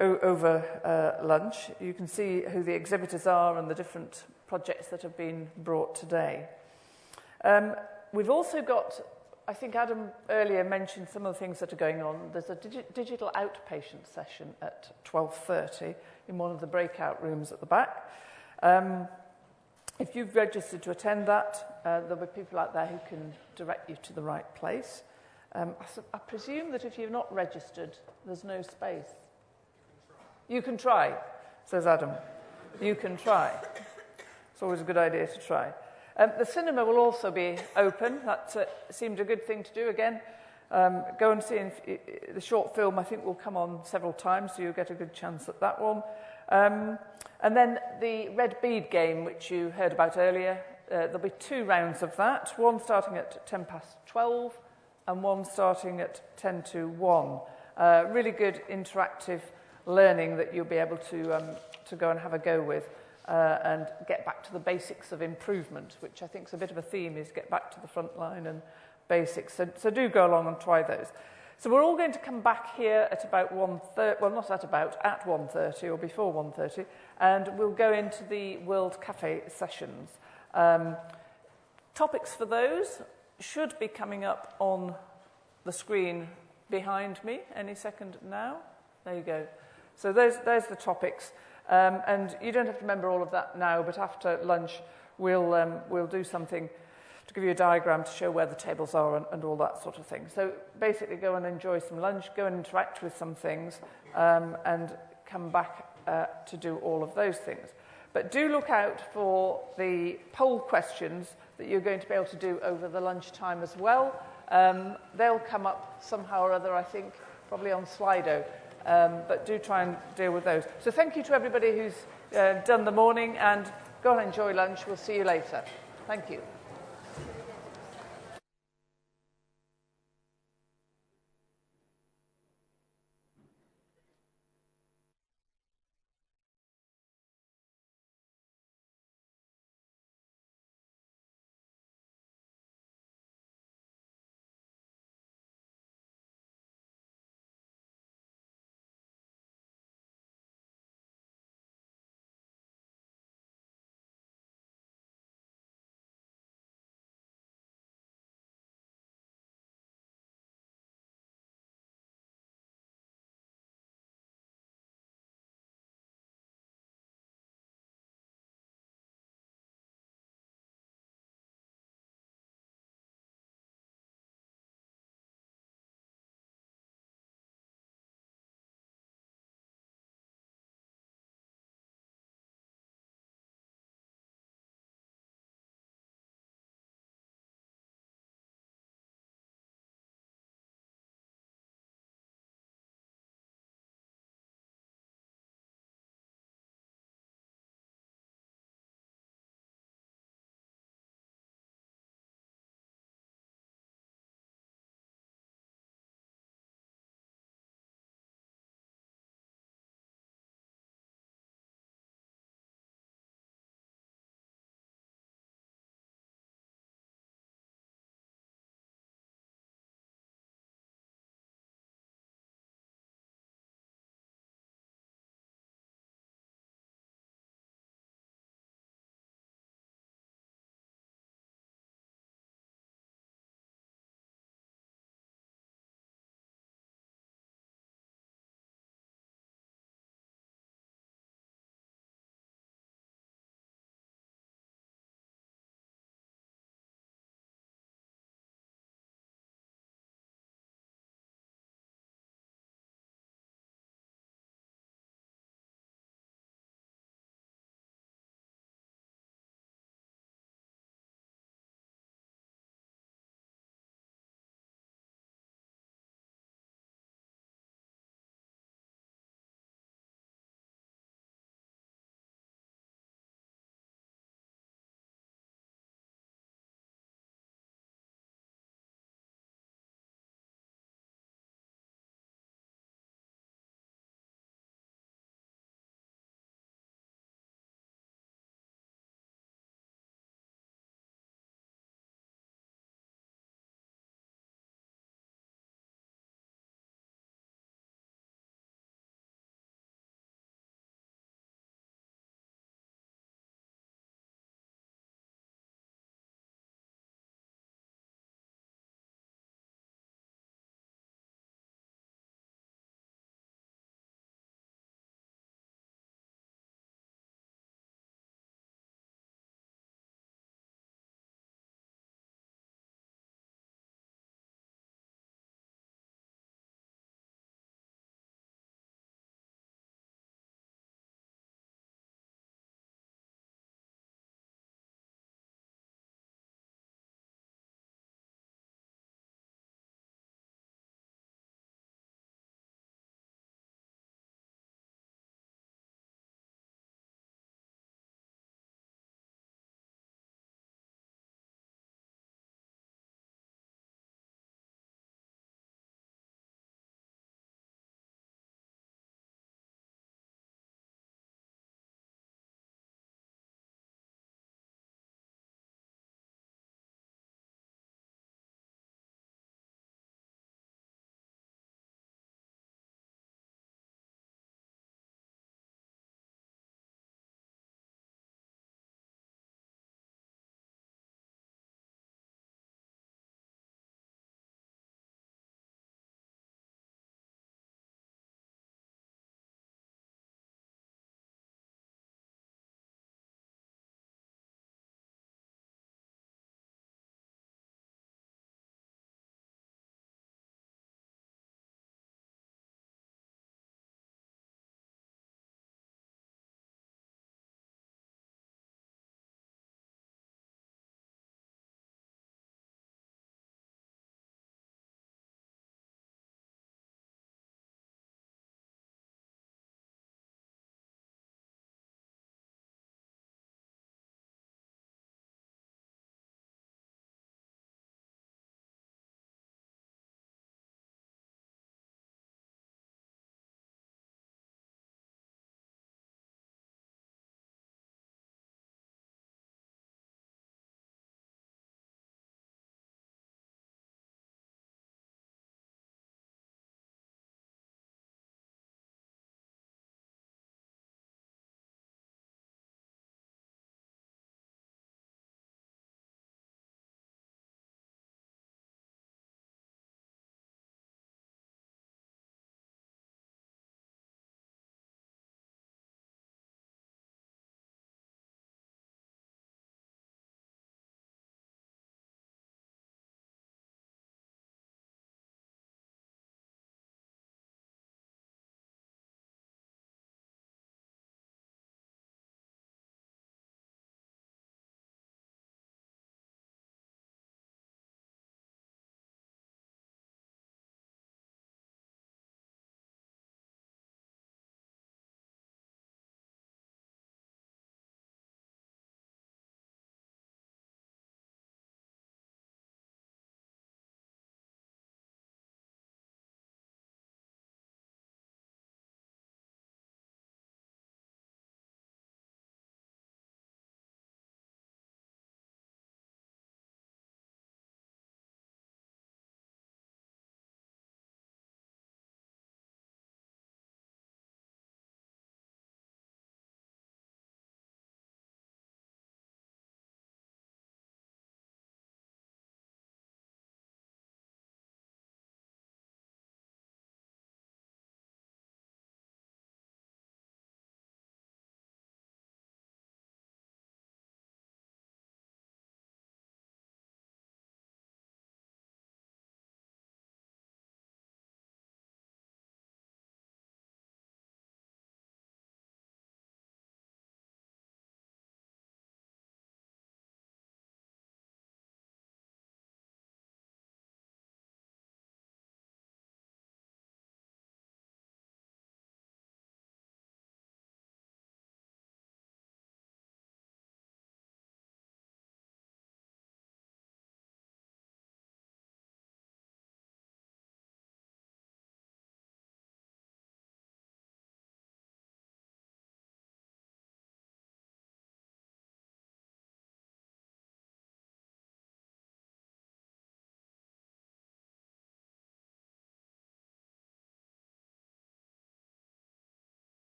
over lunch. You can see who the exhibitors are and the different projects that have been brought today. We've also got, I think Adam earlier mentioned some of the things that are going on. There's a digital outpatient session at 12:30 in one of the breakout rooms at the back. If you've registered to attend that, there'll be people out there who can direct you to the right place. I presume that if you've not registered, there's no space. You can try, says Adam. You can try. It's always a good idea to try. The cinema will also be open. That seemed a good thing to do again. Go and see the short film, I think, will come on several times, so you'll get a good chance at that one. And then the red bead game, which you heard about earlier, there'll be 2 rounds of that, one starting at 12:10 and one starting at 1:50. Really good interactive learning that you'll be able to go and have a go with and get back to the basics of improvement, which I think is a bit of a theme, is get back to the front line and basics. So do go along and try those. So we're all going to come back here at about 1:30, well, not at about, at 1:30 or before 1:30, and we'll go into the World Cafe sessions. Topics for those should be coming up on the screen behind me any second now. There you go. So there's the topics. And you don't have to remember all of that now, but after lunch we'll do something to give you a diagram to show where the tables are and all that sort of thing. So basically go and enjoy some lunch, go and interact with some things, and come back to do all of those things. But do look out for the poll questions that you're going to be able to do over the lunchtime as well. They'll come up somehow or other, I think, probably on Slido. But do try and deal with those. So thank you to everybody who's done the morning, and go and enjoy lunch. We'll see you later. Thank you.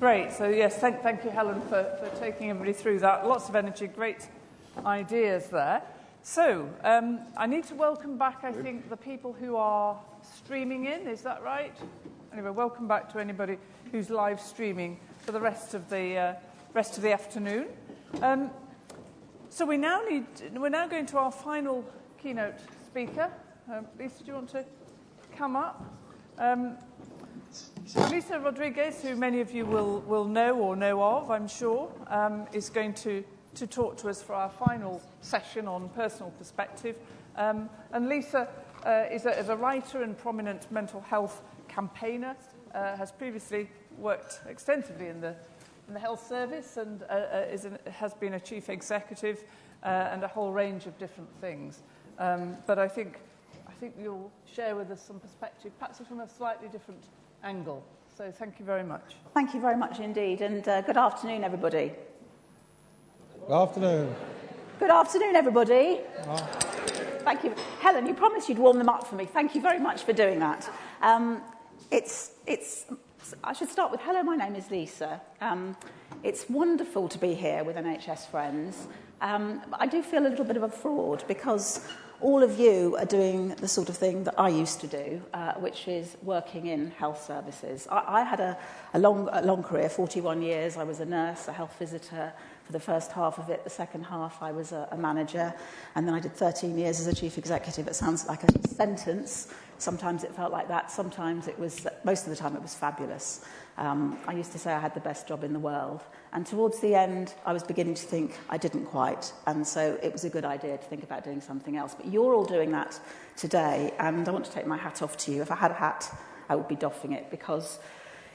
Great. So, yes, thank you, Helen, for taking everybody through that. Lots of energy, great ideas there. So, I need to welcome back, I think, the people who are streaming in. Is that right? Anyway, welcome back to anybody who's live streaming for the rest of the afternoon. So we're now going to our final keynote speaker. Lisa, do you want to come up? Lisa Rodriguez, who many of you will know or know of, I'm sure, is going to talk to us for our final session on personal perspective. And Lisa is a writer and prominent mental health campaigner, has previously worked extensively in the health service and has been a chief executive and a whole range of different things. But I think you'll share with us some perspective, perhaps from a slightly different angle. So thank you very much. Thank you very much indeed, and good afternoon, everybody. Good afternoon. Good afternoon, everybody. Thank you. Helen, you promised you'd warm them up for me. Thank you very much for doing that. I should start with, hello, my name is Lisa. It's wonderful to be here with NHS friends. I do feel a little bit of a fraud because all of you are doing the sort of thing that I used to do, which is working in health services. I had a long career, 41 years. I was a nurse, a health visitor for the first half of it. The second half, I was a manager. And then I did 13 years as a chief executive. It sounds like a sentence. Sometimes it felt like that. Sometimes it was, most of the time, it was fabulous. I used to say I had the best job in the world. And towards the end, I was beginning to think I didn't quite. And so it was a good idea to think about doing something else. But you're all doing that today. And I want to take my hat off to you. If I had a hat, I would be doffing it because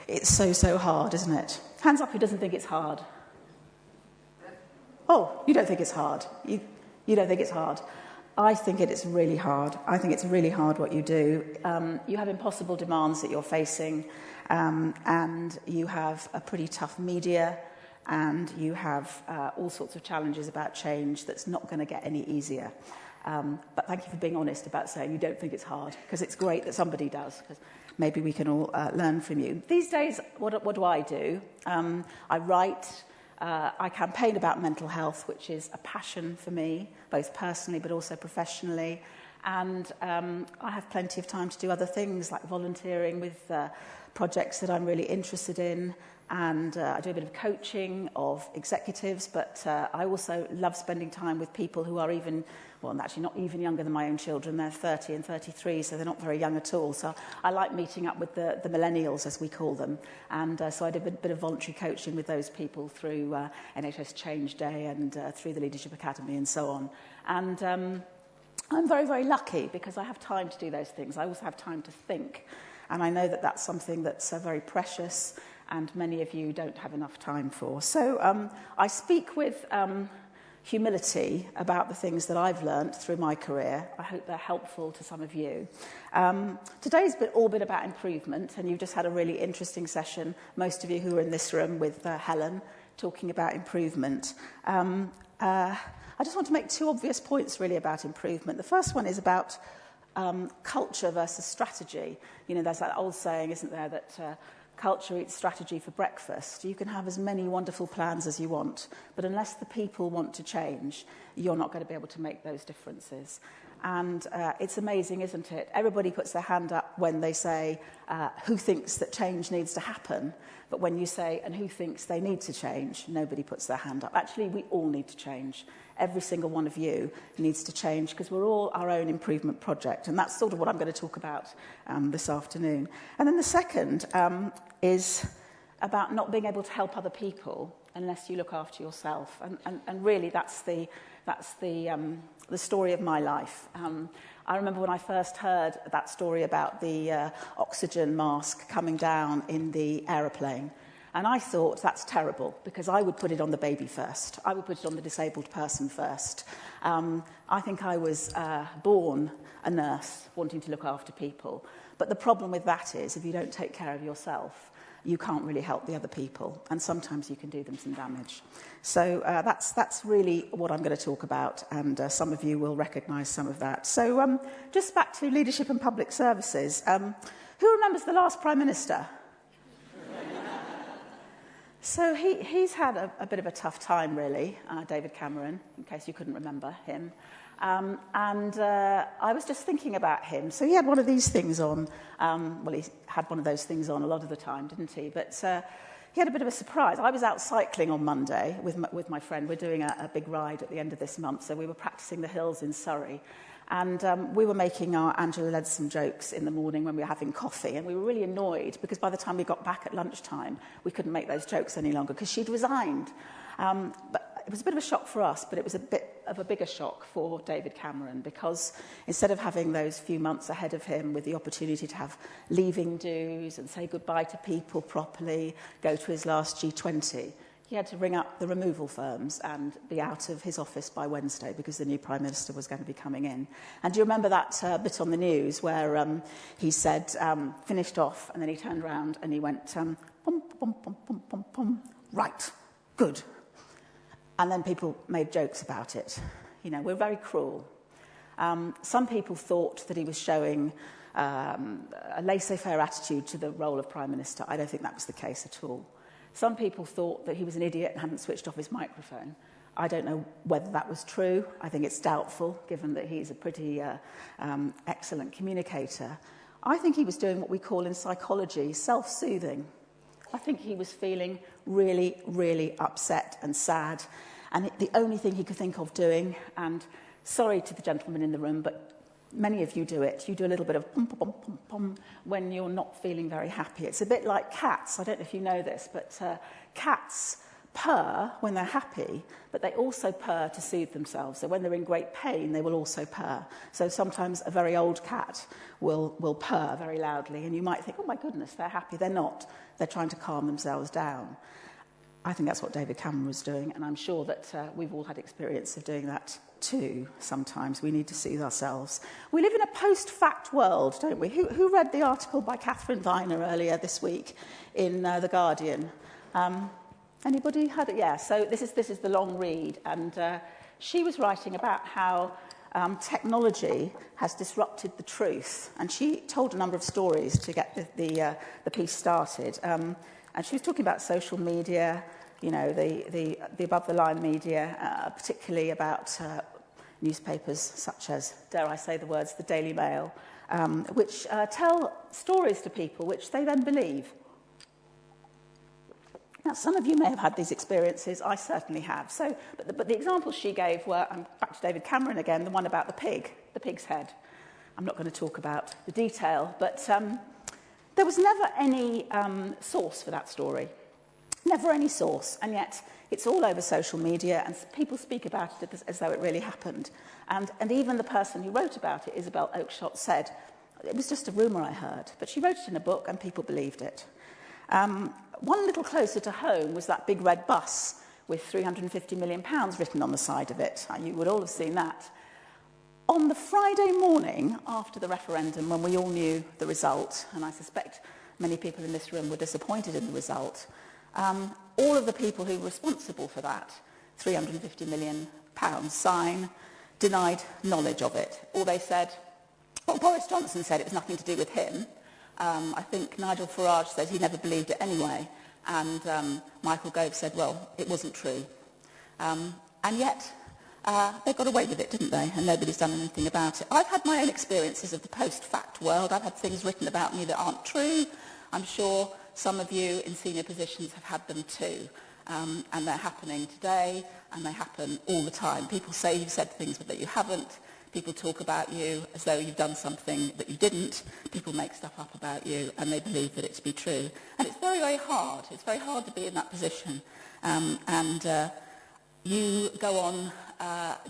it's so hard, isn't it? Hands up who doesn't think it's hard. Oh, you don't think it's hard. You don't think it's hard. I think it is really hard. I think it's really hard what you do. You have impossible demands that you're facing, and you have a pretty tough media, and you have all sorts of challenges about change that's not going to get any easier. But thank you for being honest about saying you don't think it's hard, because it's great that somebody does, because maybe we can all learn from you. These days, what do? I write. I campaign about mental health, which is a passion for me, both personally but also professionally. And I have plenty of time to do other things, like volunteering with projects that I'm really interested in. And I do a bit of coaching of executives, but I also love spending time with people who are even, well, actually not even younger than my own children. They're 30 and 33, so they're not very young at all. So I like meeting up with the millennials, as we call them. And so I did a bit of voluntary coaching with those people through NHS Change Day and through the Leadership Academy and so on. And I'm very, very lucky because I have time to do those things. I also have time to think. And I know that that's something that's very precious and many of you don't have enough time for. So I speak with humility about the things that I've learnt through my career. I hope they're helpful to some of you. Today's all been about improvement, and you've just had a really interesting session, most of you who are in this room, with Helen, talking about improvement. I just want to make two obvious points, really, about improvement. The first one is about culture versus strategy. You know, there's that old saying, isn't there, that culture eats strategy for breakfast. You can have as many wonderful plans as you want, but unless the people want to change, you're not going to be able to make those differences. And it's amazing, isn't it? Everybody puts their hand up when they say, who thinks that change needs to happen? But when you say, and who thinks they need to change, nobody puts their hand up. Actually, we all need to change. Every single one of you needs to change because we're all our own improvement project. And that's sort of what I'm going to talk about this afternoon. And then the second is about not being able to help other people unless you look after yourself. And really, that's the story of my life. I remember when I first heard that story about the oxygen mask coming down in the aeroplane. And I thought, that's terrible, because I would put it on the baby first. I would put it on the disabled person first. I think I was born a nurse, wanting to look after people. But the problem with that is, if you don't take care of yourself, you can't really help the other people. And sometimes you can do them some damage. So that's really what I'm going to talk about. And some of you will recognise some of that. So just back to leadership and public services. Who remembers the last Prime Minister? So he's had a bit of a tough time, really, David Cameron, in case you couldn't remember him. I was just thinking about him. So he had one of these things on. Well, he had one of those things on a lot of the time, didn't he? But he had a bit of a surprise. I was out cycling on Monday with my friend. We're doing a big ride at the end of this month, so we were practicing the hills in Surrey. And we were making our Angela Leadsom jokes in the morning when we were having coffee, and we were really annoyed because by the time we got back at lunchtime, we couldn't make those jokes any longer because she'd resigned. But it was a bit of a shock for us, but it was a bit of a bigger shock for David Cameron because instead of having those few months ahead of him with the opportunity to have leaving dues and say goodbye to people properly, go to his last G20, he had to ring up the removal firms and be out of his office by Wednesday because the new Prime Minister was going to be coming in. And do you remember that bit on the news where he said, finished off, and then he turned around and he went, pum, pum, pum, pum, pum, pum, right, good. And then people made jokes about it. You know, we're very cruel. Some people thought that he was showing a laissez-faire attitude to the role of Prime Minister. I don't think that was the case at all. Some people thought that he was an idiot and hadn't switched off his microphone. I don't know whether that was true. I think it's doubtful, given that he's a pretty excellent communicator. I think he was doing what we call in psychology self-soothing. I think he was feeling really, really upset and sad. And the only thing he could think of doing, and sorry to the gentleman in the room, but many of you do it. You do a little bit of pum, pum, pum, pum when you're not feeling very happy. It's a bit like cats. I don't know if you know this, but cats purr when they're happy, but they also purr to soothe themselves. So when they're in great pain, they will also purr. So sometimes a very old cat will purr very loudly, and you might think, oh my goodness, they're happy. They're not. They're trying to calm themselves down. I think that's what David Cameron was doing, and I'm sure that we've all had experience of doing that too. Sometimes we need to soothe ourselves. We live in a post-fact world, don't we? Who read the article by Catherine Viner earlier this week in The Guardian? Anybody had it? Yeah, so this is the long read, and she was writing about how technology has disrupted the truth, and she told a number of stories to get the piece started. And she was talking about social media, you know, the above-the-line media, particularly about newspapers such as, dare I say the words, the Daily Mail, which tell stories to people which they then believe. Now, some of you may have had these experiences. I certainly have. So, but the examples she gave were, back to David Cameron again, the one about the pig's head. I'm not going to talk about the detail, but there was never any source for that story. Never any source, and yet it's all over social media, and people speak about it as though it really happened. And even the person who wrote about it, Isabel Oakeshott, said, it was just a rumour I heard, but she wrote it in a book and people believed it. One little closer to home was that big red bus with £350 million written on the side of it. You would all have seen that. On the Friday morning after the referendum, when we all knew the result, and I suspect many people in this room were disappointed in the result, all of the people who were responsible for that £350 million sign denied knowledge of it. Or they said, well, Boris Johnson said it was nothing to do with him. I think Nigel Farage said he never believed it anyway. And Michael Gove said, well, it wasn't true. And yet, they got away with it, didn't they? And nobody's done anything about it. I've had my own experiences of the post-fact world. I've had things written about me that aren't true. I'm sure some of you in senior positions have had them too. And they're happening today, and they happen all the time. People say you've said things that you haven't. People talk about you as though you've done something that you didn't. People make stuff up about you, and they believe that it to be true. And it's very, very hard. It's very hard to be in that position. You go on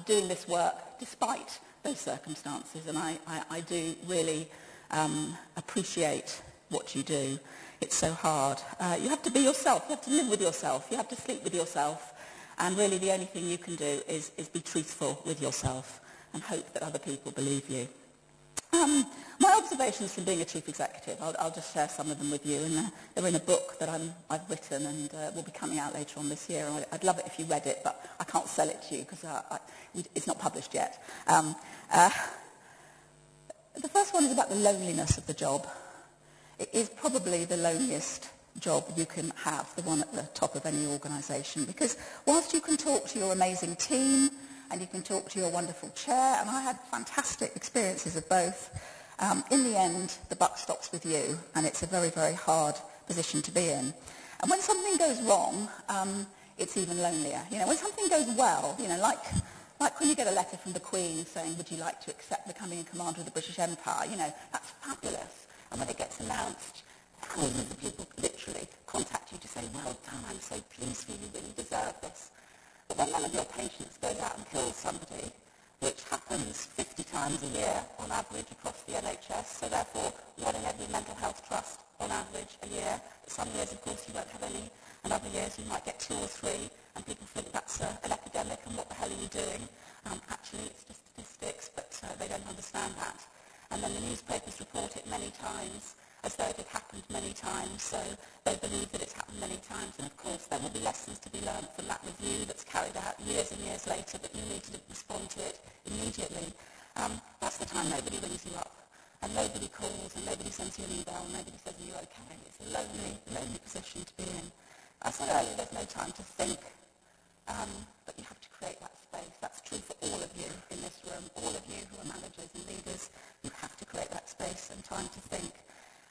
doing this work despite those circumstances, and I do really appreciate what you do. It's so hard. You have to be yourself. You have to live with yourself. You have to sleep with yourself. And really the only thing you can do is be truthful with yourself and hope that other people believe you. My observations from being a chief executive, I'll just share some of them with you. And they're in a book that I've written and will be coming out later on this year. I'd love it if you read it, but I can't sell it to you because it's not published yet. The first one is about the loneliness of the job. It is probably the loneliest job you can have, the one at the top of any organisation. Because whilst you can talk to your amazing team and you can talk to your wonderful chair, and I had fantastic experiences of both, in the end, the buck stops with you, and it's a very, very hard position to be in. And when something goes wrong, it's even lonelier. You know, when something goes well, you know, like when you get a letter from the Queen saying, would you like to accept becoming a commander of the British Empire, you know, that's fabulous. And when it gets announced, thousands of people literally contact you to say, well done, I'm so pleased for you, you really deserve this. But when one of your patients goes out and kills somebody, which happens 50 times a year on average across the NHS, so therefore one in every mental health trust on average a year. Some years, of course, you won't have any, and other years you might get 2 or 3, and people think that's an epidemic, and what the hell are you doing? Actually, it's just statistics, but they don't understand that. And then the newspapers report it many times, as though it had happened many times, so they believe that it's happened many times, and of course there will be lessons to be learned from that review that's carried out years and years later, but you need to respond to it immediately. That's the time nobody rings you up, and nobody calls, and nobody sends you an email, and nobody says, are you okay? It's a lonely, lonely position to be in. I said earlier, there's no time to think, but you have to create that space. That's true for all of you in this room, all of you who are managers and leaders. You have to create that space and time to think.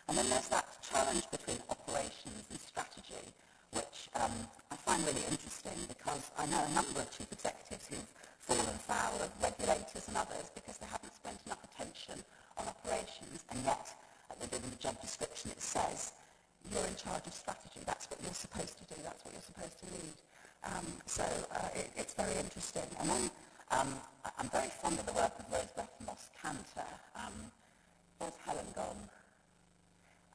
And then there's that challenge between operations and strategy, which I find really interesting, because I know a number of chief executives who've fallen foul of regulators and others because they haven't spent enough attention on operations, and yet at the end of the job description it says you're in charge of strategy. That's what you're supposed to do. That's what you're supposed to lead. It's very interesting. And then I'm very fond of the work of Rosebeth Moss-Cantor. Where's Helen gone?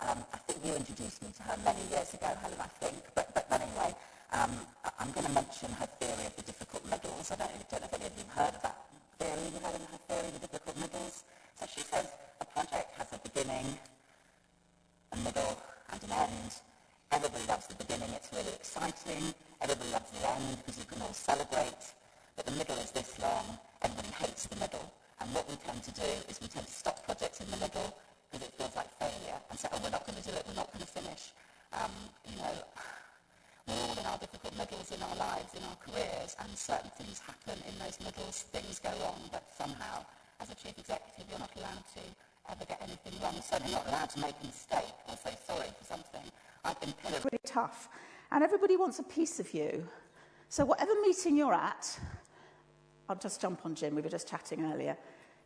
I think you introduced me to her many years ago, Helen, I think. But anyway, I'm going to mention her theory of the difficult middles. I don't know if any of you have heard of that theory, Helen, her theory of the difficult middles. So she says a project has a beginning, a middle, and an end. Everybody loves the beginning, it's really exciting. Everybody loves the end because you can all celebrate. But the middle is this long. Everybody hates the middle. And what we tend to do is we tend to stop projects in the middle because it feels like failure, and say, oh, we're not going to do it, we're not going to finish. We're all in our difficult middles in our lives, in our careers, and certain things happen in those middles, things go wrong, but somehow, as a chief executive, you're not allowed to ever get anything wrong. You're certainly not allowed to make a mistake or say sorry for something. I've been pillared. Really tough. And everybody wants a piece of you. So whatever meeting you're at, I'll just jump on Jim, we were just chatting earlier.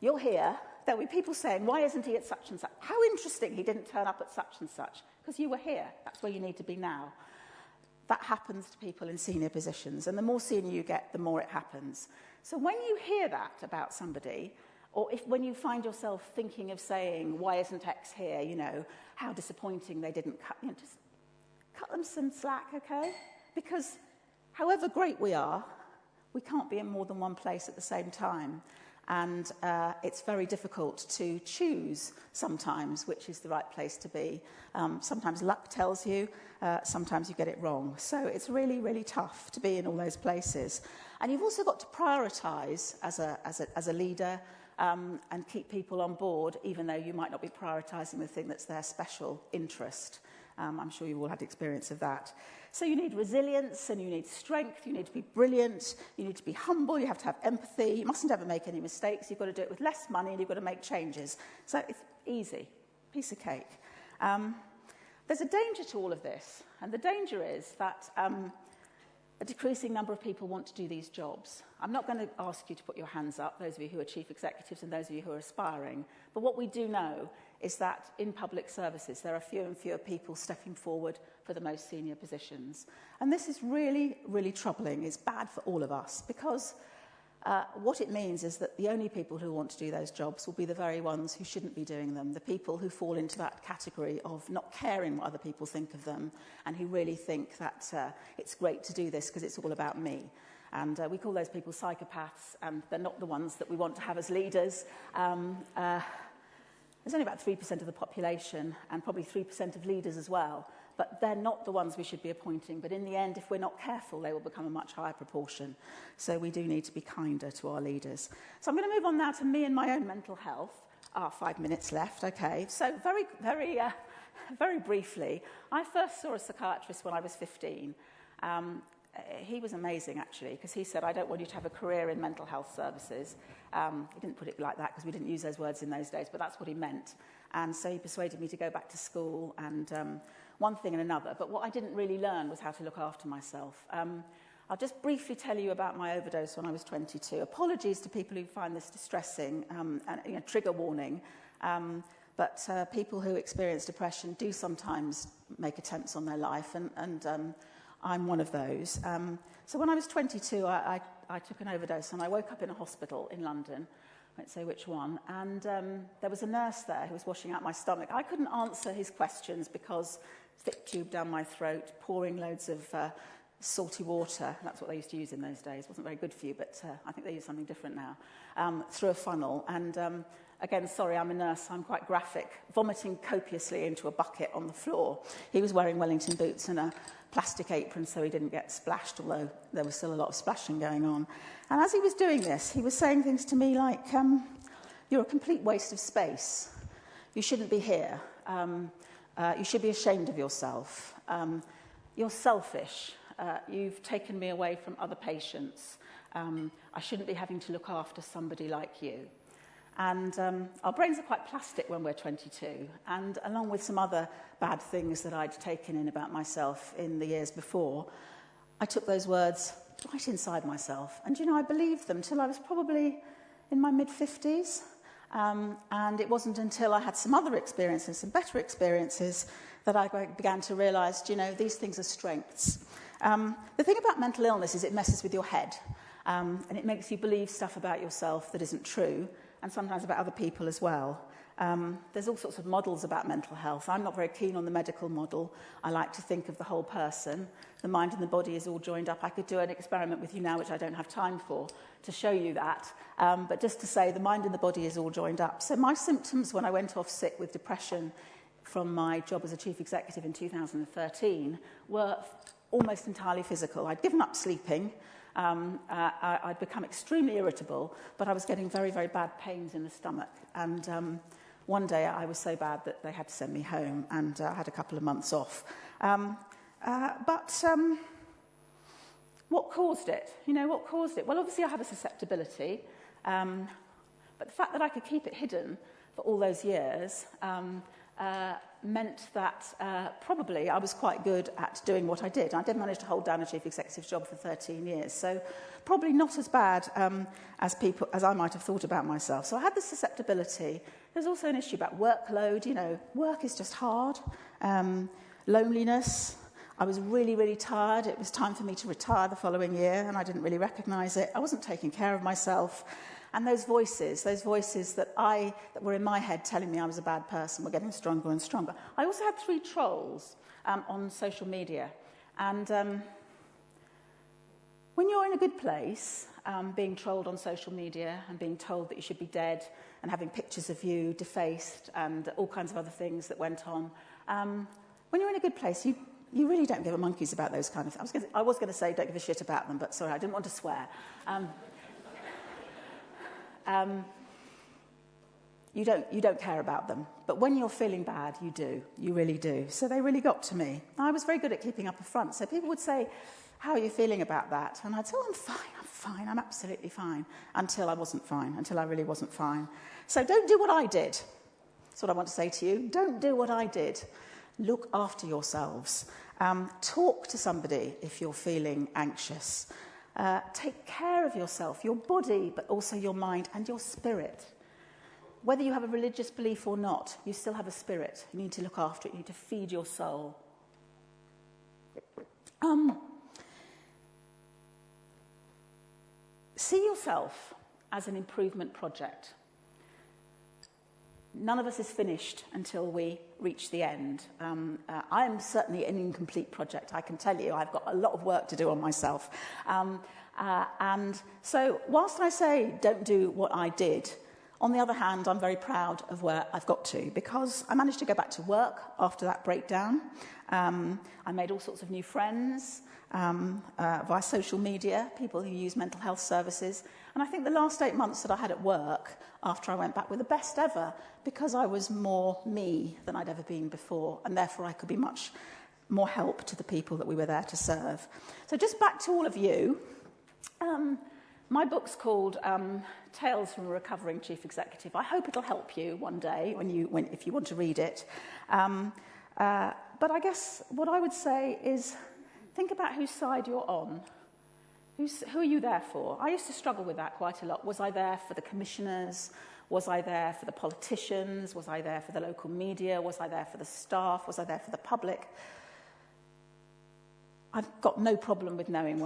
You'll hear there'll be people saying, why isn't he at such and such? How interesting he didn't turn up at such and such. Because you were here. That's where you need to be now. That happens to people in senior positions. And the more senior you get, the more it happens. So when you hear that about somebody, or when you find yourself thinking of saying, why isn't X here? You know, how disappointing they didn't cut, just cut them some slack, okay? Because however great we are, we can't be in more than one place at the same time. And it's very difficult to choose sometimes which is the right place to be. Sometimes luck tells you, sometimes you get it wrong. So it's really, really tough to be in all those places. And you've also got to prioritise as a leader and keep people on board, even though you might not be prioritising the thing that's their special interest. I'm sure you've all had experience of that. So you need resilience and you need strength, you need to be brilliant, you need to be humble, you have to have empathy, you mustn't ever make any mistakes, you've got to do it with less money and you've got to make changes. So it's easy, piece of cake. There's a danger to all of this, and the danger is that a decreasing number of people want to do these jobs. I'm not going to ask you to put your hands up, those of you who are chief executives and those of you who are aspiring, but what we do know is that in public services there are fewer and fewer people stepping forward for the most senior positions. And this is really, really troubling. It's bad for all of us because what it means is that the only people who want to do those jobs will be the very ones who shouldn't be doing them, the people who fall into that category of not caring what other people think of them and who really think that it's great to do this because it's all about me. And we call those people psychopaths, and they're not the ones that we want to have as leaders. There's only about 3% of the population and probably 3% of leaders as well, but they're not the ones we should be appointing. But in the end, if we're not careful, they will become a much higher proportion. So we do need to be kinder to our leaders. So I'm going to move on now to me and my own mental health. 5 minutes left, okay. So very, very very briefly, I first saw a psychiatrist when I was 15. He was amazing, actually, because he said, I don't want you to have a career in mental health services. He didn't put it like that because we didn't use those words in those days, but that's what he meant. And so he persuaded me to go back to school and one thing and another. But what I didn't really learn was how to look after myself. I'll just briefly tell you about my overdose when I was 22. Apologies to people who find this distressing, and trigger warning. But people who experience depression do sometimes make attempts on their life, and I'm one of those. So when I was 22, I took an overdose, and I woke up in a hospital in London. I won't say which one. And there was a nurse there who was washing out my stomach. I couldn't answer his questions because thick tube down my throat, pouring loads of salty water. That's what they used to use in those days. It wasn't very good for you, but I think they use something different now, through a funnel. And again, sorry, I'm a nurse, I'm quite graphic, vomiting copiously into a bucket on the floor. He was wearing Wellington boots and a plastic apron so he didn't get splashed, although there was still a lot of splashing going on. And as he was doing this, he was saying things to me like, you're a complete waste of space. You shouldn't be here. You should be ashamed of yourself. You're selfish. You've taken me away from other patients. I shouldn't be having to look after somebody like you. And our brains are quite plastic when we're 22. And along with some other bad things that I'd taken in about myself in the years before, I took those words right inside myself. And, I believed them till I was probably in my mid-50s. And it wasn't until I had some other experiences, some better experiences, that I began to realise, these things are strengths. The thing about mental illness is it messes with your head. And it makes you believe stuff about yourself that isn't true, and sometimes about other people as well. There's all sorts of models about mental health. I'm not very keen on the medical model. I like to think of the whole person. The mind and the body is all joined up. I could do an experiment with you now, which I don't have time for, to show you that. But just to say, the mind and the body is all joined up. So my symptoms when I went off sick with depression from my job as a chief executive in 2013 were almost entirely physical. I'd given up sleeping. I'd become extremely irritable, but I was getting very, very bad pains in the stomach. And one day I was so bad that they had to send me home, and I had a couple of months off. But what caused it? What caused it? Well, obviously I have a susceptibility, but the fact that I could keep it hidden for all those years meant that probably I was quite good at doing what I did. I did manage to hold down a chief executive's job for 13 years, so probably not as bad as I might have thought about myself. So I had this susceptibility. There's also an issue about workload. Work is just hard. Loneliness. I was really, really tired. It was time for me to retire the following year, and I didn't really recognise it. I wasn't taking care of myself. And those voices that were in my head telling me I was a bad person were getting stronger and stronger. I also had 3 trolls on social media. And when you're in a good place, being trolled on social media and being told that you should be dead and having pictures of you defaced and all kinds of other things that went on, when you're in a good place, you really don't give a monkeys about those kind of things. I was going to say don't give a shit about them, but sorry, I didn't want to swear. You don't care about them. But when you're feeling bad, you do. You really do. So they really got to me. I was very good at keeping up a front. So people would say, how are you feeling about that? And I'd say, I'm fine, I'm absolutely fine. Until I wasn't fine, until I really wasn't fine. So don't do what I did. That's what I want to say to you. Don't do what I did. Look after yourselves. Talk to somebody if you're feeling anxious. Take care of yourself, your body, but also your mind and your spirit. Whether you have a religious belief or not, you still have a spirit. You need to look after it. You need to feed your soul. See yourself as an improvement project. None of us is finished until we reach the end. I am certainly an incomplete project, I can tell you. I've got a lot of work to do on myself. And so whilst I say don't do what I did, on the other hand, I'm very proud of where I've got to, because I managed to go back to work after that breakdown. I made all sorts of new friends via social media, people who use mental health services. And I think the last 8 months that I had at work after I went back were the best ever because I was more me than I'd ever been before, and therefore I could be much more help to the people that we were there to serve. So just back to all of you. My book's called Tales from a Recovering Chief Executive. I hope it'll help you one day if you want to read it. But I guess what I would say is think about whose side you're on. Who are you there for? I used to struggle with that quite a lot. Was I there for the commissioners? Was I there for the politicians? Was I there for the local media? Was I there for the staff? Was I there for the public? I've got no problem with knowing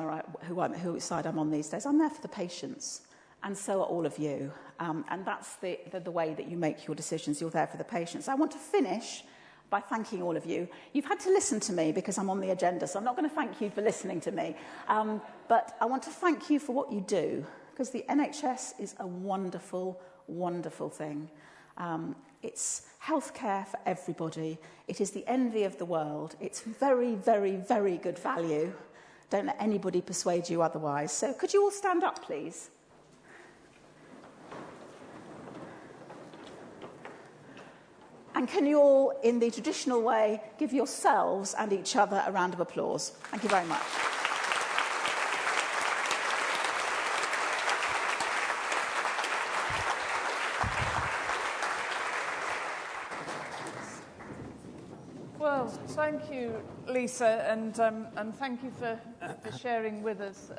whose side I'm on these days. I'm there for the patients, and so are all of you. And that's the way that you make your decisions. You're there for the patients. I want to finish by thanking all of you. You've had to listen to me because I'm on the agenda, so I'm not going to thank you for listening to me. But I want to thank you for what you do, because the NHS is a wonderful, wonderful thing. It's healthcare for everybody. It is the envy of the world. It's very, very, very good value. Don't let anybody persuade you otherwise. So could you all stand up, please? And can you all, in the traditional way, give yourselves and each other a round of applause? Thank you very much. Well, thank you, Lisa, and thank you for sharing with us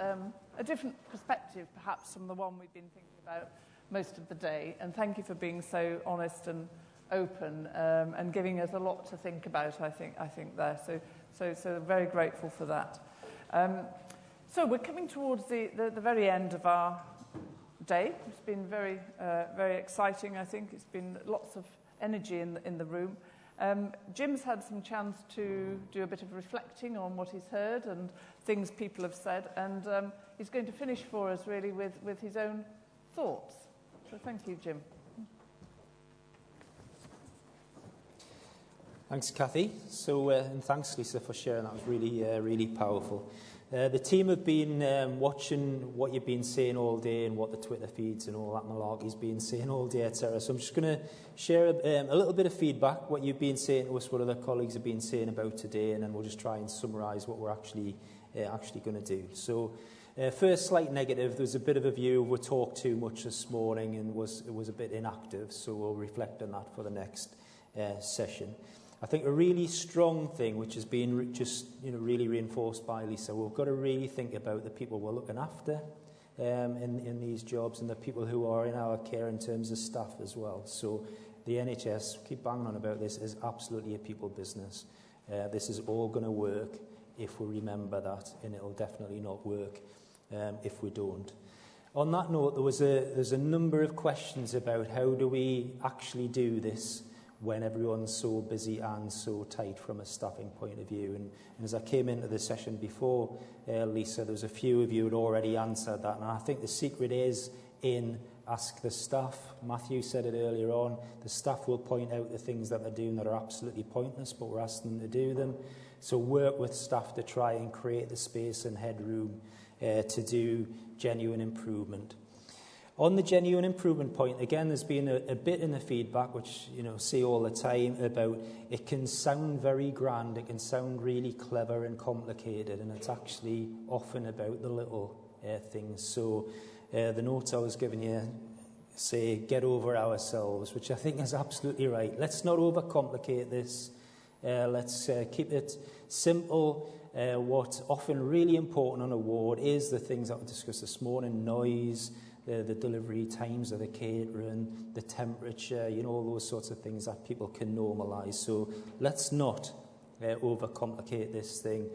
a different perspective, perhaps, from the one we've been thinking about most of the day. And thank you for being so honest and open and giving us a lot to think about. I think there. So very grateful for that. So we're coming towards the very end of our day. It's been very very exciting. I think it's been lots of energy in the room. Jim's had some chance to do a bit of reflecting on what he's heard and things people have said, and he's going to finish for us really with his own thoughts. So thank you, Jim. Thanks, Kathy. So, and thanks, Lisa, for sharing. That was really, really powerful. The team have been watching what you've been saying all day and what the Twitter feeds and all that malarkey's been saying all day, etc. So I'm just going to share a little bit of feedback, what you've been saying to us, what other colleagues have been saying about today, and then we'll just try and summarise what we're actually going to do. So, first slight negative, there was a bit of a view we talked too much this morning and it was a bit inactive, so we'll reflect on that for the next session. I think a really strong thing, which has been just really reinforced by Lisa, we've got to really think about the people we're looking after in these jobs and the people who are in our care in terms of staff as well. So the NHS, keep banging on about this, is absolutely a people business. This is all going to work if we remember that, and it'll definitely not work if we don't. On that note, there's a number of questions about how do we actually do this when everyone's so busy and so tight from a staffing point of view. And as I came into the session before, Lisa, there was a few of you who had already answered that. And I think the secret is in ask the staff. Matthew said it earlier on. The staff will point out the things that they're doing that are absolutely pointless, but we're asking them to do them. So work with staff to try and create the space and headroom to do genuine improvement. On the genuine improvement point, again, there's been a bit in the feedback, which, see all the time, about it can sound very grand, it can sound really clever and complicated, and it's actually often about the little things. So the notes I was giving you say, get over ourselves, which I think is absolutely right. Let's not overcomplicate this. Let's keep it simple. What's often really important on a ward is the things that we discussed this morning, noise, the delivery times of the catering, the temperature, all those sorts of things that people can normalise. So let's not overcomplicate this thing.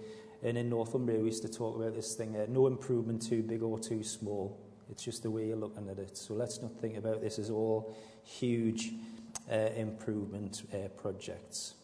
And in Northumbria, we used to talk about this thing, no improvement too big or too small. It's just the way you're looking at it. So let's not think about this as all huge improvement projects.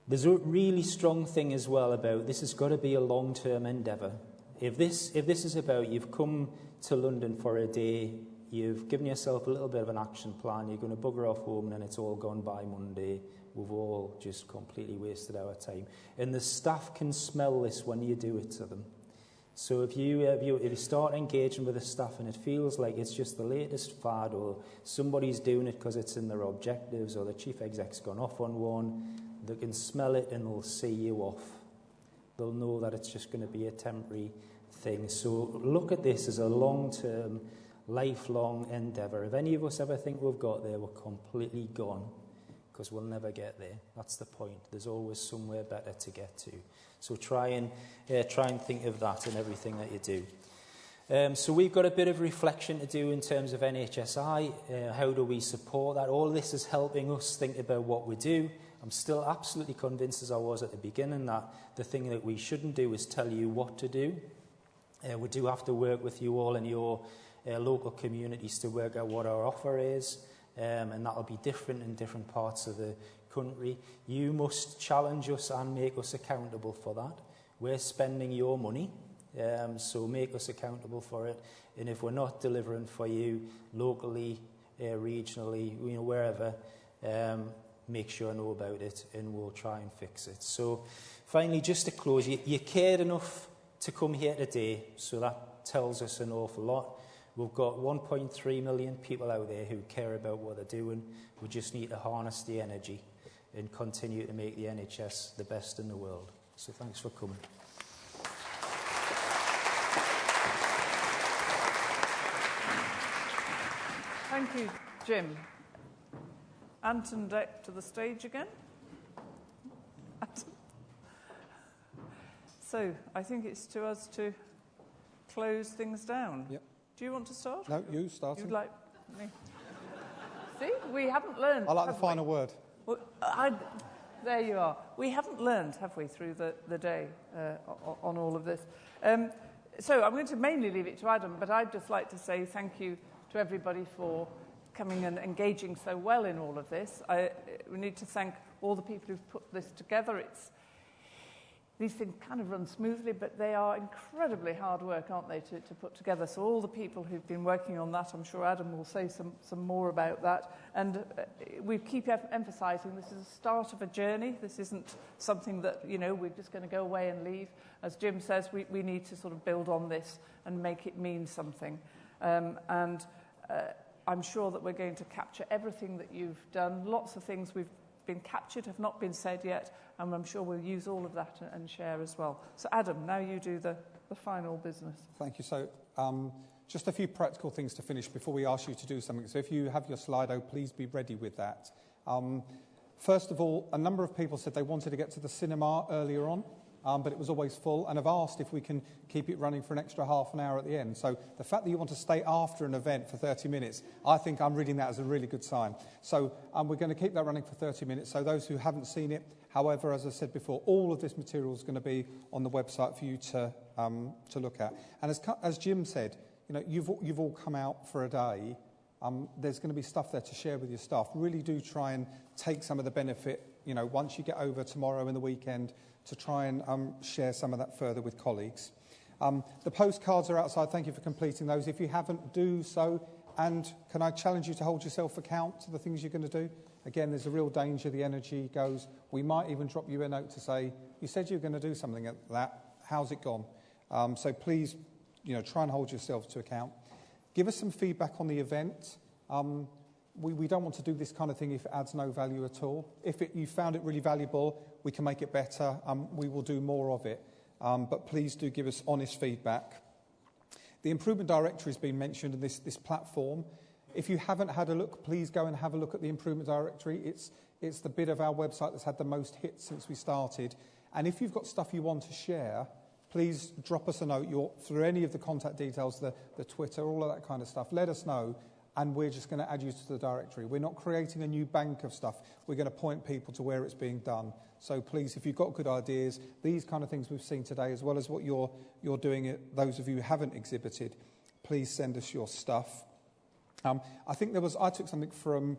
There's a really strong thing as well about this has got to be a long-term endeavour. If this is about you've come to London for a day, you've given yourself a little bit of an action plan, you're going to bugger off home and then it's all gone by Monday, we've all just completely wasted our time. And the staff can smell this when you do it to them. So if you start engaging with the staff and it feels like it's just the latest fad, or somebody's doing it because it's in their objectives, or the chief exec's gone off on one, they can smell it and they'll see you off. They'll know that it's just going to be a temporary thing. So look at this as a long-term, lifelong endeavour. If any of us ever think we've got there, we're completely gone, because we'll never get there. That's the point. There's always somewhere better to get to. So try and think of that in everything that you do. So we've got a bit of reflection to do in terms of NHSI. How do we support that? All this is helping us think about what we do. I'm still absolutely convinced, as I was at the beginning, that the thing that we shouldn't do is tell you what to do. We do have to work with you all in your local communities to work out what our offer is, and that'll be different in different parts of the country. You must challenge us and make us accountable for that. We're spending your money, so make us accountable for it. And if we're not delivering for you locally, regionally, wherever, make sure I know about it and we'll try and fix it. So finally, just to close, you cared enough to come here today, so that tells us an awful lot. We've got 1.3 million people out there who care about what they're doing. We just need to harness the energy and continue to make the NHS the best in the world. So thanks for coming. Thank you, Jim. Anton Deck to the stage again. So I think it's to us to close things down. Yep. Do you want to start? No, you start. You'd like me? See, we haven't learned. I like the final word. Well, there you are. We haven't learned, have we, through the day on all of this? So I'm going to mainly leave it to Adam, but I'd just like to say thank you to everybody for coming and engaging so well in all of this. We need to thank all the people who've put this together. These things kind of run smoothly, but they are incredibly hard work, aren't they, to put together. So all the people who've been working on that, I'm sure Adam will say some more about that. And we keep emphasising this is the start of a journey. This isn't something that, we're just going to go away and leave. As Jim says, we need to sort of build on this and make it mean something. I'm sure that we're going to capture everything that you've done. Lots of things we've been captured have not been said yet, and I'm sure we'll use all of that and share as well. So Adam, now you do the final business. Thank you. So just a few practical things to finish before we ask you to do something. So if you have your Slido, please be ready with that. First of all, a number of people said they wanted to get to the cinema earlier on, but it was always full, and have asked if we can keep it running for an extra half an hour at the end. So the fact that you want to stay after an event for 30 minutes, I think I'm reading that as a really good sign. So we're going to keep that running for 30 minutes. So those who haven't seen it, however, as I said before, all of this material is going to be on the website for you to look at. And as Jim said, you've all come out for a day. There's going to be stuff there to share with your staff. Really do try and take some of the benefit, once you get over tomorrow and the weekend, to try and share some of that further with colleagues. The postcards are outside. Thank you for completing those. If you haven't, do so. And can I challenge you to hold yourself account to the things you're going to do? Again, there's a real danger the energy goes. We might even drop you a note to say, you said you were going to do something at that. How's it gone? So please, try and hold yourself to account. Give us some feedback on the event. We don't want to do this kind of thing if it adds no value at all. If you found it really valuable, we can make it better. We will do more of it. But please do give us honest feedback. The Improvement Directory has been mentioned in this platform. If you haven't had a look, please go and have a look at the Improvement Directory. It's the bit of our website that's had the most hits since we started. And if you've got stuff you want to share, please drop us a note through any of the contact details, the Twitter, all of that kind of stuff. Let us know. And we're just going to add you to the directory. We're not creating a new bank of stuff. We're going to point people to where it's being done. So please, if you've got good ideas, these kind of things we've seen today, as well as what you're doing, those of you who haven't exhibited, please send us your stuff. I think I took something from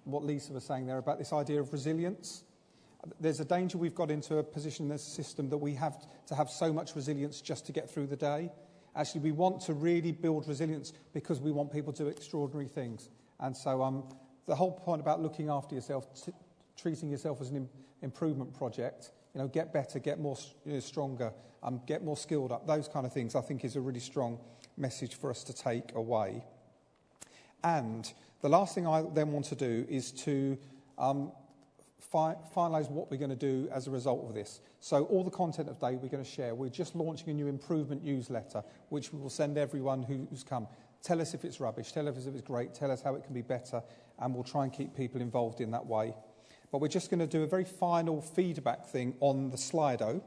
what Lisa was saying there about this idea of resilience. There's a danger we've got into a position in this system that we have to have so much resilience just to get through the day. Actually, we want to really build resilience because we want people to do extraordinary things. And so the whole point about looking after yourself, treating yourself as an improvement project, get better, get more stronger, get more skilled up, those kind of things, I think is a really strong message for us to take away. And the last thing I then want to do is to finalise what we're going to do as a result of this. So all the content of Day we're going to share. We're just launching a new improvement newsletter, which we will send everyone who's come. Tell us if it's rubbish, tell us if it's great, tell us how it can be better, and we'll try and keep people involved in that way. But we're just going to do a very final feedback thing on the Slido.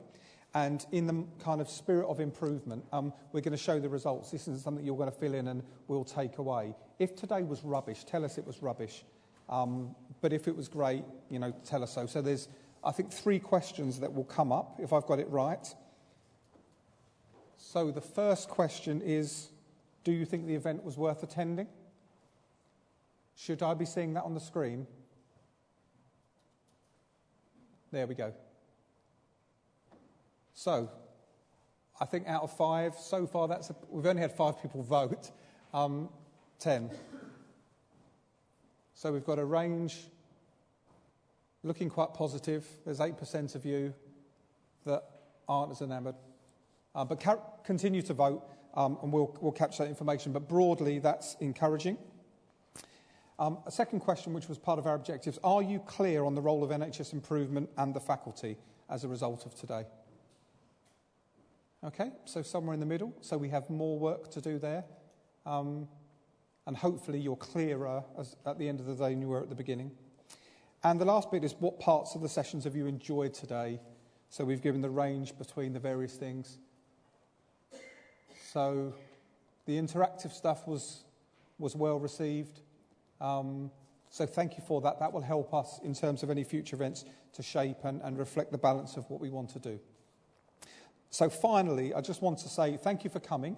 And in the kind of spirit of improvement, we're going to show the results. This is something you're going to fill in and we'll take away. If today was rubbish, tell us it was rubbish. But if it was great, tell us so. So there's, I think, 3 questions that will come up, if I've got it right. So the first question is, do you think the event was worth attending? Should I be seeing that on the screen? There we go. So, I think out of 5, so far we've only had 5 people vote, 10. So we've got a range looking quite positive. There's 8% of you that aren't as enamoured. But continue to vote, and we'll catch that information. But broadly, that's encouraging. A second question, which was part of our objectives, are you clear on the role of NHS improvement and the faculty as a result of today? Okay, so somewhere in the middle. So we have more work to do there. And hopefully you're clearer at the end of the day than you were at the beginning. And the last bit is, what parts of the sessions have you enjoyed today? So we've given the range between the various things. So the interactive stuff was well received. So thank you for that. That will help us in terms of any future events to shape and reflect the balance of what we want to do. So finally, I just want to say thank you for coming.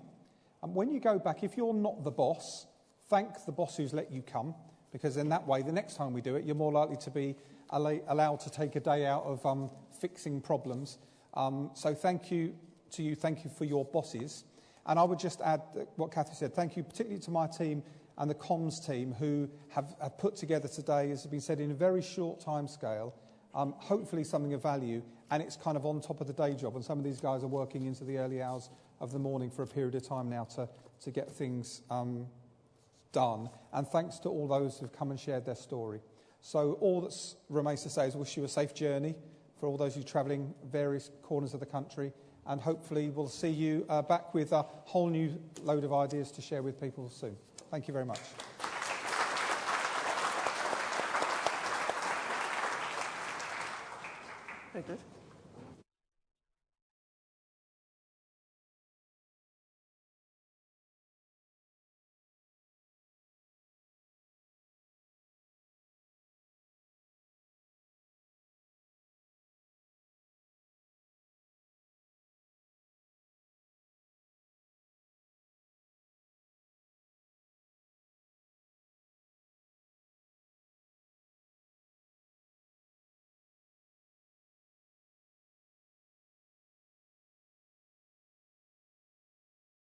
And when you go back, if you're not the boss, thank the boss who's let you come, because in that way, the next time we do it, you're more likely to be allowed to take a day out of fixing problems. So thank you to you. Thank you for your bosses. And I would just add what Kathy said. Thank you particularly to my team and the comms team who have put together today, as has been said, in a very short time scale, hopefully something of value, and it's kind of on top of the day job. And some of these guys are working into the early hours of the morning for a period of time now to get things done. And thanks to all those who've come and shared their story. So all that remains to say is wish you a safe journey for all those who are travelling various corners of the country. And hopefully we'll see you back with a whole new load of ideas to share with people soon. Thank you very much. Very good.